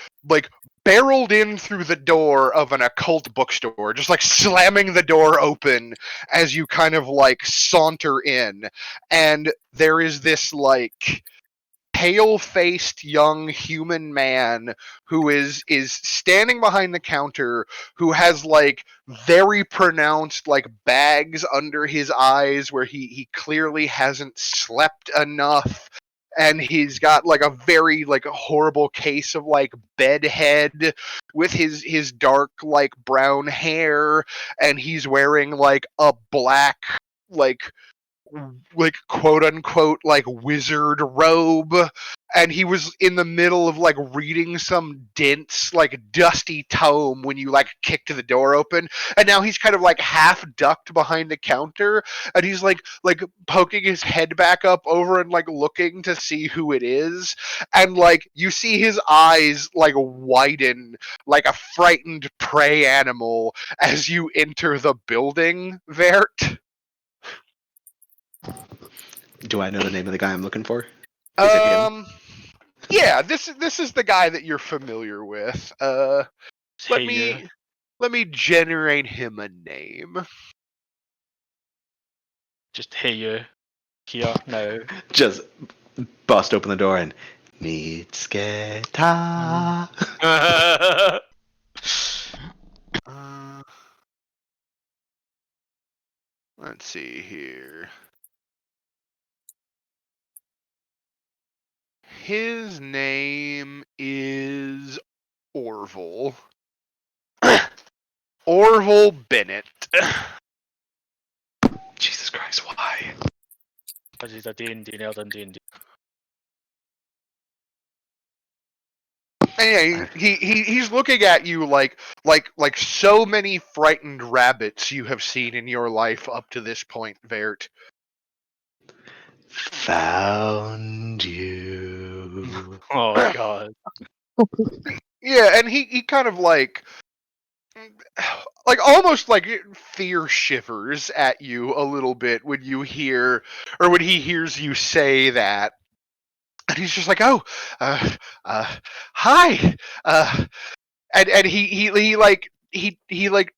barreled in through the door of an occult bookstore, just like slamming the door open as you kind of like saunter in, and there is this like pale-faced young human man who is standing behind the counter, who has like very pronounced like bags under his eyes where he clearly hasn't slept enough, and he's got like a very like horrible case of like bedhead with his dark like brown hair, and he's wearing like a black like like quote unquote like wizard robe, and he was in the middle of like reading some dense like dusty tome when you like kicked the door open, and now he's kind of like half ducked behind the counter, and he's like poking his head back up over and like looking to see who it is, and like you see his eyes like widen like a frightened prey animal as you enter the building, Vert. Do I know the name of the guy I'm looking for? Is it him? Yeah, this is the guy that you're familiar with. Let Hey, me generate him a name. just hey you, here now. Just bust open the door and Mitsketa. Let's see here. His name is Orville. Orville Bennett. Jesus Christ, why? Because he's a D&D nerd and D&D. And yeah, he's looking at you like so many frightened rabbits you have seen in your life up to this point, Vert. Found you. Oh god. Yeah, and he kind of like almost like fear shivers at you a little bit when you hear or when he hears you say that. And he's just like, "Oh, hi," and he like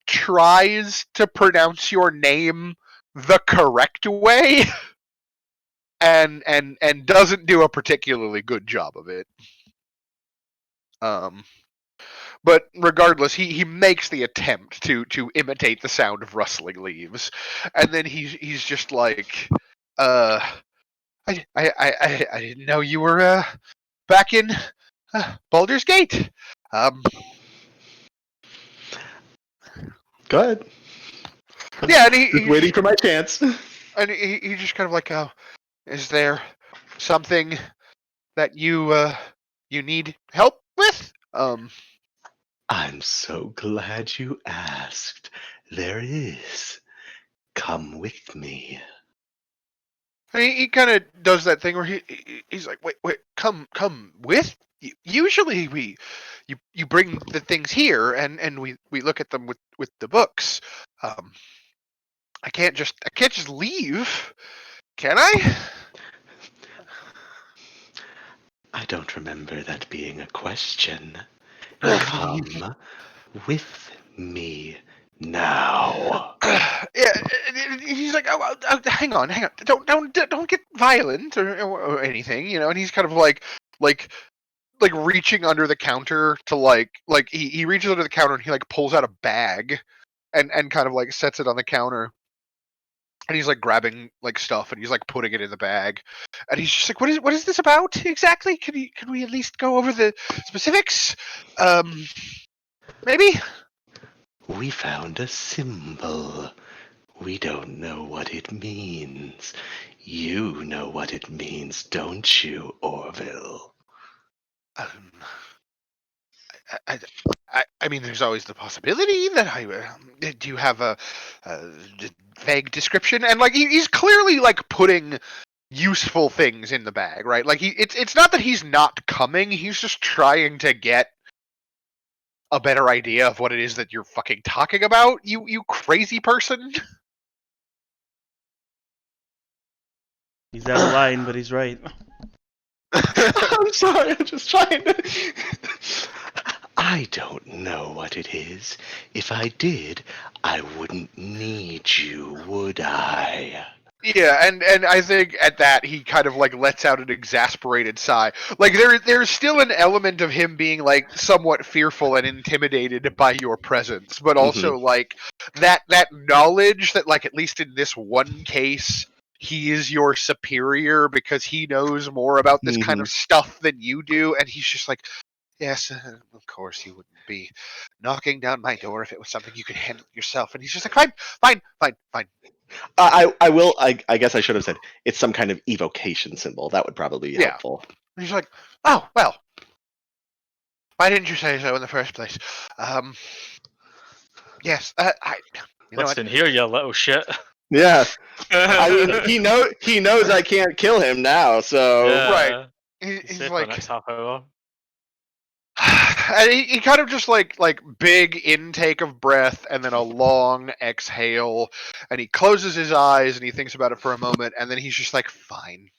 tries to pronounce your name the correct way, and doesn't do a particularly good job of it. But regardless, he makes the attempt to imitate the sound of rustling leaves, and then he's just like, I didn't know you were back in Baldur's Gate. Go ahead. Yeah, and Just waiting for my chance. and he just kind of like, oh, is there something that you need help with? I'm so glad you asked. There is. Come with me. And he kind of does that thing where he's like, wait, come with. Usually you bring the things here and we look at them with the books. I can't just leave, can I? I don't remember that being a question. Come with me now. Yeah, he's like, oh, hang on, don't get violent or anything, you know. And he's kind of like reaching under the counter to like he reaches under the counter and he like pulls out a bag and kind of like sets it on the counter. And he's like grabbing like stuff and he's like putting it in the bag. And he's just like, what is this about exactly? Can we at least go over the specifics? Maybe? We found a symbol. We don't know what it means. You know what it means, don't you, Orville? I mean, there's always the possibility that do you have a vague description? And like he's clearly like putting useful things in the bag, right? Like it's not that he's not coming; he's just trying to get a better idea of what it is that you're fucking talking about. You crazy person. He's out of line, but he's right. I'm sorry, I'm just trying to. I don't know what it is. If I did, I wouldn't need you, would I? Yeah, and I think at that he kind of like lets out an exasperated sigh. Like there's still an element of him being like somewhat fearful and intimidated by your presence, but also like that knowledge that like at least in this one case he is your superior because he knows more about this kind of stuff than you do, and he's just like, Yes, of course you wouldn't be knocking down my door if it was something you could handle yourself. And he's just like, fine. I guess I should have said it's some kind of evocation symbol. That would probably be Yeah. helpful. And he's like, oh, well, why didn't you say so in the first place? Yes, you know what? Listen here, you little shit. Yeah. I mean, he knows I can't kill him now, so Yeah. Right. He's He's safe for the like, next half hour. and he kind of just like big intake of breath and then a long exhale, and he closes his eyes and he thinks about it for a moment, and then he's just like, fine.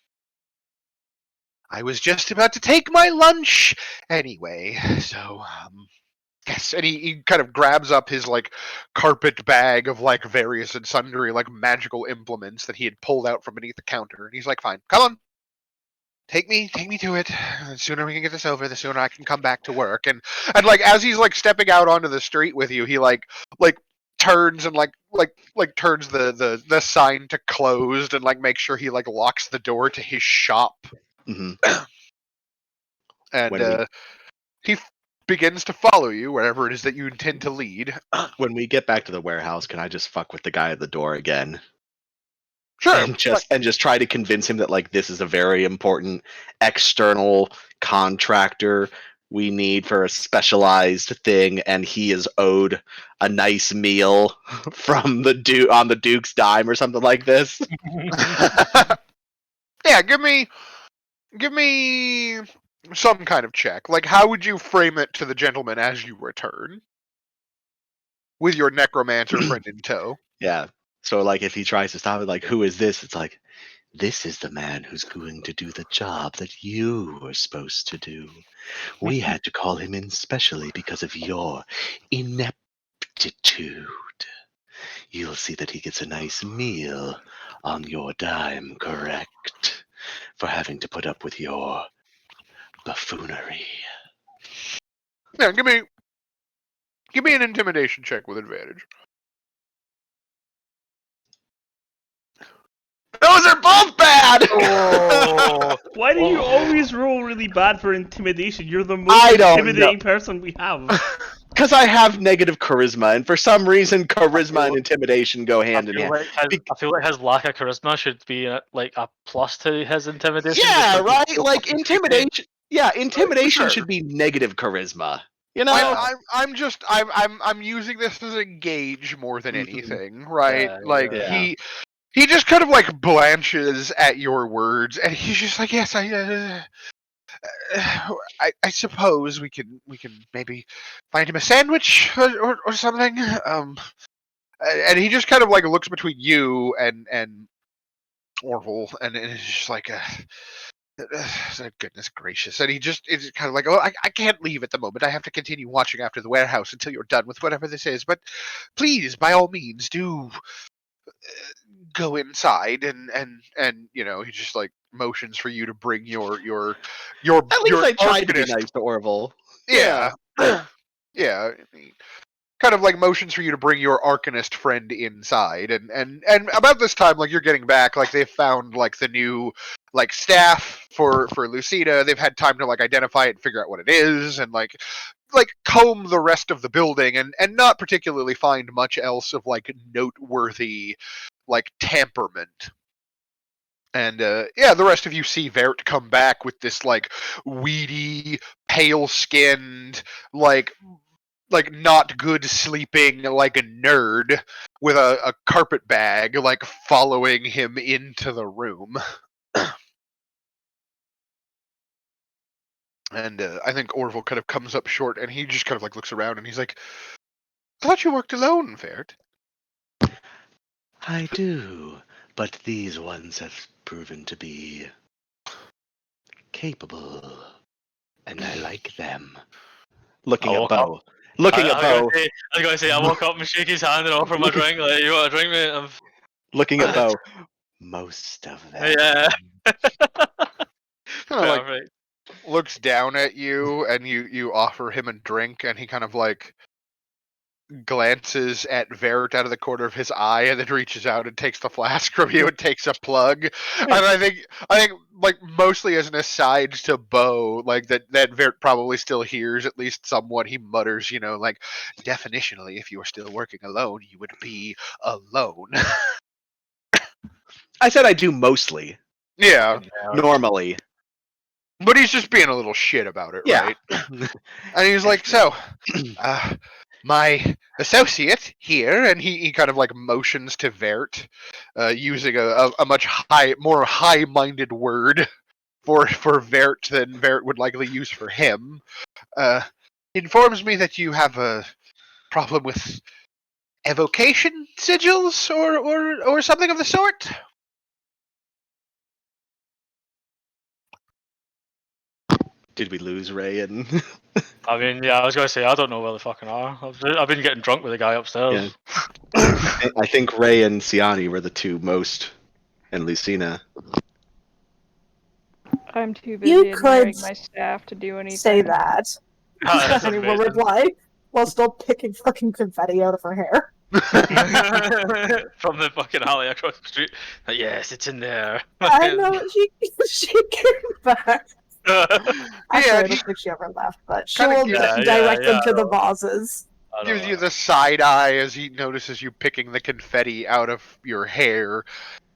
I was just about to take my lunch anyway, so yes. And he kind of grabs up his like carpet bag of like various and sundry like magical implements that he had pulled out from beneath the counter, and he's like, fine, come on. Take me to it. The sooner we can get this over, the sooner I can come back to work. And like as he's like stepping out onto the street with you, he like turns and like turns the sign to closed and like makes sure he like locks the door to his shop. Mhm. And he begins to follow you wherever it is that you intend to lead. When we get back to the warehouse, can I just fuck with the guy at the door again? Sure. And just try to convince him that like this is a very important external contractor we need for a specialized thing, and he is owed a nice meal from the on the Duke's dime or something like this. Yeah, give me some kind of check. Like, how would you frame it to the gentleman as you return? With your necromancer friend in tow. Yeah. So like if he tries to stop it, like, who is this? It's like, this is the man who's going to do the job that you were supposed to do. We had to call him in specially because of your ineptitude. You'll see that he gets a nice meal on your dime, correct? For having to put up with your buffoonery. Yeah, give me an intimidation check with advantage. Those are both bad! Oh, Why do you always roll really bad for intimidation? You're the most I don't intimidating person we have. Because I have negative charisma, and for some reason, charisma and intimidation go hand in hand. I feel like his lack of charisma should be like a plus to his intimidation. just Yeah, because right? he's so Like fucking creepy. intimidation. Yeah, intimidation Sure. should be negative charisma. You know? I'm using this as a gauge more than anything, right? Yeah, Like yeah. he just kind of like blanches at your words, and he's just like, yes, I suppose we can maybe find him a sandwich or something. And he just kind of like looks between you and Orville, and it's just like, goodness gracious. And he just is kind of like, oh, I can't leave at the moment. I have to continue watching after the warehouse until you're done with whatever this is. But please, by all means, do go inside and you know, he just like motions for you to bring your At least I tried to be arcanist. nice to Orville. Yeah. Yeah. Kind of like motions for you to bring your arcanist friend inside, and about this time, like you're getting back, like they've found like the new like staff for Lucida. They've had time to like identify it and figure out what it is, and like comb the rest of the building, and not particularly find much else of like noteworthy like temperament. And yeah, the rest of you see Vert come back with this like weedy, pale-skinned, like not good sleeping like a nerd with a carpet bag like following him into the room. And I think Orville kind of comes up short, and he just kind of like looks around, and he's like, I thought you worked alone, Vert. I do, but these ones have proven to be capable, and I like them. Looking I at woke Bo. Looking at Bo. I was gonna say, I woke up and shake his hand and offer him a drink. Like, you want a drink, mate? Looking at Bo. Most of them. Yeah. Kind of like Perfect. looks down at you, and you offer him a drink, and he kind of like glances at Vert out of the corner of his eye and then reaches out and takes the flask from you and takes a plug. And I think like mostly as an aside to Bo, like that Vert probably still hears at least somewhat. He mutters, like definitionally, if you were still working alone, you would be alone. I said I do mostly. Yeah. Normally. But he's just being a little shit about it, Yeah. right? And he's like, so, my associate here, and he kind of like motions to Vert, using a much more high-minded word for Vert than Vert would likely use for him, informs me that you have a problem with evocation sigils or something of the sort. Did we lose Ray and I mean, yeah, I was gonna say I don't know where the fucking are. I've been getting drunk with the guy upstairs. I think Ray and Siani were the two most, and Lucina. I'm too busy You admiring could my staff to do anything. say that. That's Siani will amazing. reply while still picking fucking confetti out of her hair. From the fucking alley across the street. Yes, it's in there. I know she came back. Actually, Yeah, I he don't think she ever left, but she kinda will gives- direct Yeah, them to yeah. the vases. gives you the side eye as he notices you picking the confetti out of your hair,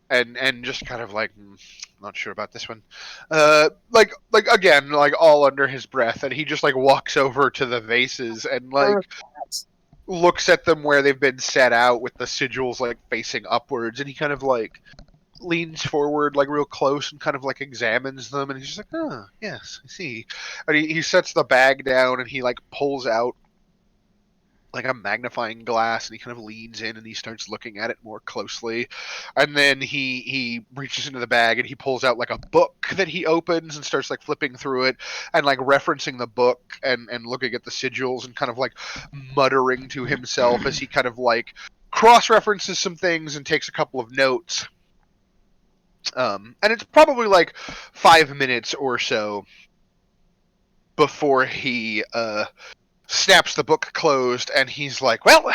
and just kind of like, not sure about this one. Like again, like all under his breath, and he just like walks over to the vases and like Perfect. looks at them where they've been set out with the sigils like facing upwards, and he kind of like leans forward like real close and kind of like examines them, and he's just like, oh yes, I see. And he sets the bag down and he like pulls out like a magnifying glass, and he kind of leans in and he starts looking at it more closely, and then he reaches into the bag and he pulls out like a book that he opens and starts like flipping through it and like referencing the book and looking at the sigils and kind of like muttering to himself as he kind of like cross-references some things and takes a couple of notes. And it's probably like 5 minutes or so before he snaps the book closed, and he's like, well,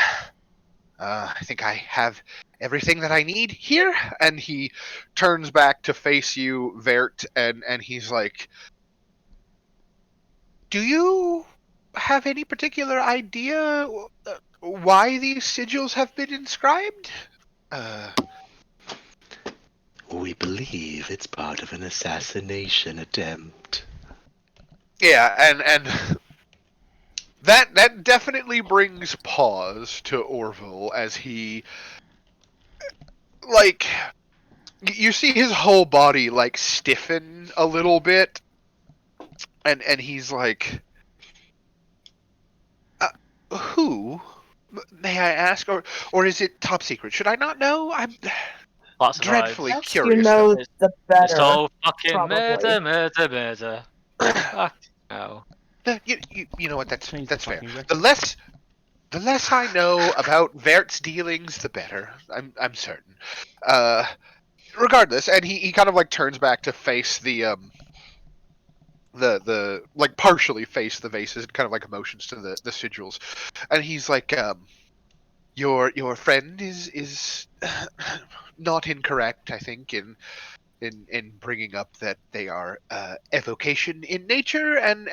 I think I have everything that I need here. And he turns back to face you, Vert, and he's like, do you have any particular idea why these sigils have been inscribed? We believe it's part of an assassination attempt. Yeah, and that definitely brings pause to Orville as he, like, you see his whole body like stiffen a little bit, and he's like, who, may I ask, or is it top secret? Should I not know? I'm Lots of dreadfully vibes. Yes, curious. you know It's- the better. It's all fucking probably. murder. Fuck no. You know what? That's Change the fair. fucking record. The less I know about Vert's dealings, the better. I'm certain. Regardless, and he kind of like turns back to face the like partially face the vases and kind of like motions to the sigils, and he's like, your friend is not incorrect, I think, in bringing up that they are evocation in nature, and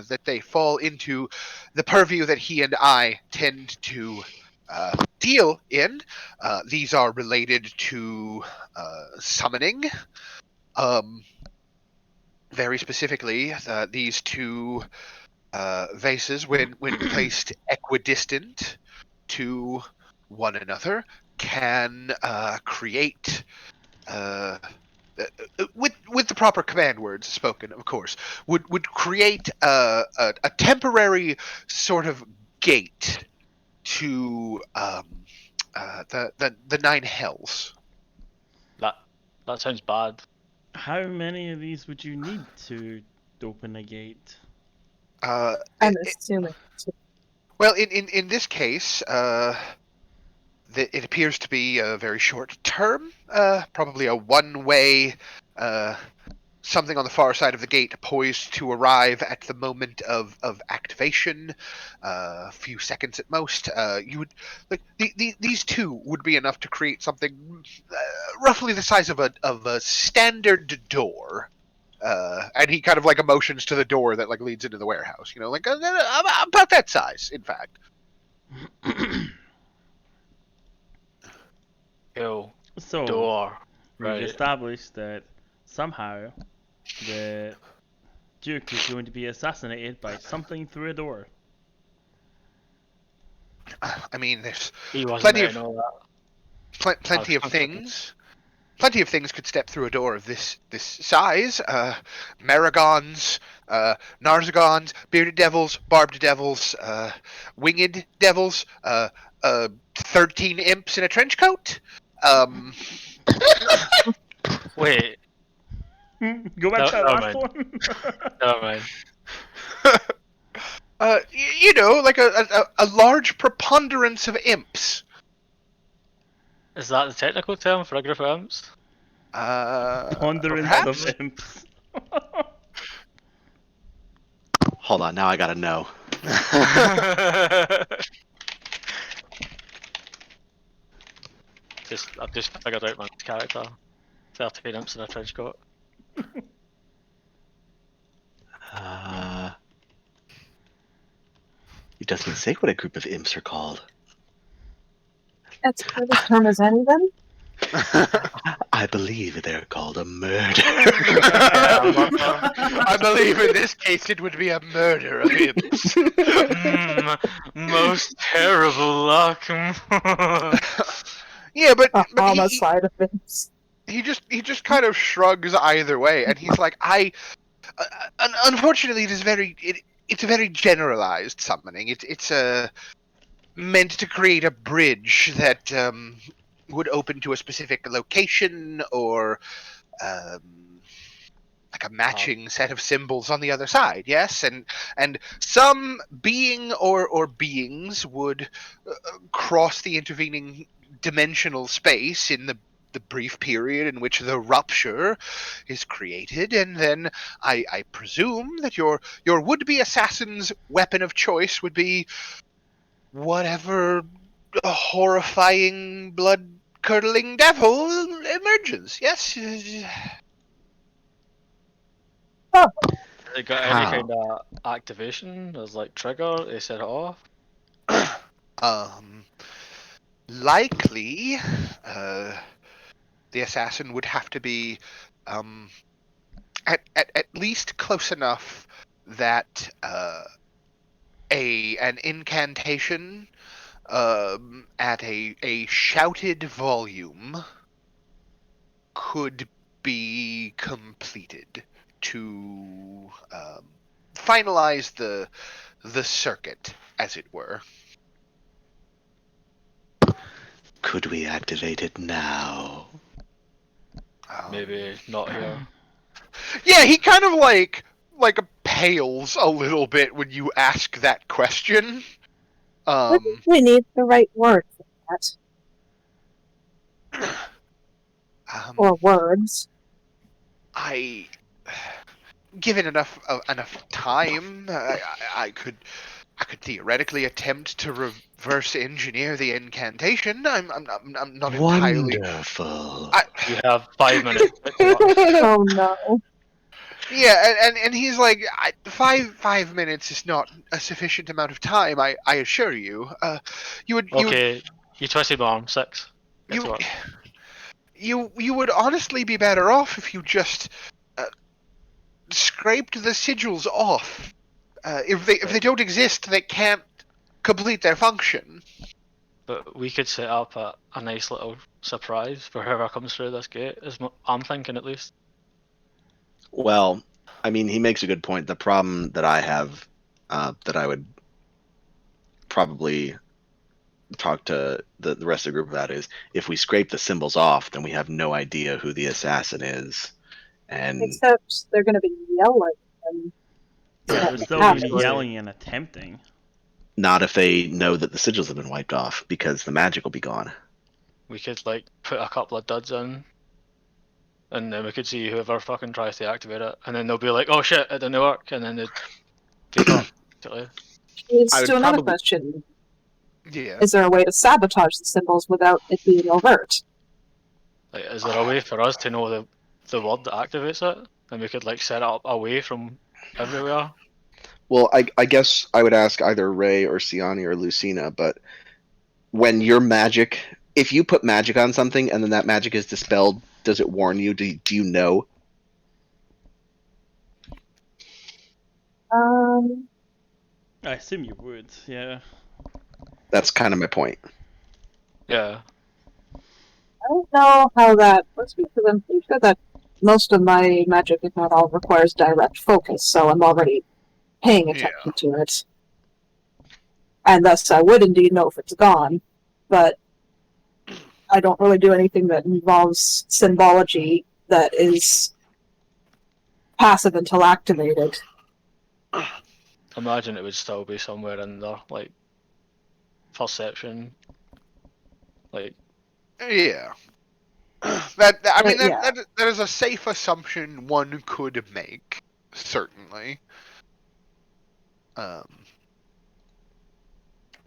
that they fall into the purview that he and I tend to deal in. These are related to summoning. Very specifically, these two vases, when placed equidistant to one another, can create, with the proper command words spoken, of course, would create a temporary sort of gate to the nine hells. That sounds bad. How many of these would you need to open a gate? I'm assuming. Well, in this case, it appears to be a very short term, probably a one-way something on the far side of the gate poised to arrive at the moment of activation, a few seconds at most. You would like these two would be enough to create something roughly the size of a standard door. And he kind of like motions to the door that like leads into the warehouse. You know, like about that size, in fact. Cool. So, Door. we've Right. established that somehow the Duke is going to be assassinated by something through a door. I mean, there's He wasn't plenty there of to know that. plenty of things. Plenty of things could step through a door of this size. Maragons, Narzagons, bearded devils, barbed devils, winged devils, 13 imps in a trench coat. Wait, Go back to that Never last mind. one. never mind. You know, like a large preponderance of imps. Is that the technical term for a group of imps? Ponderance Perhaps? of imps. Hold on, now I gotta know. I've just figured out my character. 13 imps in a trench coat. It doesn't say what a group of imps are called. That's pretty term as any then? I believe they're called a murder. I believe in this case it would be a murder of imps. Most terrible luck. Yeah, but A he, homicide of imps. he just kind of shrugs either way, and he's like, unfortunately, it's a very generalized summoning. It's meant to create a bridge that would open to a specific location or like a matching set of symbols on the other side. Yes, and some being or beings would cross the intervening dimensional space in the brief period in which the rupture is created, and then I presume that your would-be assassin's weapon of choice would be whatever horrifying, blood-curdling devil emerges. Yes. Has it got any How? kind of activation? There's like trigger, they set it off. Likely, the assassin would have to be at least close enough that an incantation at a shouted volume could be completed to finalize the circuit, as it were. Could we activate it now? Maybe not here. Yeah, he kind of like pales a little bit when you ask that question. I think we need the right word for that. Or words. Given enough time, I could theoretically attempt to reverse engineer the incantation. I'm not entirely. Wonderful. You have 5 minutes. Oh no. Yeah, and he's like, 5 minutes is not a sufficient amount of time. I assure you. Okay, you twisted my arm. 6. Get to work. You would honestly be better off if you just scraped the sigils off. If they don't exist, they can't complete their function. But we could set up a nice little surprise for whoever comes through this gate. I'm thinking at least. Well, I mean, he makes a good point. The problem that I have, that I would probably talk to the rest of the group about is if we scrape the symbols off, then we have no idea who the assassin is. And Except they're going to be yelling. And Yeah, they're still going to be yelling and attempting. not if they know that the sigils have been wiped off, because the magic will be gone. We could like put a couple of duds in. and then we could see whoever fucking tries to activate it, and then they'll be like, "Oh shit, it didn't work," and then they take up. Basically. Leads I would to another probably- question. Yeah. Is there a way to sabotage the symbols without it being overt? Like, is there a way for us to know the word that activates it, and we could like set it up away from everywhere? Well, I guess I would ask either Ray or Siani or Lucina, but when your magic, if you put magic on something and then that magic is dispelled, does it warn you? Do you know? I assume you would, yeah. That's kind of my point. Yeah. I don't know how that works because I'm pretty sure that most of my magic, if not all, requires direct focus, so I'm already paying attention to it. And thus I would indeed know if it's gone, but I don't really do anything that involves symbology that is passive until activated. Imagine it would still be somewhere in there, like perception. Like, Yeah. I mean, Yeah. that is a safe assumption one could make, certainly.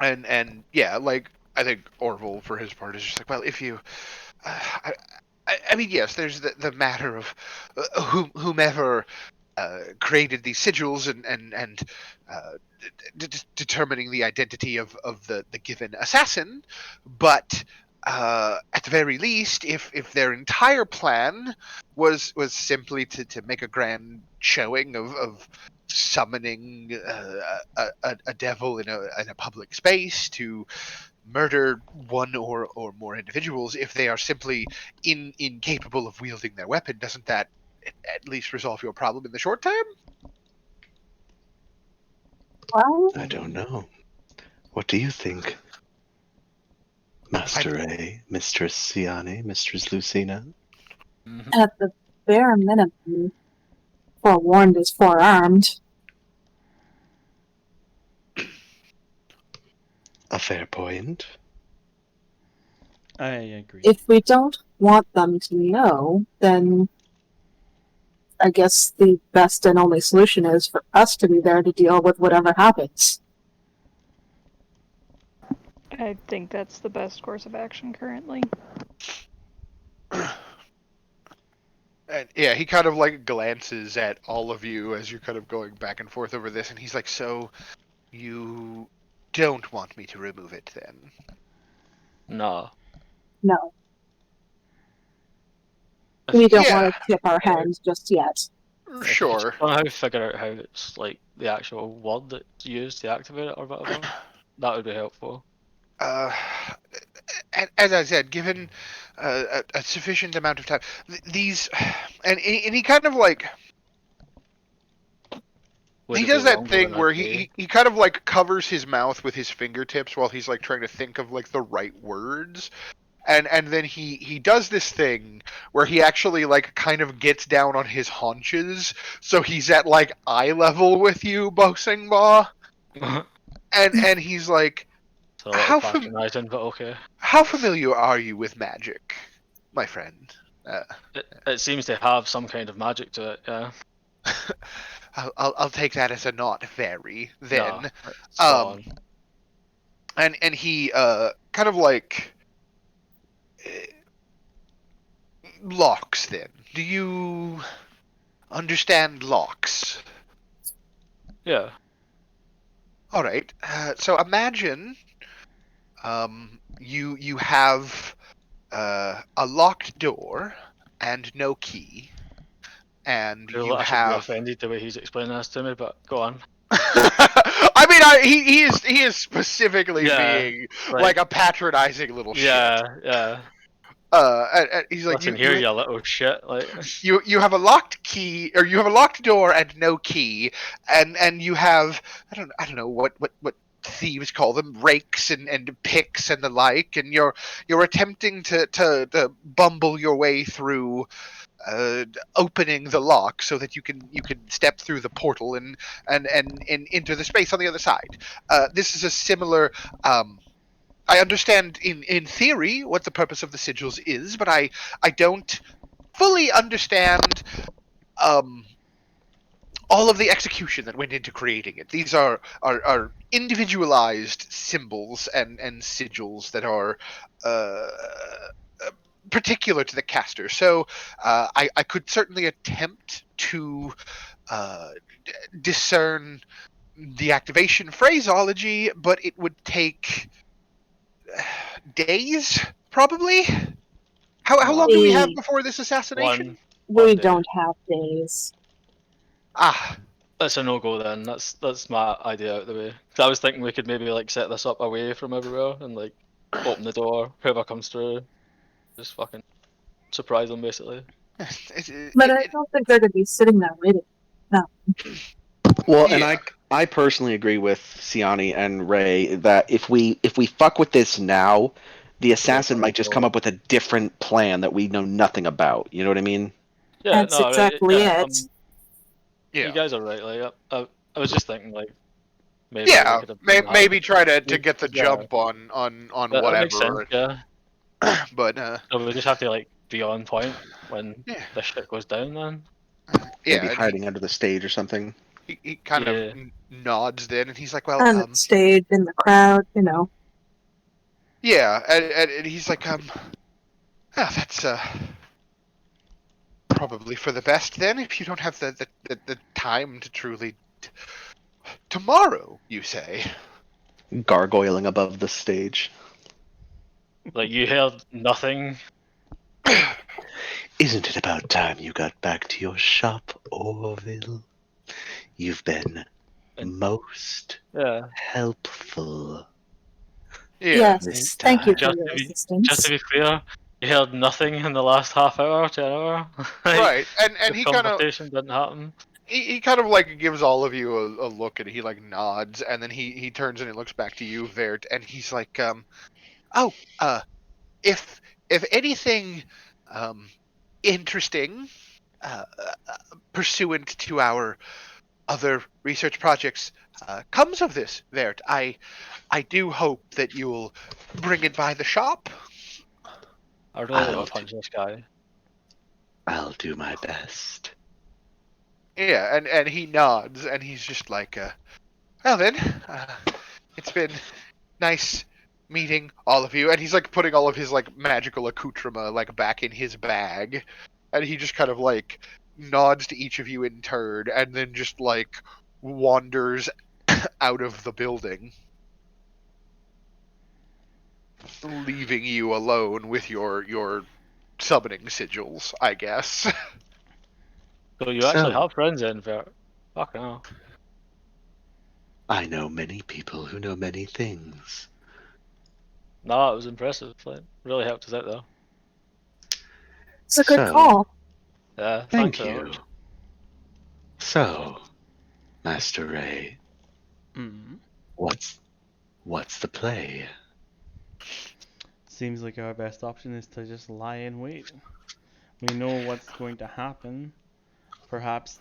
And yeah, like I think Orville, for his part, is just like, well, if you, I mean, yes, there's the matter of whomever created these sigils and determining the identity of the given assassin, but at the very least, if their entire plan was simply to make a grand showing of summoning a devil in a public space to murder one or more individuals, if they are simply incapable of wielding their weapon, doesn't that at least resolve your problem in the short term? Well, I don't know. What do you think, Master A, Mistress Siani, Mistress Lucina? at the bare minimum, forewarned is forearmed. A fair point. I agree. If we don't want them to know, then I guess the best and only solution is for us to be there to deal with whatever happens. I think that's the best course of action currently. And yeah, he kind of like glances at all of you as you're kind of going back and forth over this, and he's like, "So, you don't want me to remove it then?" no. No, we don't Yeah. want to tip our hands just yet. Sure. Somehow figure out how it's like the actual word that's used to activate it or whatever. That would be helpful. As I said, given a sufficient amount of time, these, and he kind of like Would he it does be that longer thing than a where day? he kind of like covers his mouth with his fingertips while he's like trying to think of like the right words. And then he does this thing where he actually like kind of gets down on his haunches, so he's at like eye level with you, Bosingba. And he's like, It's a little patronizing, but okay. how familiar are you with magic, my friend? It seems to have some kind of magic to it, yeah. I'll take that as a not very then. No, spot on. And he kind of like locks then. Do you understand locks? Yeah. All right. So imagine you have a locked door and no key, and you I should be have. offended the way he's explaining this to me, but go on. I mean, he is specifically Yeah, being like a patronizing little yeah, shit. yeah. And he's like, Listen here, you little shit. Like, you have a locked key, or you have a locked door and no key, and you have I don't know what thieves call them, rakes and picks and the like, and you're attempting to bumble your way through opening the lock so that you can step through the portal and enter the space on the other side. This is a similar. I understand in theory what the purpose of the sigils is, but I don't fully understand all of the execution that went into creating it. These are individualized symbols and sigils that are particular to the caster. So I could certainly attempt to discern the activation phraseology, but it would take days, probably. How long do we have Hey. before this assassination? One We day. don't have days. Ah, That's a no-go then. That's my idea out of the way. 'Cause I was thinking we could maybe like set this up away from everywhere and like open the door, whoever comes through, just fucking surprise them basically. But I don't think they're going to be sitting there waiting. No. Well, and Yeah. I personally agree with Siani and Ray that if we fuck with this now, the assassin might just come up with a different plan that we know nothing about. You know what I mean? Yeah, That's no, exactly yeah, it. you Yeah. guys are right. Like I was just thinking like maybe we Yeah, could have done that. maybe try to get the Yeah. jump on That makes sense. whatever. Yeah, But so we just have to like be on point when yeah, this shit goes down. Then Maybe yeah, and hiding under the stage or something. he kind of Yeah. nods then, and he's like, well, On the stage, in the crowd, yeah, and he's like, that's probably for the best then, if you don't have the time to truly. Tomorrow, you say? Gargoyling above the stage. like you heard nothing. Isn't it about time you got back to your shop, Orville? You've been And- most Yeah, helpful. Yeah. Yes, thank you for Just your to be- assistance. just to be clear, you heard nothing in the last half hour to an hour. Like, Right, and the he kind of conversation didn't happen. he kind of like gives all of you a look, and he like nods, and then he turns and he looks back to you, Vert, and he's like, oh, if anything, interesting, pursuant to our other research projects, comes of this, Vert, I do hope that you'll bring it by the shop. I really I'll want to punch this guy. I'll do my best. Yeah, and he nods, and he's just like, well then, it's been nice meeting all of you. And he's like putting all of his like magical accoutrement like back in his bag, and he just kind of like nods to each of you in turn, and then just like wanders out of the building, leaving you alone with your summoning sigils, I guess. So you actually So- have friends in there? Fucking hell. I know many people who know many things. No, it was impressive. Like, really helped us out though. It's a good So- call. Yeah, Thank thanks very you. much. So, Master Ray, Mm. what's the play? Seems like our best option is to just lie in wait. We know what's going to happen. Perhaps.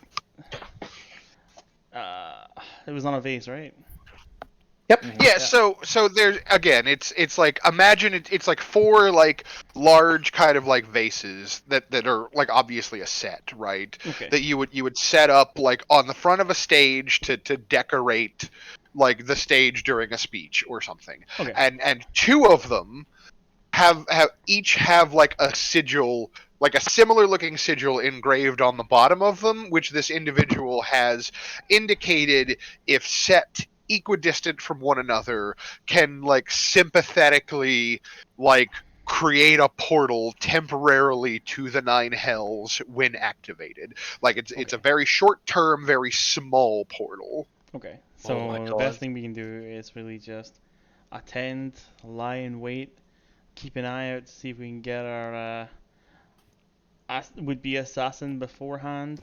It was on a vase, right? Yep. Yeah, so there's again, it's like imagine it's like four like large kind of like vases that are like obviously a set, right? Okay. That you would set up like on the front of a stage to decorate like the stage during a speech or something. Okay. And two of them have each have like a sigil, like a similar looking sigil engraved on the bottom of them, which this individual has indicated if set equidistant from one another can like sympathetically like create a portal temporarily to the nine hells when activated. Like it's a very short term, very small portal. Okay. So Oh my the God. best thing we can do is really just attend, lie in wait, keep an eye out to see if we can get our would-be assassin beforehand.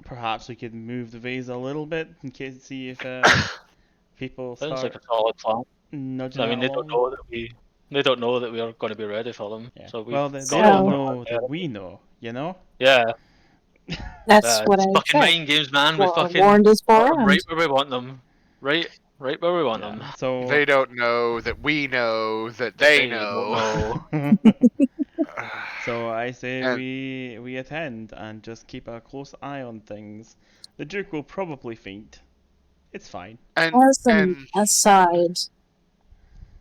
Perhaps we could move the vase a little bit in case see if people Sounds start like a solid plan. nudging I mean, it they along. don't know that we are going to be ready for them. Yeah. So we Well, they So- don't know that we know, you know? Yeah, That's what it's I fucking said. mind games, man. We fucking Warned is put 'em forearmed. right where we want them. Right where we want them. Yeah. So They don't know that we know that they know. don't know. So I say And- we attend and just keep a close eye on things. The Duke will probably faint. It's fine. As an and aside,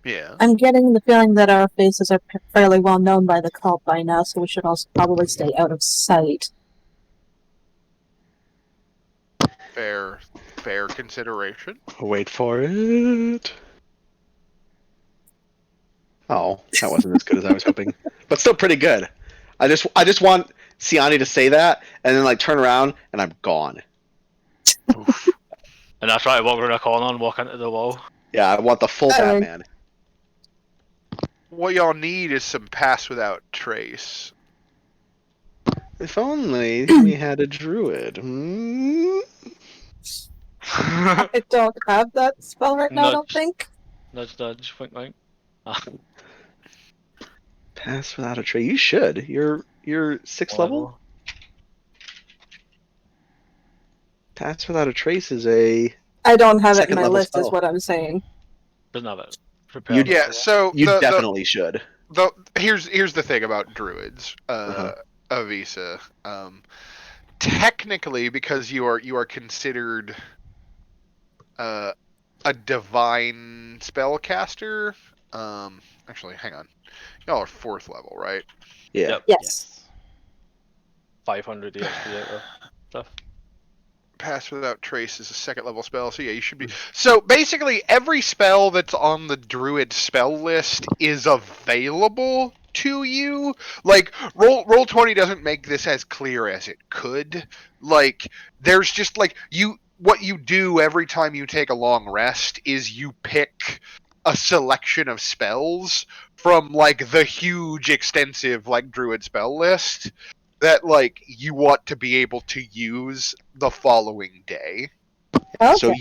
yeah. I'm getting the feeling that our faces are fairly well known by the cult by now, so we should also probably stay out of sight. Fair consideration. Wait for it. Oh, that wasn't as good as I was hoping, but still pretty good. I just want Siani to say that and then like turn around and I'm gone. And I try to walk around a corner and walk into the wall. Yeah, I want the full Alright. Batman. What y'all need is some pass without trace. If only we had a druid. I don't have that spell right now, I don't Nudge. think. Nudge, wink, wink. Ah, Pass without a tray. You should. You're 6th level. Pass without a trace is a. I don't have it in Second my level list, is spell. what I'm saying. Doesn't have it. You- Prepared. Yeah, so You the definitely should. here's the thing about druids, Avisa. Technically, because you are considered a divine spellcaster. Actually, hang on. Y'all are 4th level, right? Yeah. Yep. Yes. 500 EXP out of stuff. Pass without trace is a 2nd level spell, so yeah, you should be. So basically, every spell that's on the druid spell list is available to you. Like Roll20 doesn't make this as clear as it could. Like there's just like what you do every time you take a long rest is you pick a selection of spells from like the huge extensive like druid spell list that like you want to be able to use the following day. Okay. So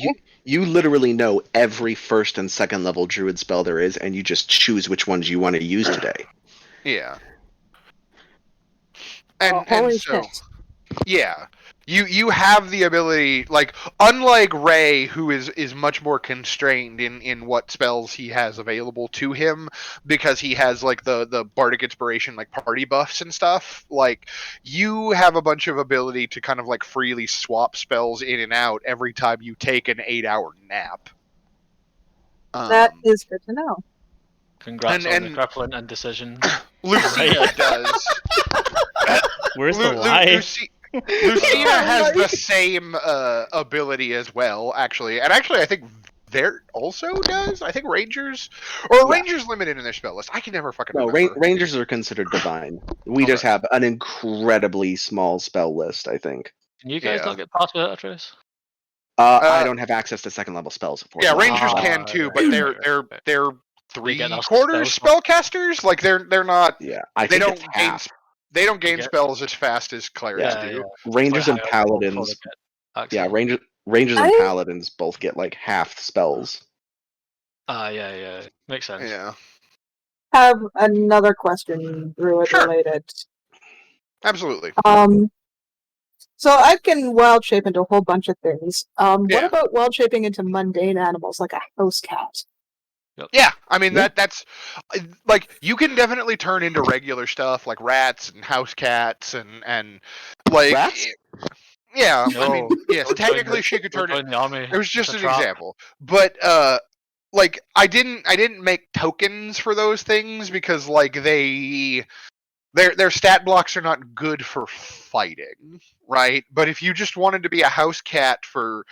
you literally know every 1st and 2nd level druid spell there is, and you just choose which ones you want to use today. Yeah. Oh, And holy so shit. yeah. You have the ability, like unlike Ray, who is much more constrained in what spells he has available to him because he has like the bardic inspiration like party buffs and stuff. Like you have a bunch of ability to kind of like freely swap spells in and out every time you take an 8-hour nap. That is good to know. Congrats on the and crippling indecision. Lucina does. Where's the lie? Lucina has the same ability as well, actually, and actually I think Vert also does. I think Rangers Rangers limited in their spell list. I can never fucking No, remember. Rangers are considered divine. We just Okay. have an incredibly small spell list, I think. Can you guys Yeah. not get past without a trace? I don't have access to 2nd level spells. Yeah, Unfortunately. Rangers can Ah, too, right, but right, they're right. they're They get their 3/4 spells. spellcasters. Like they're not. Yeah, I They think don't it's gain. half. They don't gain get- spells as fast as clerics Yeah. do. Yeah. Rangers and Like higher level before paladins. they get access. Yeah, Rangers and I- paladins both get like half spells. Yeah. Makes sense. Yeah, Have another question, Druid Sure. related. absolutely. So I can wild shape into a whole bunch of things. What Yeah. about wild shaping into mundane animals like a house cat? Yeah, I mean Yeah. that's like you can definitely turn into regular stuff like rats and house cats and like Rats? yeah. No, I mean yes, don't join technically the- she could don't turn it. join the army. It was just It's a an trap. example, but like I didn't make tokens for those things because like their stat blocks are not good for fighting, right? But if you just wanted to be a house cat for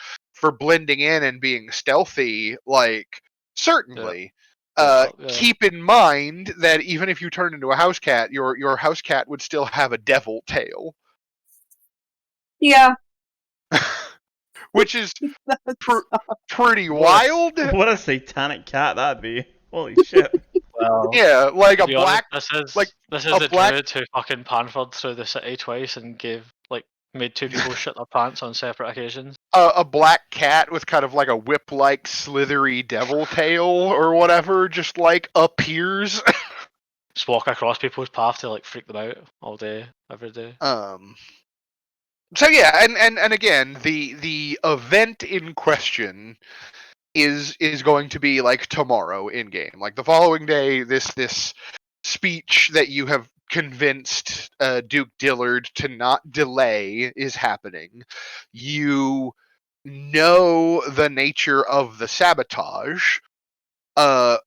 blending in and being stealthy, like certainly. Yeah. Keep in mind that even if you turn into a house cat, your house cat would still have a devil tail, Yeah. which is pretty wild. What a satanic cat that'd be. Holy shit. Well, Yeah, like to a be honest, black. this is a the black- druid who fucking panfered through the city twice and made 2 people shit their pants on separate occasions. A black cat with kind of like a whip-like slithery devil tail or whatever just like appears. Just walk across people's path to like freak them out all day, every day. So yeah, and again, the event in question is going to be like tomorrow in game. Like the following day, this speech that you have convinced Duke Dillard to not delay is happening. You know the nature of the sabotage, and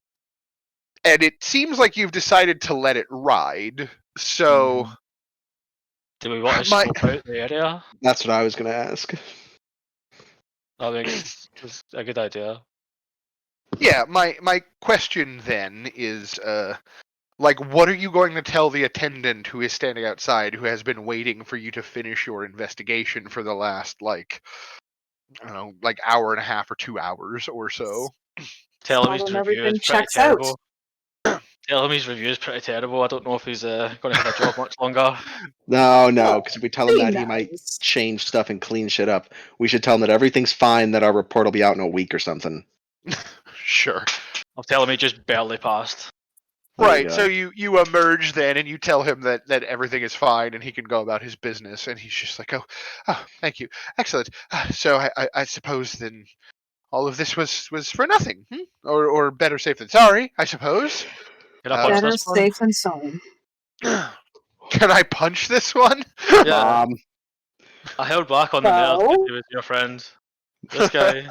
it seems like you've decided to let it ride. So, Do we want to my scope out the area? That's what I was going to ask. I think it's a good idea. yeah, my question then is, like, what are you going to tell the attendant who is standing outside, who has been waiting for you to finish your investigation for the last, like, I don't know, like hour and a half or 2 hours or so? Tell him Tell his them review is everything pretty checks out. terrible. Tell him his review is pretty terrible. I don't know if he's going to have a job much longer. No, Oh, because if we tell him be that, he might nice. change stuff and clean shit up. We should tell him that everything's fine, that our report will be out in a week or something. Sure. I'll tell him he just barely passed. There you Right, go. so you emerge then and you tell him that everything is fine and he can go about his business, and he's just like, oh, thank you, excellent. So I suppose then all of this was for nothing, or better safe than sorry, I suppose. Can I punch Better this one? safe than sorry. Can I punch this one? Yeah. Mom, I held back on the nerves because No. he was your friend. This guy.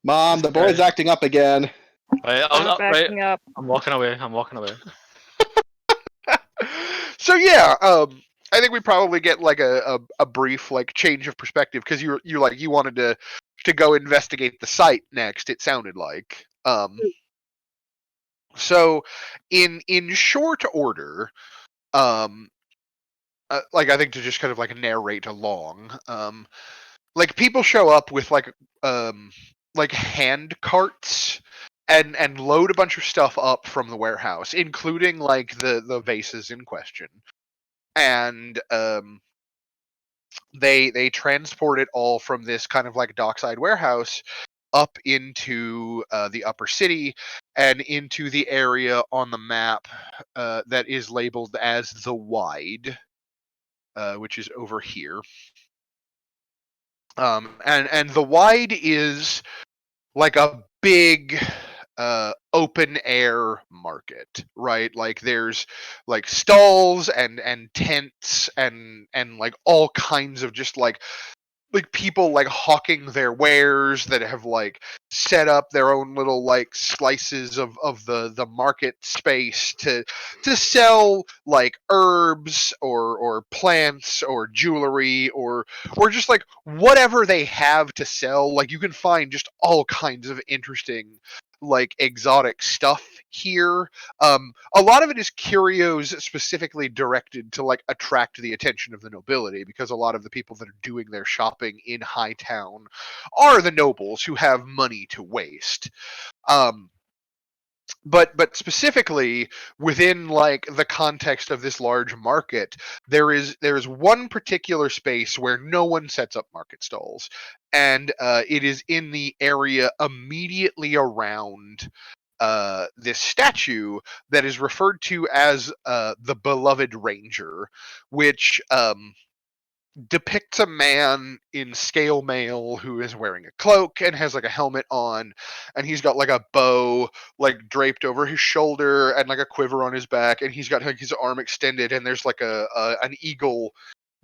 the boy's Right. acting up again. Right, Stop right. backing up. I'm walking away. I'm walking away. So yeah, I think we probably get like a brief like change of perspective, because you wanted to go investigate the site next. It sounded like. So in short order, like, I think to just kind of like narrate along, like, people show up with like hand carts and load a bunch of stuff up from the warehouse, including like the vases in question, and they transport it all from this kind of like dockside warehouse up into the upper city and into the area on the map that is labeled as the Wide, which is over here. And the Wide is like a big open air market, right? Like, there's like stalls and tents and like all kinds of just like people like hawking their wares that have like set up their own little like slices of the market space to sell like herbs or plants or jewelry or just like whatever they have to sell. Like, you can find just all kinds of interesting like exotic stuff here. A lot of it is curios specifically directed to like attract the attention of the nobility, because a lot of the people that are doing their shopping in Hightown are the nobles who have money to waste. But specifically within like the context of this large market, there is one particular space where no one sets up market stalls, and it is in the area immediately around this statue that is referred to as the Beloved Ranger, which depicts a man in scale mail who is wearing a cloak and has like a helmet on, and he's got like a bow like draped over his shoulder and like a quiver on his back, and he's got like his arm extended, and there's like an eagle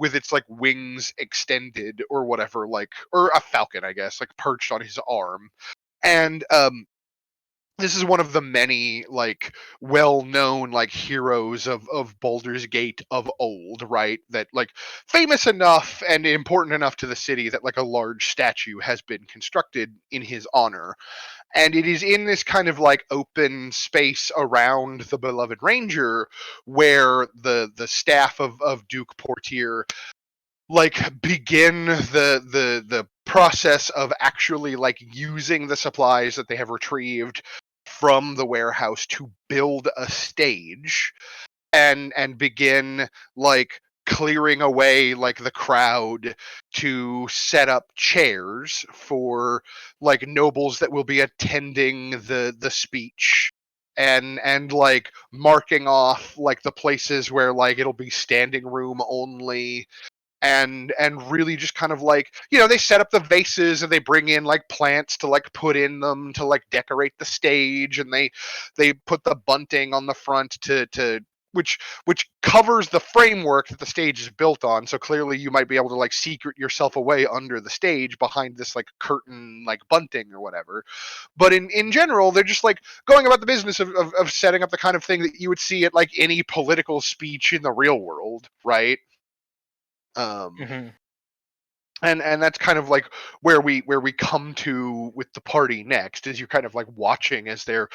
with its like wings extended or whatever, like, or a falcon, I guess, like perched on his arm. And this is one of the many like well-known like heroes of Baldur's Gate of old, right? That like famous enough and important enough to the city that like a large statue has been constructed in his honor. And it is in this kind of like open space around the Beloved Ranger where the staff of Duke Portier like begin the process of actually like using the supplies that they have retrieved from the warehouse to build a stage and begin like clearing away like the crowd to set up chairs for like nobles that will be attending the speech, and like marking off like the places where like it'll be standing room only, and really just kind of like, they set up the vases and they bring in like plants to like put in them to like decorate the stage, and they put the bunting on the front to which covers the framework that the stage is built on. So clearly you might be able to like secret yourself away under the stage behind this like curtain, like bunting or whatever. But in general, they're just like going about the business of setting up the kind of thing that you would see at like any political speech in the real world, right? Mhm. And that's kind of like where we come to with the party next, is you're kind of like watching as they're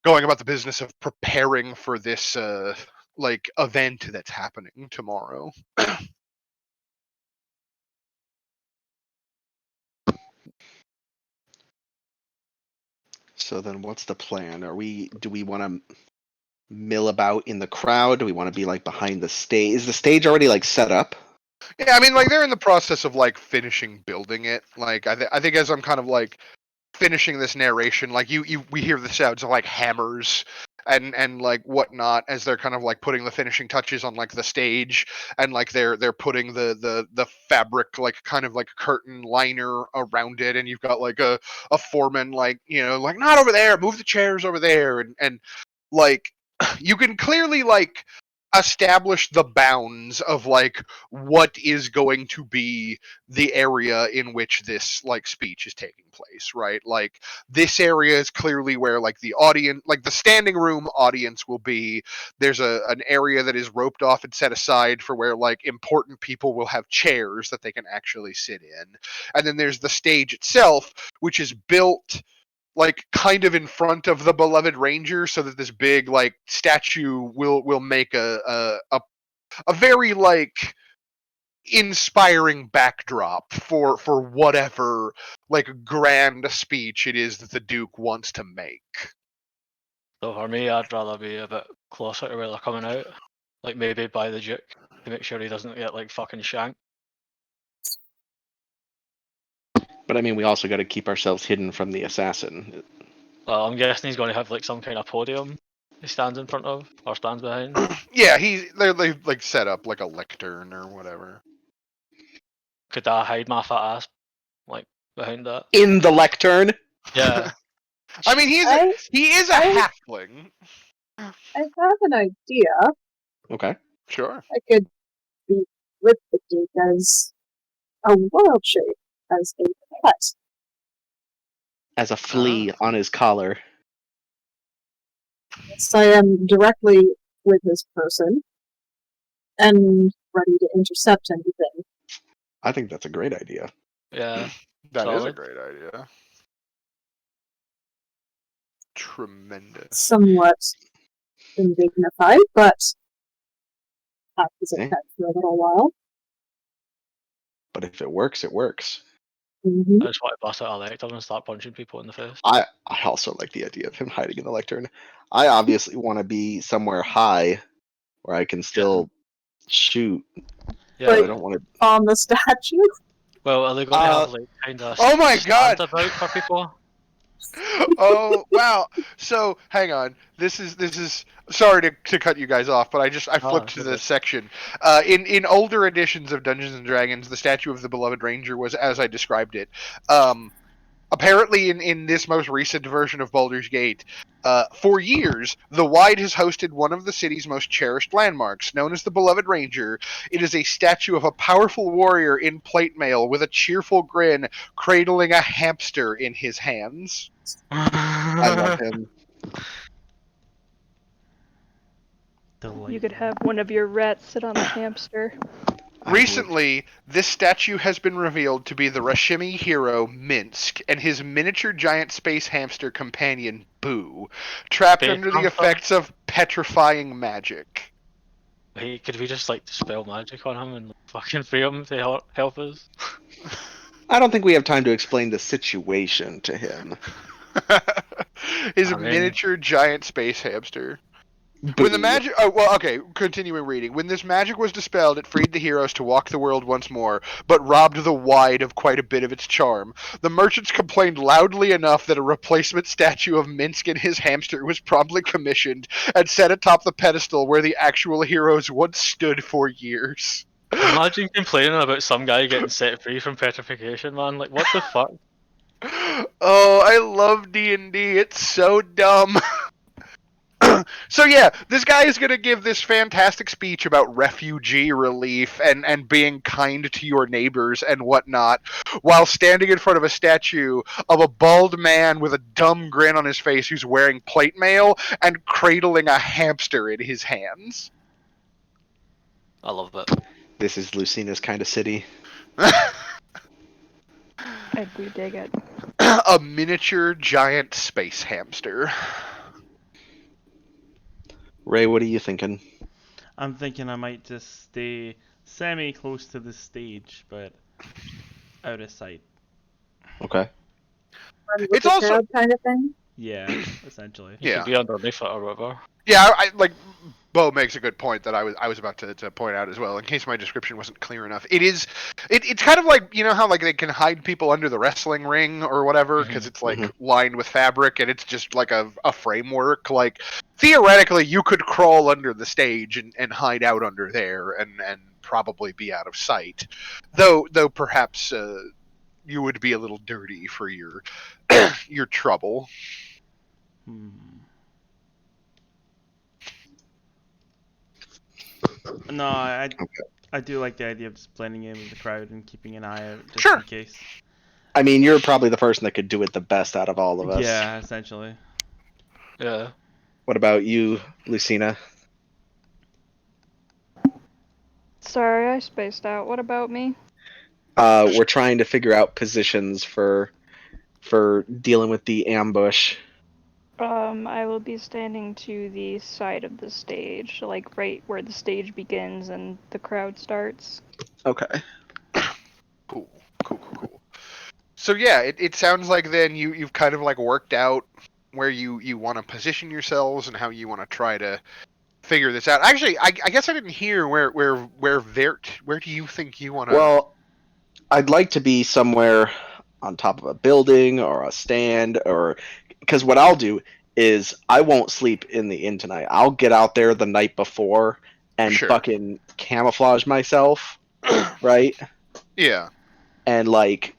going about the business of preparing for this like event that's happening tomorrow. So then, what's the plan? Do we want to mill about in the crowd? Do we want to be like behind the stage? Is the stage already like set up? Yeah, I mean, like they're in the process of like finishing building it. Like I think as I'm kind of like finishing this narration, like we hear the sounds of like hammers and like whatnot as they're kind of like putting the finishing touches on like the stage, and like they're putting the fabric like kind of like curtain liner around it, and you've got like a foreman like, you know, like, not over there, move the chairs over there, and like you can clearly like establish the bounds of like what is going to be the area in which this like speech is taking place, right? Like this area is clearly where like the audience, like the standing room audience will be. There's an area that is roped off and set aside for where like important people will have chairs that they can actually sit in. And then there's the stage itself, which is built like kind of in front of the beloved ranger, so that this big like statue will make a very like inspiring backdrop for whatever like grand speech it is that the Duke wants to make. So for me, I'd rather be a bit closer to where they're coming out, like maybe by the Duke, to make sure he doesn't get like fucking shanked. But I mean, we also got to keep ourselves hidden from the assassin. Well, I'm guessing he's going to have like some kind of podium he stands in front of or stands behind. Yeah, they like set up like a lectern or whatever. Could I hide my fat ass like behind that? In the lectern? Yeah. I mean, he is a halfling. I have an idea. Okay. Sure. I could be with the Duke as a wild shape, as a pet. As a flea on his collar. So I am directly with his person and ready to intercept anything. I think that's a great idea. Yeah. That is a Solid. great idea. Tremendous. Somewhat indignified, but act as a pet for a little while. But if it works, it works. Mm-hmm. I just want to bust out a lectern and start punching people in the face. I also like the idea of him hiding in the lectern. I obviously want to be somewhere high where I can still shoot. Yeah. Like- I don't want to. On the statue? Well, are they going to have like kind of Oh my God! about for people? Oh wow! So hang on. This is sorry to cut you guys off, but I flipped to okay. this section. In older editions of Dungeons and Dragons, the statue of the Beloved Ranger was as I described it. Apparently, in this most recent version of Baldur's Gate, for years, the Wide has hosted one of the city's most cherished landmarks, known as the Beloved Ranger. It is a statue of a powerful warrior in plate mail with a cheerful grin, cradling a hamster in his hands. I love him. You could have one of your rats sit on the hamster. Recently, this statue has been revealed to be the Rashimi hero Minsk and his miniature giant space hamster companion Boo, trapped Space under the hamster? effects of petrifying magic. Hey, could we just like dispel magic on him and like, fucking free him to help us? I don't think we have time to explain the situation to him. His I mean- miniature giant space hamster. When the magic, continuing reading. When this magic was dispelled, it freed the heroes to walk the world once more, but robbed the Wide of quite a bit of its charm. The merchants complained loudly enough that a replacement statue of Minsk and his hamster was promptly commissioned and set atop the pedestal where the actual heroes once stood for years. Imagine complaining about some guy getting set free from petrification, man. Like, what the fuck? Oh, I love D&D. It's so dumb. So yeah, this guy is going to give this fantastic speech about refugee relief and being kind to your neighbors and whatnot, while standing in front of a statue of a bald man with a dumb grin on his face who's wearing plate mail and cradling a hamster in his hands. I love it. This is Lucina's kind of city. I do dig it. A miniature giant space hamster. Ray, what are you thinking? I'm thinking I might just stay semi close to the stage, but out of sight. Okay. It's also kind of thing. Yeah, essentially. You Yeah. could be underneath it or whatever. Yeah, I like Bo makes a good point that I was about to point out as well, in case my description wasn't clear enough. It's kind of like, you know how like they can hide people under the wrestling ring or whatever because it's like lined with fabric and it's just like a framework. Like theoretically, you could crawl under the stage and hide out under there and probably be out of sight, though perhaps you would be a little dirty for your your trouble. No, I do like the idea of just blending in with the crowd and keeping an eye out just Sure. in case. I mean, you're probably the person that could do it the best out of all of us. Yeah, essentially. Yeah. What about you, Lucina? Sorry, I spaced out. What about me? We're trying to figure out positions for dealing with the ambush. I will be standing to the side of the stage, like right where the stage begins and the crowd starts. Okay. Cool. So yeah, it sounds like then you've kind of like worked out where you want to position yourselves and how you want to try to figure this out. Actually, I guess I didn't hear where do you think you want to? Well, I'd like to be somewhere on top of a building or a stand, or because what I'll do is I won't sleep in the inn tonight. I'll get out there the night before and Sure. fucking camouflage myself, right? Yeah. And like,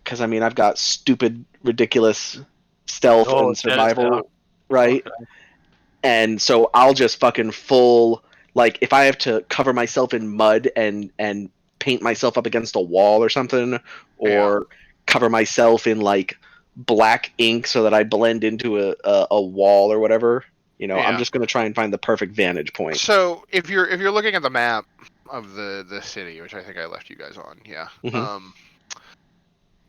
because I mean, I've got stupid, ridiculous stealth Oh, and it's better, it's survival, better. right? Okay. And so I'll just fucking full, like, if I have to cover myself in mud and paint myself up against a wall or something, or cover myself in like black ink so that I blend into a wall or whatever, you know, I'm Yeah. just gonna try and find the perfect vantage point. So if you're looking at the map of the city, which I think I left you guys on, yeah. Mhm.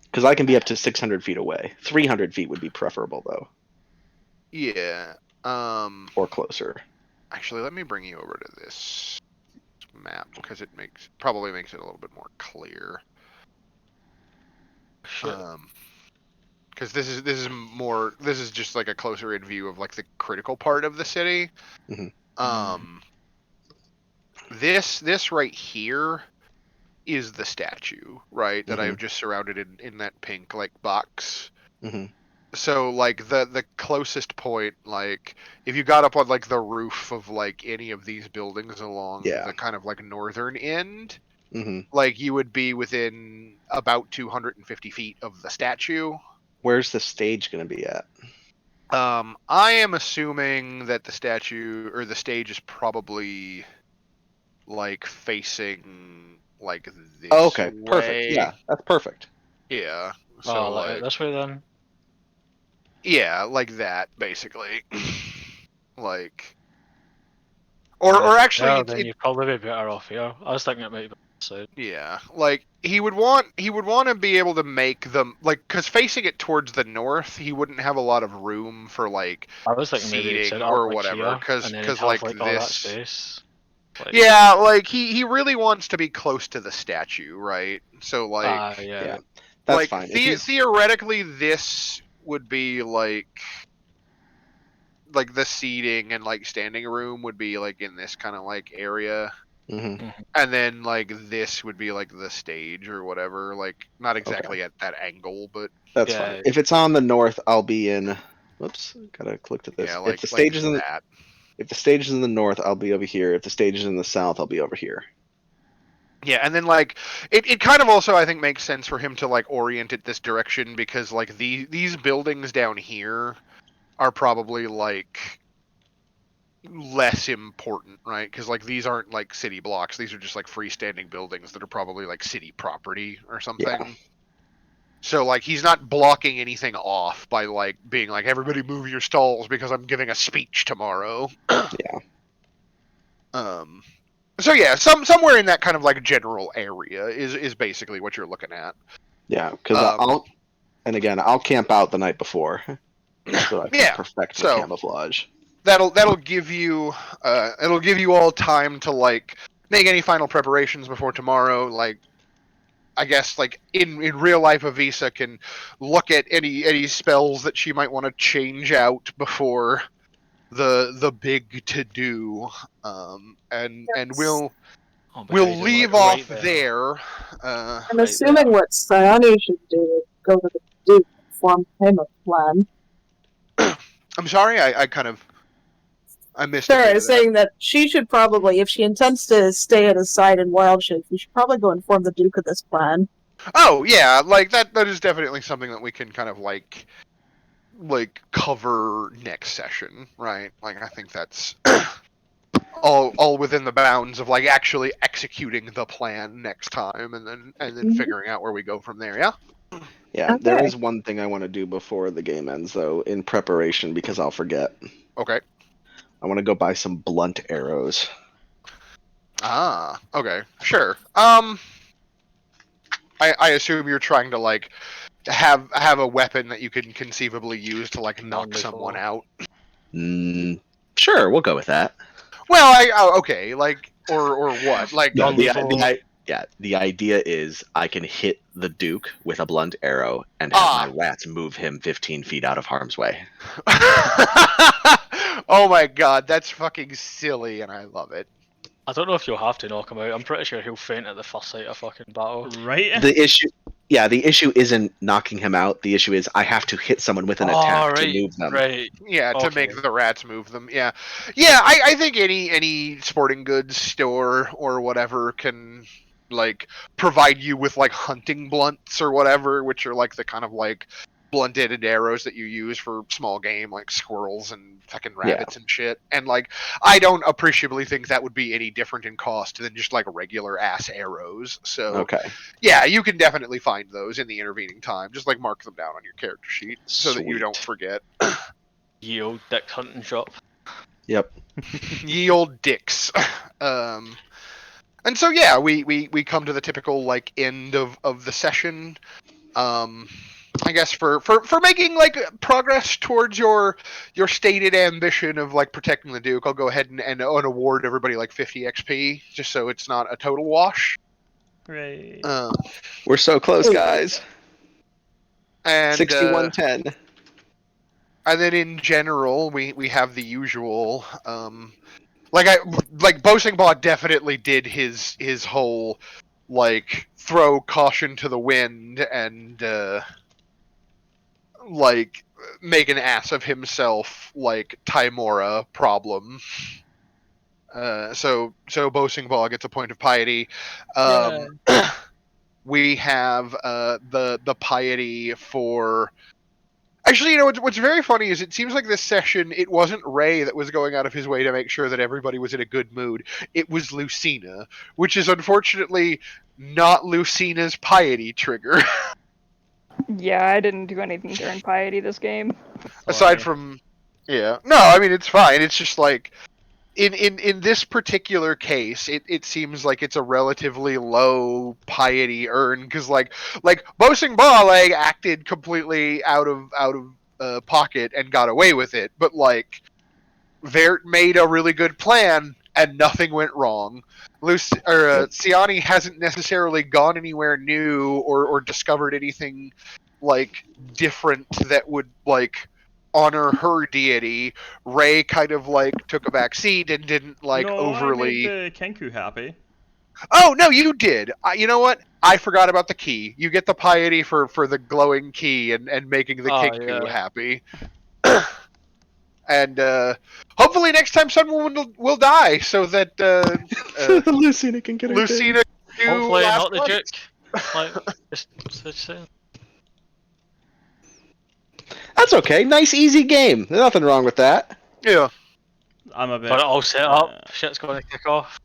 Because I can be up to 600 feet away. 300 feet would be preferable though, Yeah. or closer. Actually, let me bring you over to this map because it probably makes it a little bit more clear. Shit. Because this is just like a closer in view of like the critical part of the city. This right here is the statue, right, that I've just surrounded in that pink like box. So like the closest point, like if you got up on like the roof of like any of these buildings along the kind of like northern end, like you would be within about 250 feet of the statue. Where's the stage going to be at? I am assuming that the statue or the stage is probably like facing like this Okay, way. perfect. Yeah, that's perfect. Yeah. So like this way then. Yeah, like that basically. Like or actually then you'd probably be better off here. I was thinking it might be outside. yeah, like he would want to be able to make them like because facing it towards the north, he wouldn't have a lot of room for like I was thinking maybe he'd seating set it up or like whatever. here, Because and then he'd have, like all that this. space. Like, Yeah, like he really wants to be close to the statue, right? So like Yeah, that's like fine. theoretically, this would be like the seating and like standing room would be like in this kind of like area. And then like this would be like the stage or whatever, like not exactly at that angle, but that's fine. If it's on the north, I'll be in. Whoops, gotta click to this. yeah, like if the stage is in that. If the stage is in the north, I'll be over here. If the stage is in the south, I'll be over here. Yeah, and then like it kind of also I think makes sense for him to like orient it this direction because like these buildings down here are probably like less important, right? Because like these aren't like city blocks; these are just like freestanding buildings that are probably like city property or something. So like he's not blocking anything off by like being like everybody move your stalls because I'm giving a speech tomorrow. Yeah. So yeah, somewhere in that kind of like general area is basically what you're looking at. Yeah, because I'll camp out the night before so I can Yeah. perfect my So camouflage. that'll give you it'll give you all time to like make any final preparations before tomorrow. Like I guess like in real life, Avisa can look at any spells that she might want to change out before the big to do, and we'll Oh, we'll behind him, leave right off there. there. I'm Right assuming there. what Sayani should do is go to the Duke and form him a plan. I'm sorry, I missed a Sorry, I bit was of that. saying that she should probably, if she intends to stay at his side in Wild Shape, we should probably go inform the Duke of this plan. Oh yeah, like that is definitely something that we can kind of like cover next session, right? Like I think that's all within the bounds of like actually executing the plan next time and then Mhm. figuring out where we go from there, yeah? Yeah, there Okay. is one thing I want to do before the game ends, though, in preparation, because I'll forget. Okay. I want to go buy some blunt arrows. Ah, okay. Sure. I assume you're trying to like have a weapon that you can conceivably use to like knock someone Non-lethal. out. Sure, we'll go with that. Well, okay, like or what? Like No, Non-lethal. the idea is I can hit the Duke with a blunt arrow and have my ah. rats move him 15 feet out of harm's way. Oh my god, that's fucking silly and I love it. I don't know if you'll have to knock him out. I'm pretty sure he'll faint at the first sight of fucking battle. Right? The issue isn't knocking him out. The issue is I have to hit someone with an attack to move them. Right. Yeah, to Okay. make the rats move them. Yeah, yeah. I think any sporting goods store or whatever can like provide you with like hunting blunts or whatever, which are like the kind of like blunted arrows that you use for small game like squirrels and fucking rabbits and shit. And like I don't appreciably think that would be any different in cost than just like regular ass arrows. So Okay. yeah, you can definitely find those in the intervening time. Just like mark them down on your character sheet so that you don't Sweet. forget. Ye old dick hunting shop. Yep. Ye old dicks. And so yeah, we come to the typical like end of the session. I guess for making like progress towards your stated ambition of like protecting the Duke, I'll go ahead and award everybody like 50 XP just so it's not a total wash. Right. We're so close, guys. And 6110. and then in general, we have the usual. Like Bosingbot definitely did his whole like throw caution to the wind and like make an ass of himself like Timora problem. So Bosingbot gets a point of piety. We have the piety for. Actually, you know what's very funny is it seems like this session it wasn't Ray that was going out of his way to make sure that everybody was in a good mood. It was Lucina, which is unfortunately not Lucina's piety trigger. Yeah, I didn't do anything during piety this game. Aside from, yeah, no, I mean it's fine. It's just like in this particular case, it seems like it's a relatively low piety earn because like Bosing Ba like acted completely out of pocket and got away with it, but like Vert made a really good plan and nothing went wrong. Siani hasn't necessarily gone anywhere new or discovered anything like different that would like honor her deity. Ray kind of like took a back seat and didn't like no, overly. I made the Kenku happy. Oh no, you did. You know what? I forgot about the key. You get the piety for the glowing key and making the Kinku happy. And hopefully next time someone will die so that Lucina can get her Lucina can do Hopefully last not the one. Duke. Like, just saying. That's okay. Nice, easy game. There's nothing wrong with that. Yeah. I'm a bit. Got it all set up. Shit's going to kick off.